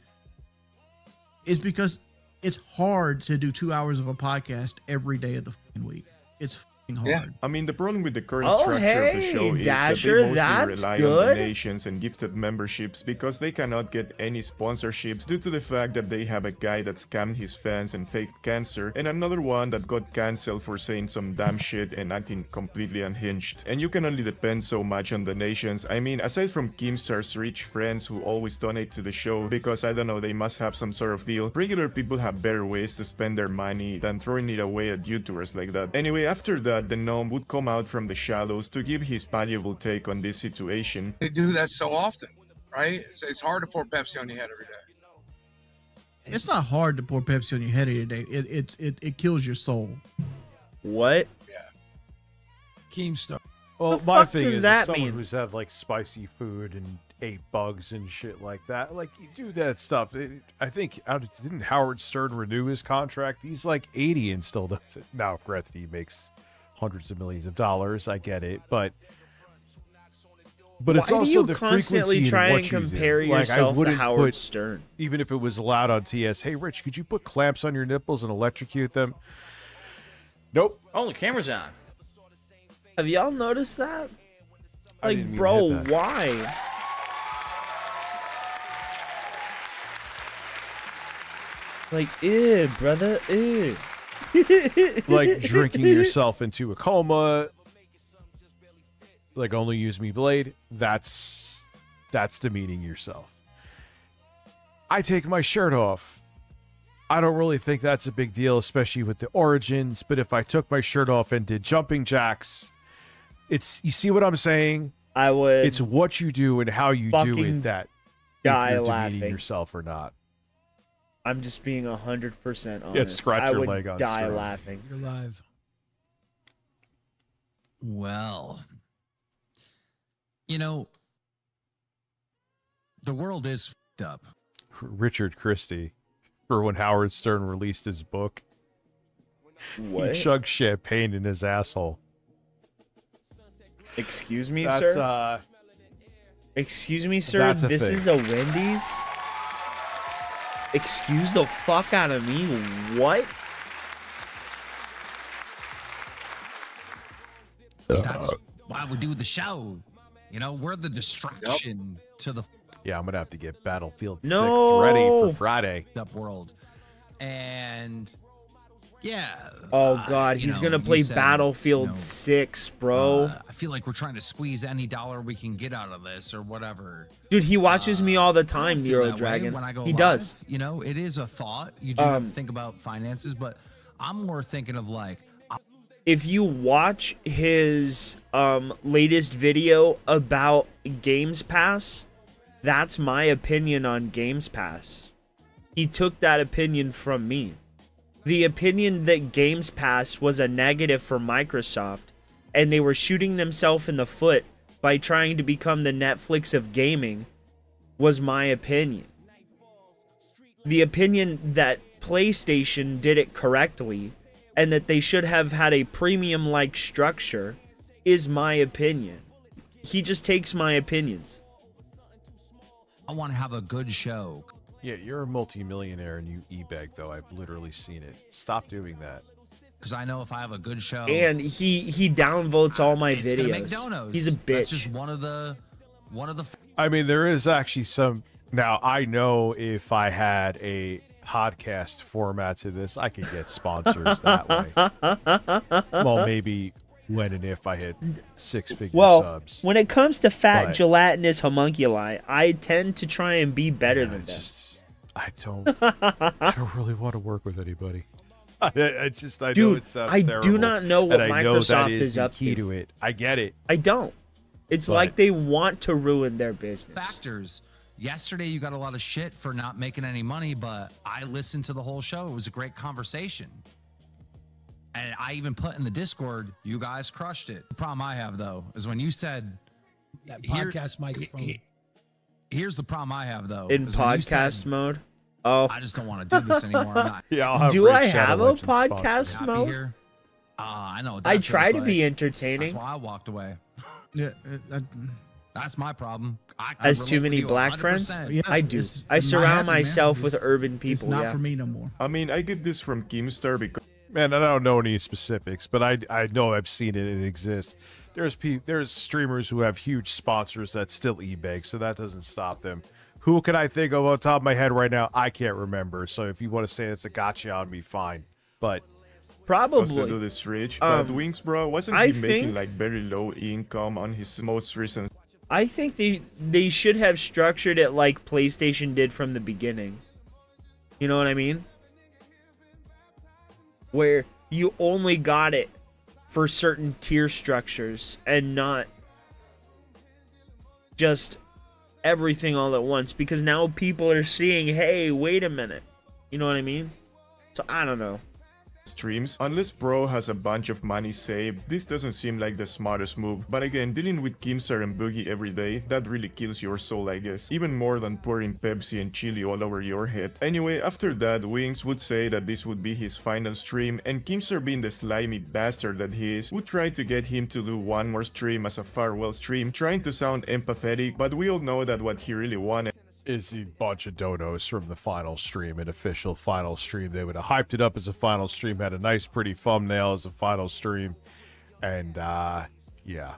is because it's hard to do 2 hours of a podcast every day of the fucking week. It's fucking hard. Yeah. I mean, the problem with the current Oh, structure of the hey, show is Dasher, that they that's mostly rely on good. donations and gifted memberships because they cannot get any sponsorships due to the fact that they have a guy that scammed his fans and faked cancer, and another one that got cancelled for saying some damn shit and acting completely unhinged. And you can only depend so much on donations. I mean, aside from Keemstar's rich friends who always donate to the show because, I don't know, they must have some sort of deal, regular people have better ways to spend their money than throwing it away at YouTubers like that. Anyway, after that, the gnome would come out from the shadows to give his valuable take on this situation. They do that so often, right? It's hard to pour Pepsi on your head every day. It's not hard to pour Pepsi on your head every day. It kills your soul. What? Keemstar. Well, The my fuck thing does is, that as someone mean? who's had like spicy food and ate bugs and shit like that, like you do that stuff. I think didn't Howard Stern renew his contract? He's like 80 and still does it. Now, granted, he makes hundreds of millions of dollars. I get it, but it's Why do also you the constantly frequency try in what and you do. compare Like, I yourself to wouldn't Howard put- Stern? even if it was allowed on TS. Hey, Rich, could you put clamps on your nipples and electrocute them? Nope. Oh, the camera's on. Have y'all noticed that? I Like, didn't mean to bro, hit that. why? Like, ew, brother, ew. Like drinking yourself into a coma. Like only use me blade. That's demeaning yourself. I take my shirt off. I don't really think that's a big deal, especially with the origins. But if I took my shirt off and did jumping jacks, you see what I'm saying? I would. It's what you do and how you do fucking it that die if you're laughing. demeaning yourself or not. I'm just being 100% honest. Yeah, scratch I your would leg on die Stern. laughing. You're live. Well, you know, the world is f***ed up. Richard Christie, for when Howard Stern released his book, What? he chugged champagne in his asshole. Excuse me, That's sir? Excuse me, sir? that's a This thing. is a Wendy's? Excuse the fuck out of me? What? That's why we do the show. You know, we're the distraction to the Yeah, I'm gonna have to get Battlefield No. 6 ready for Friday. up world. And yeah. Oh god, you he's know, gonna you play said, Battlefield you know, 6, bro. I feel like we're trying to squeeze any dollar we can get out of this or whatever. Dude, he watches me all the I don't time, feel Nero that way Dragon. when I go He live. does. You know, it is a thought. You do have to think about finances, but I'm more thinking of like, if you watch his latest video about Games Pass, that's my opinion on Games Pass. He took that opinion from me. The opinion that Games Pass was a negative for Microsoft and they were shooting themselves in the foot by trying to become the Netflix of gaming was my opinion. The opinion that PlayStation did it correctly and that they should have had a premium-like structure is my opinion. He just takes my opinions. I want to have a good show. Yeah, you're a multimillionaire and you e-beg, though. I've literally seen it. Stop doing that. Because I know if I have a good show, and he downvotes all my it's gonna make videos. donos. He's a bitch. That's just one of the. I mean, there is actually some. Now, I know if I had a podcast format to this, I could get sponsors that way. Well, maybe when and if I hit 6-figure subs. When it comes to fat But- gelatinous homunculi, I tend to try and be better than them. I don't really want to work with anybody. I know it sounds I terrible. do not know what and I know that Microsoft is the up key to. to it. I get it. I don't. It's But- like they want to ruin their business. Factors. Yesterday, you got a lot of shit for not making any money, but I listened to the whole show. It was a great conversation. And I even put in the Discord, you guys crushed it. The problem I have, though, is when you said that podcast microphone. Here's the problem I have, though. In is when you podcast said, mode. Oh, I just don't want to do this anymore. I'm not. Yeah, I'll have do Raid I Shadow have a Legends podcast Happy mode? here? I know. What I that try feels to like. be entertaining. That's why I walked away. Yeah, That's my problem. I Has relate too with many you black 100%. friends? Yeah, I do. it's I not surround happening, man. myself with It's- urban people. It's not yeah. for me no more. I mean, I get this from Keemstar because Man, I don't know any specifics, but I know I've seen it. It exists. There's streamers who have huge sponsors that still e-beg, so that doesn't stop them. Who can I think of on top of my head right now? I can't remember. So if you want to say it's a gotcha on me, fine. But also do Probably. this rich. But Wings, bro, wasn't I he making think- like very low income on his most recent? I think they should have structured it like PlayStation did from the beginning. You know what I mean? Where you only got it for certain tier structures and not just everything all at once, because now people are seeing, hey, wait a minute. You know what I mean? So I don't know. Streams. Unless bro has a bunch of money saved, this doesn't seem like the smartest move. But again, dealing with Keemstar and Boogie every day, that really kills your soul, I guess. Even more than pouring Pepsi and chili all over your head. Anyway, after that, Wings would say that this would be his final stream, and Keemstar, being the slimy bastard that he is, would try to get him to do one more stream as a farewell stream, trying to sound empathetic, but we all know that what he really wanted is a bunch of donos from the final stream, an official final stream. They would have hyped it up as a final stream, had a nice pretty thumbnail as a final stream, and yeah.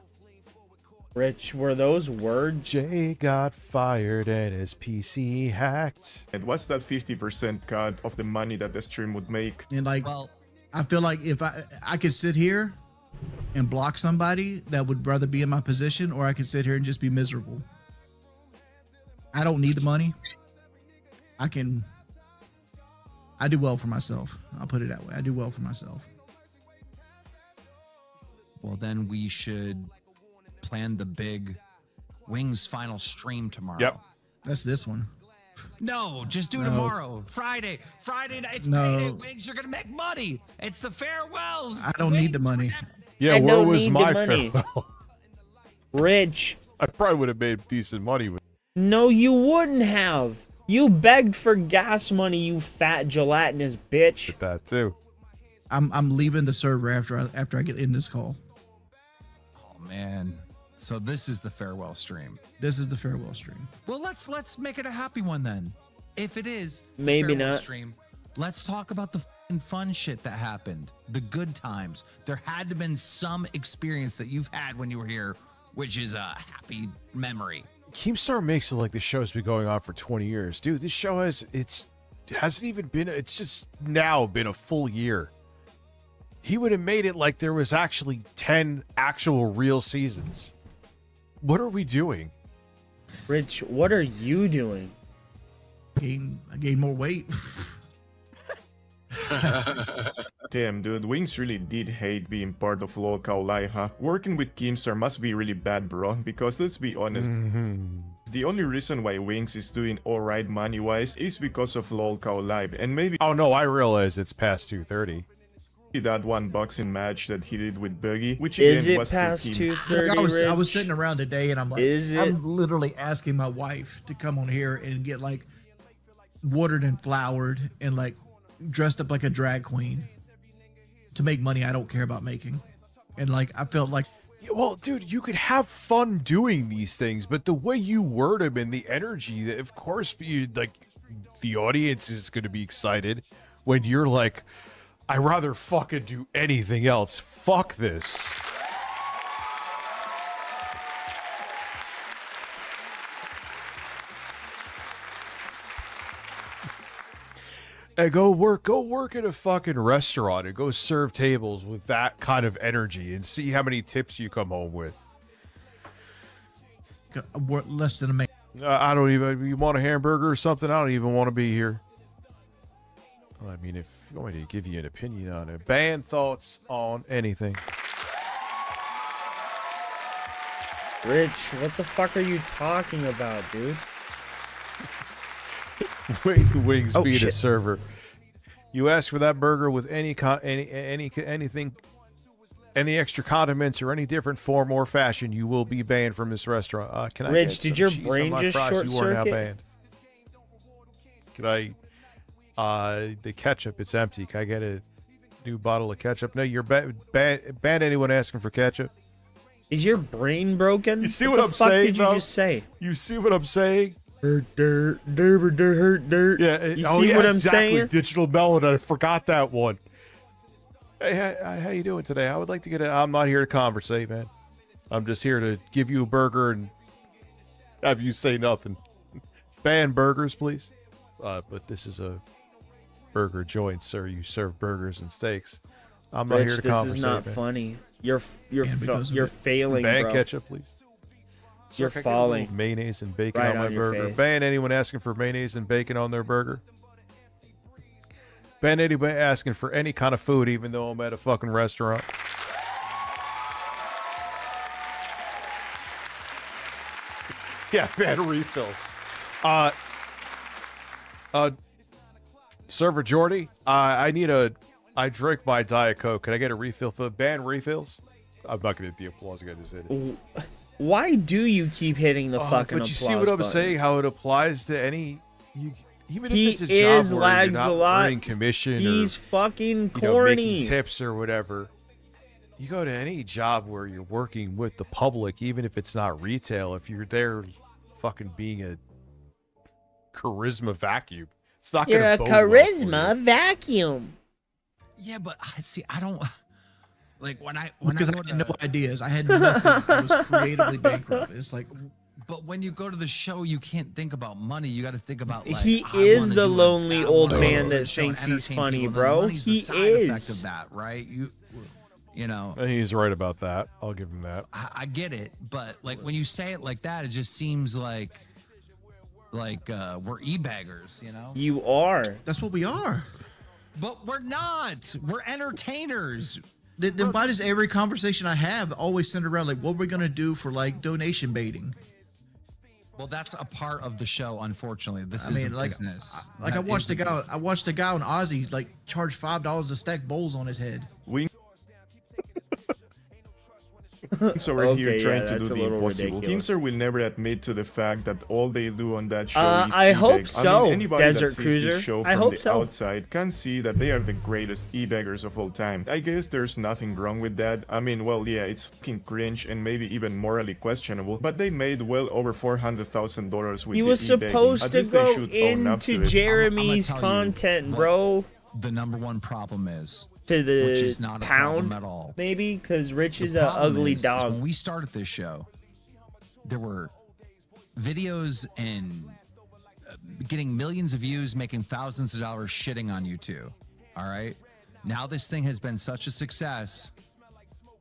Rich, were those words? Jay got fired and his PC hacked. And what's that 50% cut of the money that the stream would make? And like, I feel like if I could sit here and block somebody that would rather be in my position, or I could sit here and just be miserable. I don't need the money. I do well for myself. I'll put it that way. I do well for myself. Well, then we should plan the big Wings final stream tomorrow. Yep. That's this one. No, just do No. tomorrow. Friday night. It's No. payday. Wings, you're gonna make money. It's the farewells. I don't need the money. Yeah, I where don't was need the my money. farewell? Rich. I probably would have made decent money with. No, you wouldn't have. You begged for gas money, you fat gelatinous bitch. That too. I'm leaving the server after I get in this call. Oh man. So this is the farewell stream. This is the farewell stream. Well, let's make it a happy one then. If it is the Maybe farewell not. stream, let's talk about the f***ing fun shit that happened, the good times. There had to have been some experience that you've had when you were here, which is a happy memory. Keemstar makes it like the show's been going on for 20 years. Dude, this show hasn't even been, it's just now been a full year. He would have made it like there was actually 10 actual real seasons. What are we doing? Rich, what are you doing? I gained more weight. Damn, dude, Wings really did hate being part of Local Live, huh? Working with Keemstar must be really bad, bro, because let's be honest, the only reason why Wings is doing alright money-wise is because of Local Live, and maybe— Oh no, I realize it's past 2:30. that one boxing match that he did with Boogie, which again Is it was past 2:30? I was sitting around today and I'm like, Is it? I'm literally asking my wife to come on here and get like watered and flowered and like dressed up like a drag queen to make money I don't care about making. And like, I felt like, well, dude, you could have fun doing these things, but the way you word them and the energy, of course, you like the audience is going to be excited when you're like, I'd rather fucking do anything else. Fuck this. And go work at a fucking restaurant and go serve tables with that kind of energy and see how many tips you come home with. less than a man. I don't even, you want a hamburger or something? I don't even want to be here. Well, I mean, if you want me to give you an opinion on it, band thoughts on anything. Rich, what the fuck are you talking about, dude? Wings being shit. a server. You ask for that burger with anything, any extra condiments or any different form or fashion, you will be banned from this restaurant. Can I Rich, get did some your cheese brain on my just fries? short You are now circuit? banned. Can I? The ketchup, it's empty. Can I get a new bottle of ketchup? No, you're ban anyone asking for ketchup. Is your brain broken? You see what the I'm fuck saying, did you bro? just say? You see what I'm saying? Dirt. Yeah, You see what I'm saying? Digital Melon. I forgot that one. Hey, how you doing today? I would like to get I'm not here to conversate, man. I'm just here to give you a burger and have you say nothing. Ban burgers, please. But this is a burger joint, sir. You serve burgers and steaks. I'm not Rich, here to this conversate, is not man. funny. You're failing, Ban bro. ketchup, please. You're Sir, can I get a little falling. mayonnaise and bacon Right on my on your burger. face. Ban anyone asking for mayonnaise and bacon on their burger. Ban anybody asking for any kind of food, even though I'm at a fucking restaurant. Yeah, ban refills. Server Jordy, I drink my Diet Coke. Can I get a refill for ban refills? I'm not gonna hit the applause again. Just hit it. Why do you keep hitting the fucking but you applause see what I'm button? saying? How it applies to any, even He if it's a job is where lags you're a not lot. earning commission He's or fucking making corny. tips or whatever. You go to any job where you're working with the public, even if it's not retail. If you're there, fucking being a charisma vacuum, it's not You're gonna a bode well for charisma you. vacuum. Yeah, but I don't like when I Because I go had to- no ideas. I had nothing. I was creatively bankrupt. It's like, But when you go to the show, you can't think about money. You got to think about like He I is wanna the do lonely I old wanna man go to that the show and thinks he's entertain funny, people. bro. The money's the He side effect is. of that, right? You know, And he's right about that. I'll give him that. I get it, but like when you say it like that, it just seems like we're e-baggers, you know? You are. that's what we are. But we're not. We're entertainers. Then why does every conversation I have always center around like, what are we gonna do for like donation baiting? Well, that's a part of the show, unfortunately. This I is mean, a like, business. I watched the guy. I watched a guy on Ozzy like charge $5 to stack bowls on his head. So we're here Okay, trying yeah, to do that's a the little impossible. ridiculous. Teamster will never admit to the fact that all they do on that show is I hope e-bag. so, anybody Desert that sees Cruiser. this show I from hope the so. outside can see that they are the greatest e-baggers of all time. I guess there's nothing wrong with that. I mean, well, yeah, it's fucking cringe and maybe even morally questionable, but they made well over $400,000 with He the was e-bagging. supposed At to least they go should own up to into it. Jeremy's I'ma tell you content, what bro. The number one problem is, To which the is not a problem pound, at all. maybe, because Rich The is a problem ugly is dog. when we started this show, there were videos and getting millions of views, making thousands of dollars shitting on you two. All right. Now this thing has been such a success.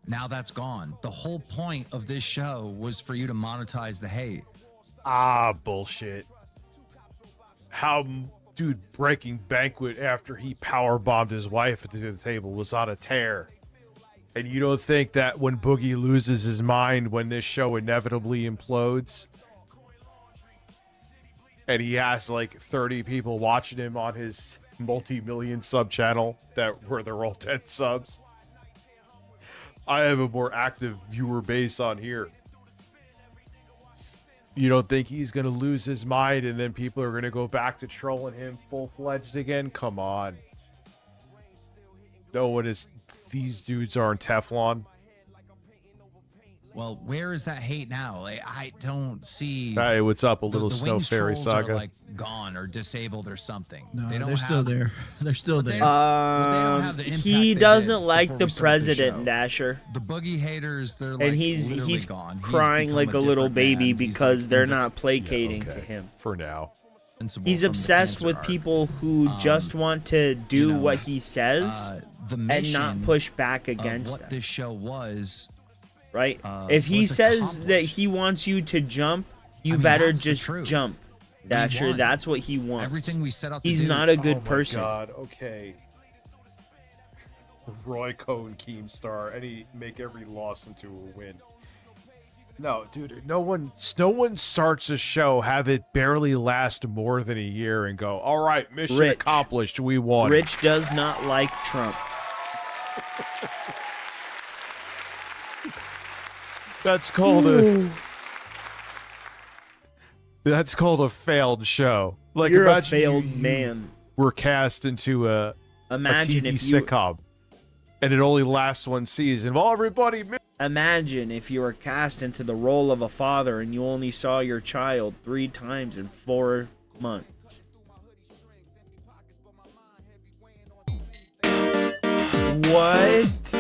Now that's gone. The whole point of this show was for you to monetize the hate. Ah, bullshit. How dude breaking banquet after he power bombed his wife to the table was on a tear. And you don't think that when Boogie loses his mind when this show inevitably implodes and he has like 30 people watching him on his multi-million sub channel where they're all 10 subs? I have a more active viewer base on here. You don't think he's going to lose his mind and then people are going to go back to trolling him full-fledged again? Come on. No, what is... These dudes aren't Teflon. Well, where is that hate now? Like, I don't see. Hey, what's up? A little the Snow Wings Fairy trolls Saga. Are like gone or disabled or something. No, they don't they're still there. They're still there. He doesn't like the president, Dasher. The Boogie haters, they're like and he's gone. Crying like a little baby because they're not placating to him. For now. He's obsessed with people who just want to do what he says and not push back against what this show was. Right? If he says that he wants you to jump, you better just jump. Dasher, that's what he wants. Everything we set out to He's do. not a good person. Oh my God, okay. Roy Cohn Keemstar, make every loss into a win. No, dude, no one starts a show, have it barely last more than a year and go, all right, mission accomplished, we won. Rich does not like Trump. That's called a failed show. Like, You're a imagine failed man. We're cast into a TV sitcom, and it only lasts one season. Well, everybody. Imagine if you were cast into the role of a father and you only saw your child 3 times in 4 months. What?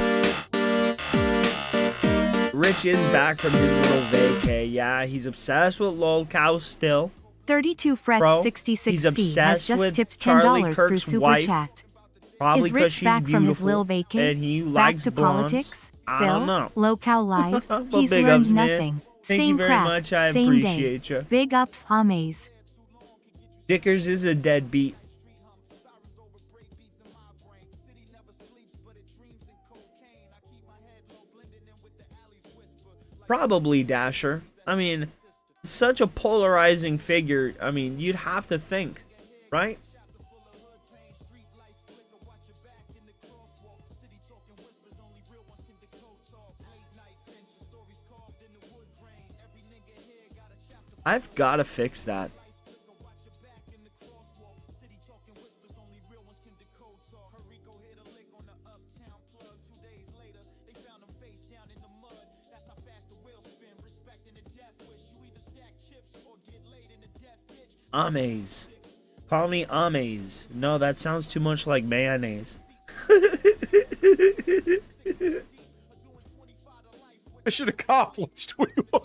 Rich is back from his little vacay. Yeah, he's obsessed with lolcow still. 32 Fred Bro, 66C he's has obsessed just with tipped Charlie $10 through Kirk's Super wife. Chat. Probably Is because Rich she's back from his beautiful little vacay? and he Back likes to blondes. politics? I Phil? don't know. Low Cow Live? Well, He's big learned ups, man. nothing. Thank Same you very crap, much. I same appreciate day. you. Big ups, Amaze. Dickers is a deadbeat. Probably Dasher. I mean, such a polarizing figure. I mean, you'd have to think, right? I've got to fix that. Amaze. Call me Amaze. No, that sounds too much like mayonnaise. Mission accomplished. We won.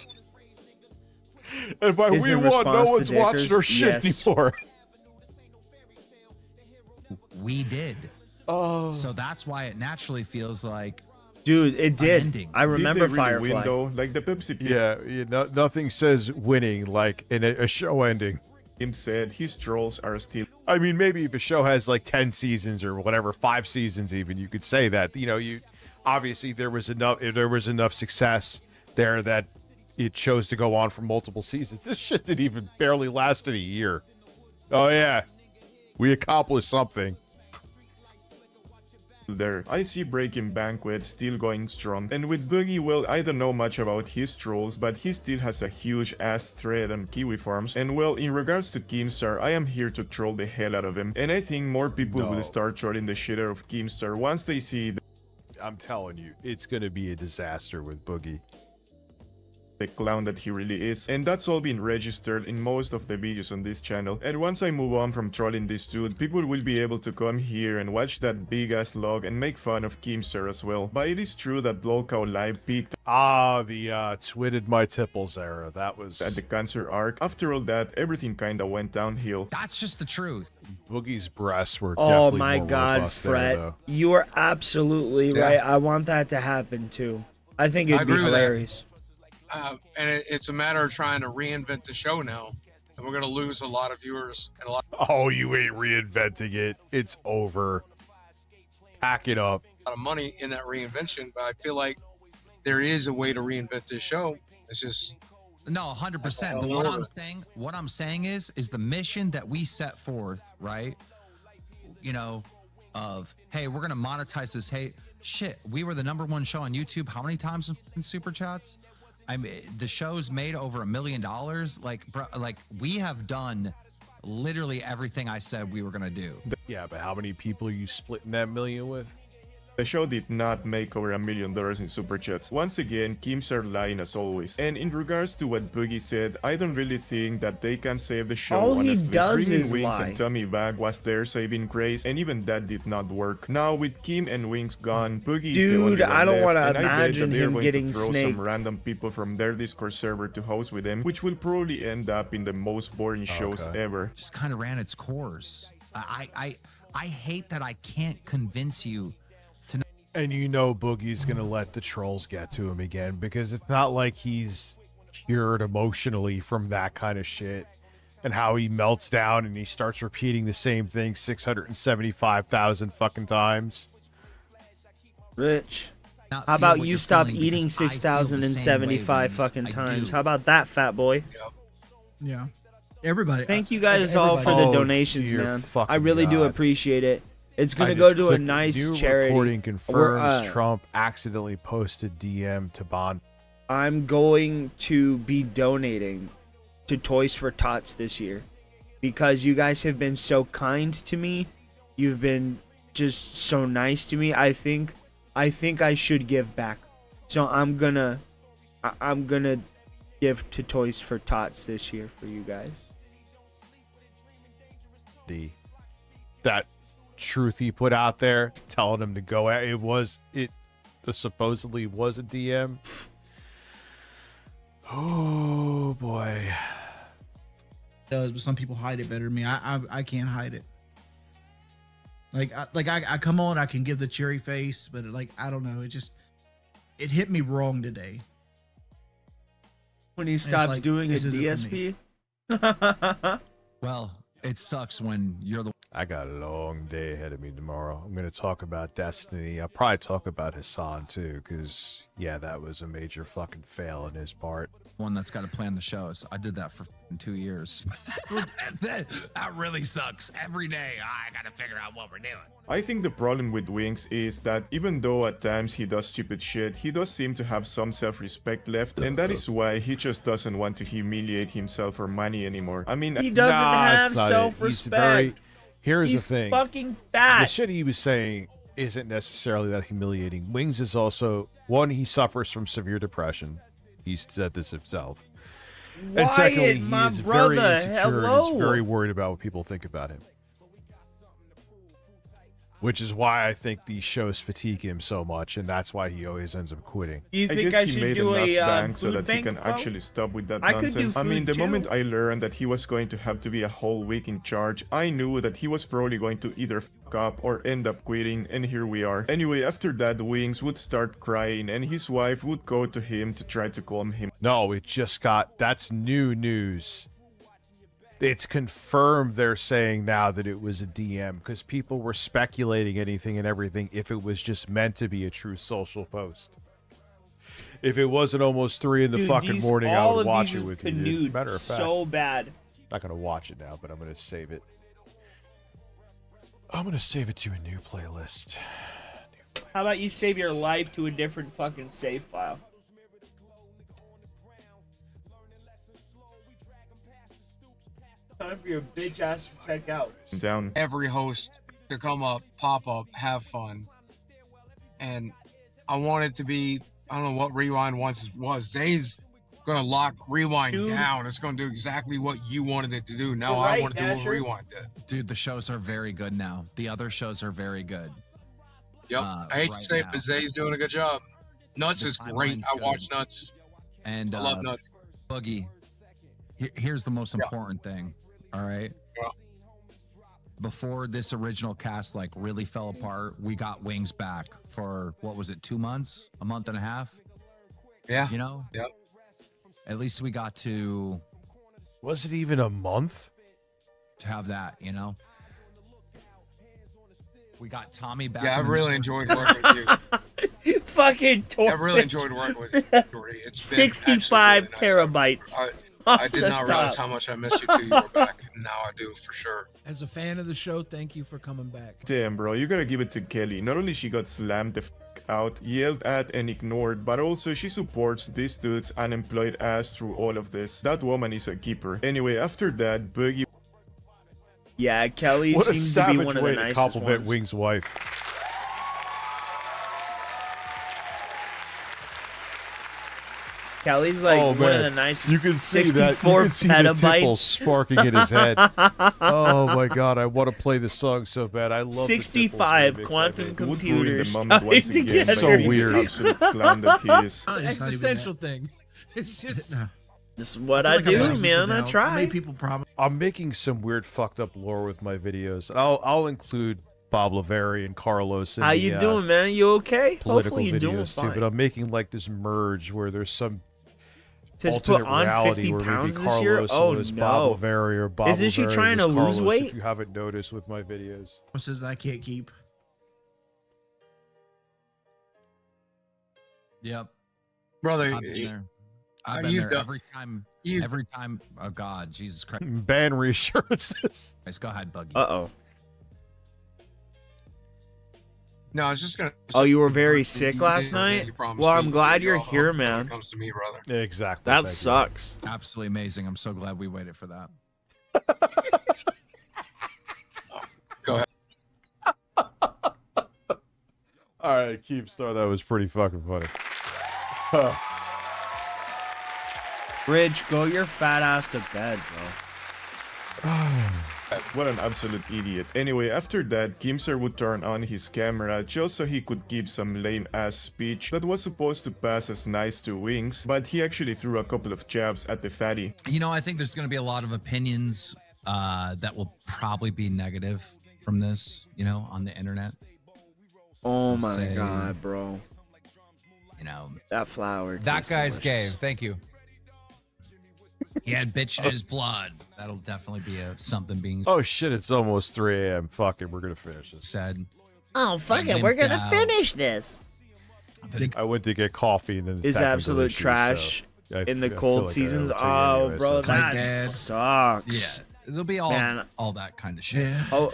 And by Is we in won, no response to one's watching Dickers? our shit Yes. anymore. We did. Oh. So that's why it naturally feels like. Dude, it did. ending. I remember Did they really Firefly. win, though? Like the Pepsi Pig Nothing says winning like in a show ending. Him said his trolls are still. I mean, maybe if a show has like 10 seasons or whatever, 5 seasons even, you could say that. You know, you obviously there was enough success there that it chose to go on for multiple seasons. This shit didn't even barely last a year. Oh yeah, we accomplished something. There, I see Breaking Banquet still going strong, and with Boogie, well, I don't know much about his trolls, but he still has a huge ass thread on Kiwi Farms, and well, in regards to Keemstar, I am here to troll the hell out of him, and I think more people will start trolling the shit out of Keemstar once they see I'm telling you, it's gonna be a disaster with Boogie. The clown that he really is, and that's all been registered in most of the videos on this channel. And once I move on from trolling this dude, people will be able to come here and watch that big ass log and make fun of Keemstar as well. But it is true that LOLcow Live peaked the twitted my tipples era. That was at the cancer arc. After all that, everything kinda went downhill. That's just the truth. Boogie's breasts were Oh definitely my more God, robust there, Fred. though. You are absolutely right. I want that to happen too. I think I it'd be agree with that. hilarious. And it's a matter of trying to reinvent the show now. and we're gonna lose a lot of viewers and a lot Oh, you ain't reinventing it. It's over. Pack it up. of money in that reinvention. But I feel like there is a way to reinvent this show. It's just No, 100%. But what I'm saying is the mission that we set forth, right? You know, of hey, we're gonna monetize this. Hey, shit, we were the #1 show on YouTube. How many times in super chats? I mean, the show's made over $1 million. Like, bro, like we have done literally everything I said we were gonna do. Yeah, but how many people are you splitting that million with? The show did not make over $1 million in super chats. Once again, Kims are lying as always. And in regards to what Boogie said, I don't really think that they can save the show. All he honestly. does Bringing is Wings lie. and Tommy back was their saving grace, and even that did not work. Now with Kim and Wings gone, Boogie is the only one I don't left, want to and I bet that imagine they're him going getting to throw snaked. some random people from their Discord server to host with them, which will probably end up in the most boring shows ever. Just kind of ran its course. I hate that I can't convince you. And you know Boogie's going to let the trolls get to him again because it's not like he's cured emotionally from that kind of shit and how he melts down and he starts repeating the same thing 675,000 fucking times. Rich, how about you stop eating 6,075 fucking times? How about that, fat boy? Yeah. Everybody. Thank you guys all for the donations, dear man. fucking I really do God. appreciate it. It's I gonna just go to a clicked nice new charity. Reporting confirms We're, Trump accidentally posted DM to Bond. I'm going to be donating to Toys for Tots this year because you guys have been so kind to me. You've been just so nice to me. I think I should give back. So I'm gonna give to Toys for Tots this year for you guys. That truth he put out there telling him to go at it supposedly was a DM. Oh boy. Does, but some people hide it better than me. I can't hide it. I come on, I can give the cherry face, but like I don't know, it hit me wrong today. When he stops doing his DSP. Well, it sucks when you're the. I got a long day ahead of me tomorrow. I'm going to talk about Destiny. I'll probably talk about Hassan too, because yeah, that was a major fucking fail on his part. One that's got to plan the shows. I did that for 2 years. that really sucks. Every day, I got to figure out what we're doing. I think the problem with Wings is that even though at times he does stupid shit, he does seem to have some self-respect left, and that is why he just doesn't want to humiliate himself for money anymore. I mean, he doesn't have self-respect. Here's He's the thing. Fucking fat. The shit he was saying isn't necessarily that humiliating. Wings is also, one, he suffers from severe depression. He's said this himself. And secondly, he is very insecure and is very worried about what people think about him. Which is why I think these shows fatigue him so much, and that's why he always ends up quitting. You think I I guess he should made do enough a bank so food that he bank can vote? actually stop with that I could do nonsense. I mean, food the moment too. I learned that he was going to have to be a whole week in charge, I knew that he was probably going to either fuck up or end up quitting, and here we are. Anyway, after that, Wings would start crying, and his wife would go to him to try to calm him. No, it just got, that's new news. It's confirmed they're saying now that it was a DM because people were speculating anything and everything if it was just meant to be a true social post. If it wasn't almost 3 in the fucking morning, I would watch it with you. Dude. Matter of fact, so bad. Not gonna watch it now, but I'm gonna save it. I'm gonna save it to a new playlist. How about you save your life to a different fucking save file? Time for your bitch ass to check out. Down. Every host to come up, pop up, have fun. And I want it to be, I don't know what Rewind once was. Zay's gonna lock Rewind down. It's gonna do exactly what you wanted it to do. Now I want to do what Rewind did. Dude, the shows are very good now. The other shows are very good. Yep. I hate to say it, but Zay's doing a good job. Nuts is great. I watch Nuts. And I love Nuts. Boogie, here's the most important thing. All right. Yeah. Before this original cast like really fell apart, we got Wings back for what was it, 2 months, a month and a half? Yeah. You know? Yep. At least we got to Was it even a month? To have that, you know. We got Tommy back. Yeah, I really enjoyed working with you. Fucking torrent. I really enjoyed working with you. It's been 65 actually really nice. terabytes. I did not realize how much I missed you till you were back, and now I do for sure. As a fan of the show, thank you for coming back. Damn, bro, you gotta give it to Kelly. Not only she got slammed the out, yelled at and ignored, but also she supports this dude's unemployed ass through all of this. That woman is a keeper. Anyway, after that, Boogie... Yeah, Kelly what seems to be one of the nicest compliment ones. Wing's wife. Kelly's like one of the nicest. You can see 64 that. You can see the tipple petabytes. sparking in his head. Oh my god, I want to play the song so bad. I love 65 the quantum Would ruin computers the tied moment once again together. by So being the weird. absolute clown that he is. It's an existential thing. It's just. This is what I I feel like do, I'm man. I I try. made people promise. I'm making some weird fucked up lore with my videos. I'll include Bob Laveri and Carlos in How the, you doing, man? You okay? political Hopefully you're doing videos too, fine. but I'm making like this merge where there's some Just put alternate on reality 50 where pounds maybe this year? Carlos Oh, was no. Bob Laveri or Bob Isn't she Laveri trying was to lose Carlos, weight? If you haven't noticed with my videos. Promises that I can't keep. Yep. Brother, I've been there. are I've been you there done? every time. Every time. Oh God, Jesus Christ. Ban reassurances. Guys, go ahead, Buggy. Uh-oh. No, I was just gonna. Oh, you were say, very you sick did last everything night? you promised Well, me I'm you glad would do. you're I'll here, help when man. it comes to me, brother. Exactly. That thank you. sucks. Absolutely amazing. I'm so glad we waited for that. Go ahead. All right, Keepstar, that was pretty fucking funny. Huh. Rich, go your fat ass to bed, bro. What an absolute idiot. Anyway, after that, Keemstar would turn on his camera just so he could give some lame-ass speech that was supposed to pass as nice to Wings, but he actually threw a couple of jabs at the fatty. You know, I think there's going to be a lot of opinions that will probably be negative from this, you know, on the internet. Oh my Say, god, bro. You know, that flower. That tastes guy's gay. delicious. Thank you. He had bitch in his blood. That'll definitely be something being Oh shit, it's almost 3 a.m. Fuck it, we're gonna finish this. said. Oh, fuck it. Limped We're going to out. finish this. I went to get coffee and then Is technical absolute issues, trash so I in the feel cold like I seasons. owe it to you Oh, anyway, bro, so- that Dad. sucks. Yeah, it'll be all Man. all that kind of shit. Yeah. Oh,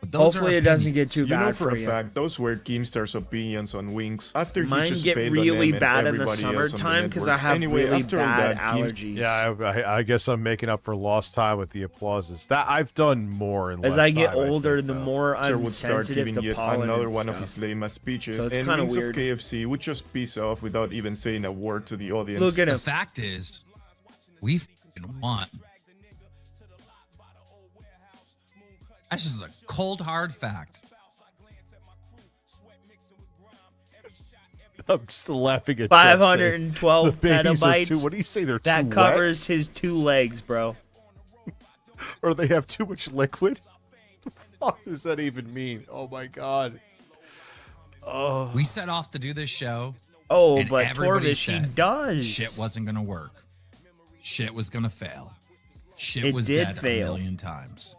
But those hopefully are it doesn't opinions. get too You know bad for a you. fact, those were Keemstar's opinions on Wings after Mine he just get bailed on really them and bad in the everybody else on the summertime because I network. have Anyway, really after all bad that, Keem- allergies. Yeah, I guess I'm making up for lost time with the applauses. That I've done more in As less I get time, I older, think, the though. more Keemstar I'm would start sensitive giving to yet pollen another and one of stuff. his lame-ass speeches, So it's and kinda Wings weird. of KFC would just piss off without even saying a word to the audience. Look at The him. fact is, we fucking won. That's just a cold hard fact. I'm still laughing at 512 the babies are petabytes. too, what do you say? They're that too covers his 2 legs, bro. wet? Or they have too much liquid? What the fuck does that even mean? Oh my god. Oh. We set off to do this show. Oh, and but everybody Torvish, he said does. Shit wasn't gonna work. Shit was gonna fail. Shit It was did dead fail. a million times.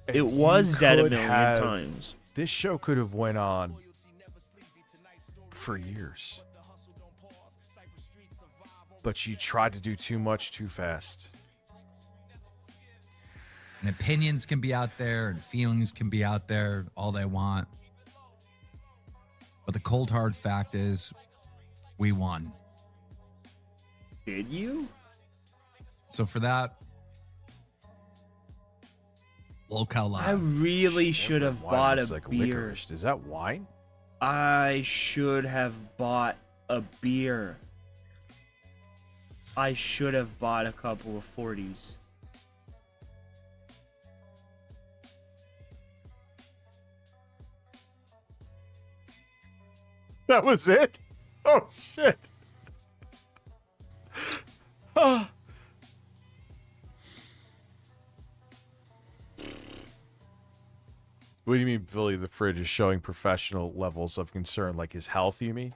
It was dead a could million have- times. This show could have went on for years. But you tried to do too much too fast. And opinions can be out there and feelings can be out there all they want. But the cold hard fact is we won. Did you? So for that, Locale Live. I really should have Wine bought looks a like beer. licorice. Is that wine? I should have bought a beer. I should have bought a couple of 40s. That was it? Oh shit. Ah. What do you mean, Billy the Fridge is showing professional levels of concern? Like his health, you mean?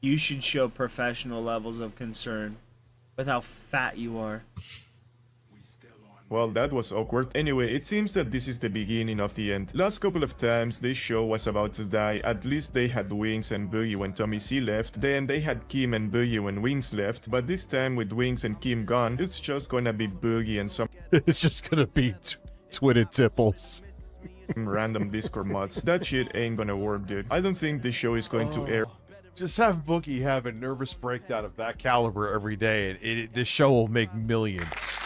You should show professional levels of concern. with how fat you are. Well, that was awkward. Anyway, it seems that this is the beginning of the end. Last couple of times this show was about to die, at least they had Wings and Boogie when Tommy C left, then they had Kim and Boogie when Wings left, but this time with Wings and Kim gone, it's just gonna be Boogie and some it's just gonna be twitted tipples. Random Discord mods. That shit ain't gonna work, dude. I don't think this show is going to air. Just have Boogie have a nervous breakdown of that caliber every day, and this show will make millions.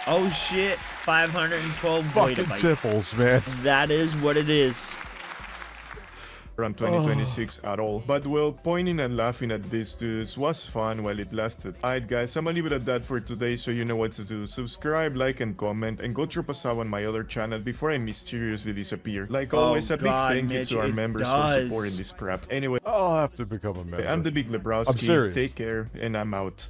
Oh shit, 512 fucking Voidabyte. tipples, man. That is what it is. Around 2026 at all. But well, pointing and laughing at these dudes was fun while it lasted. Alright guys, I'm gonna leave it at that for today, so you know what to do. Subscribe, like, and comment, and go drop a sub on my other channel before I mysteriously disappear. Like always, a big thank you to our members for supporting this crap. Anyway, I'll have to become a member. I'm the Big Lebrowski. I'm serious. Take care, and I'm out.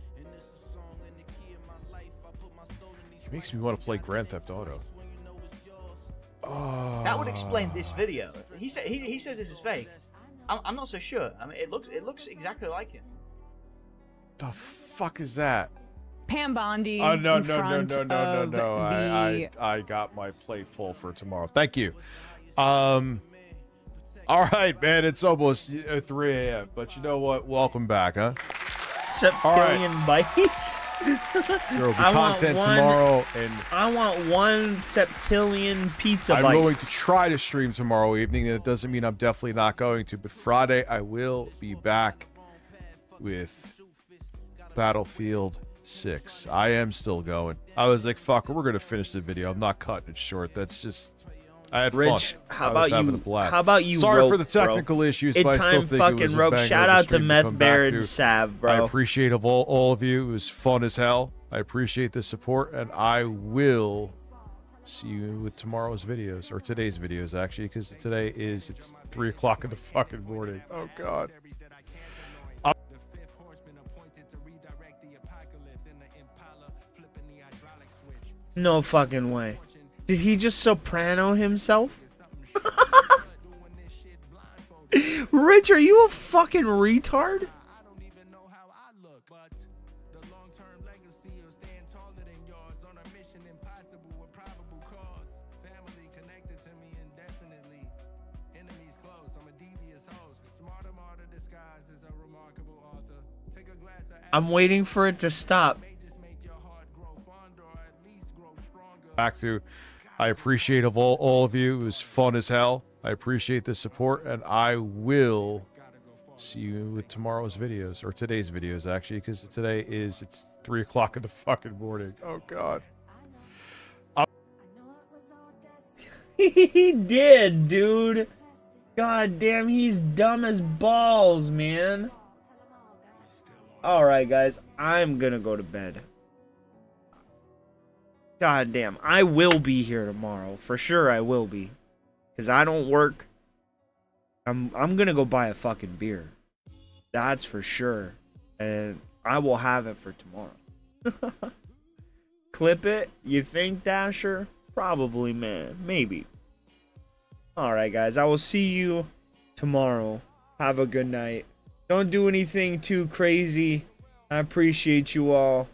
Makes me want to play Grand Theft Auto. That would explain this video. He says this is fake. I'm not so sure. I mean, it looks exactly like him. The fuck is that? Pam Bondi. Oh no in front of I got my plate full for tomorrow. Thank you. All right, man. It's almost 3 a.m. But you know what? Welcome back, huh? Septillion bites. There will be content tomorrow, and I want 1 septillion pizza I'm bites. going to try to stream tomorrow evening. That doesn't mean I'm definitely not going to, but Friday I will be back with Battlefield 6. I am still going. I was like, fuck, we're going to finish the video. I'm not cutting it short. That's just... I had Rich, fun. how I was about having you? a blast. How about you? Sorry rope, for the technical bro. issues, Big but I still time think fucking it was a rope. banger Shout of a out to stream to Meth come Bear back and to. Sav, bro. I appreciate of all of you. It was fun as hell. I appreciate the support, and I will see you with tomorrow's videos, or today's videos actually, because today it's 3 o'clock in the fucking morning. Oh god. No fucking way. Did he just soprano himself? Rich, are you a fucking retard? I'm waiting for it to stop. Back to, I appreciate of all of you. It was fun as hell. I appreciate the support, and I will see you with tomorrow's videos, or today's videos actually, because today it's 3 o'clock in the fucking morning. Oh god. He did, dude. God damn, he's dumb as balls, man. Alright, guys, I'm gonna go to bed. God damn, I will be here tomorrow. For sure I will be. Because I don't work. I'm gonna go buy a fucking beer. That's for sure. And I will have it for tomorrow. Clip it? You think, Dasher? Probably, man. Maybe. Alright, guys, I will see you tomorrow. Have a good night. Don't do anything too crazy. I appreciate you all.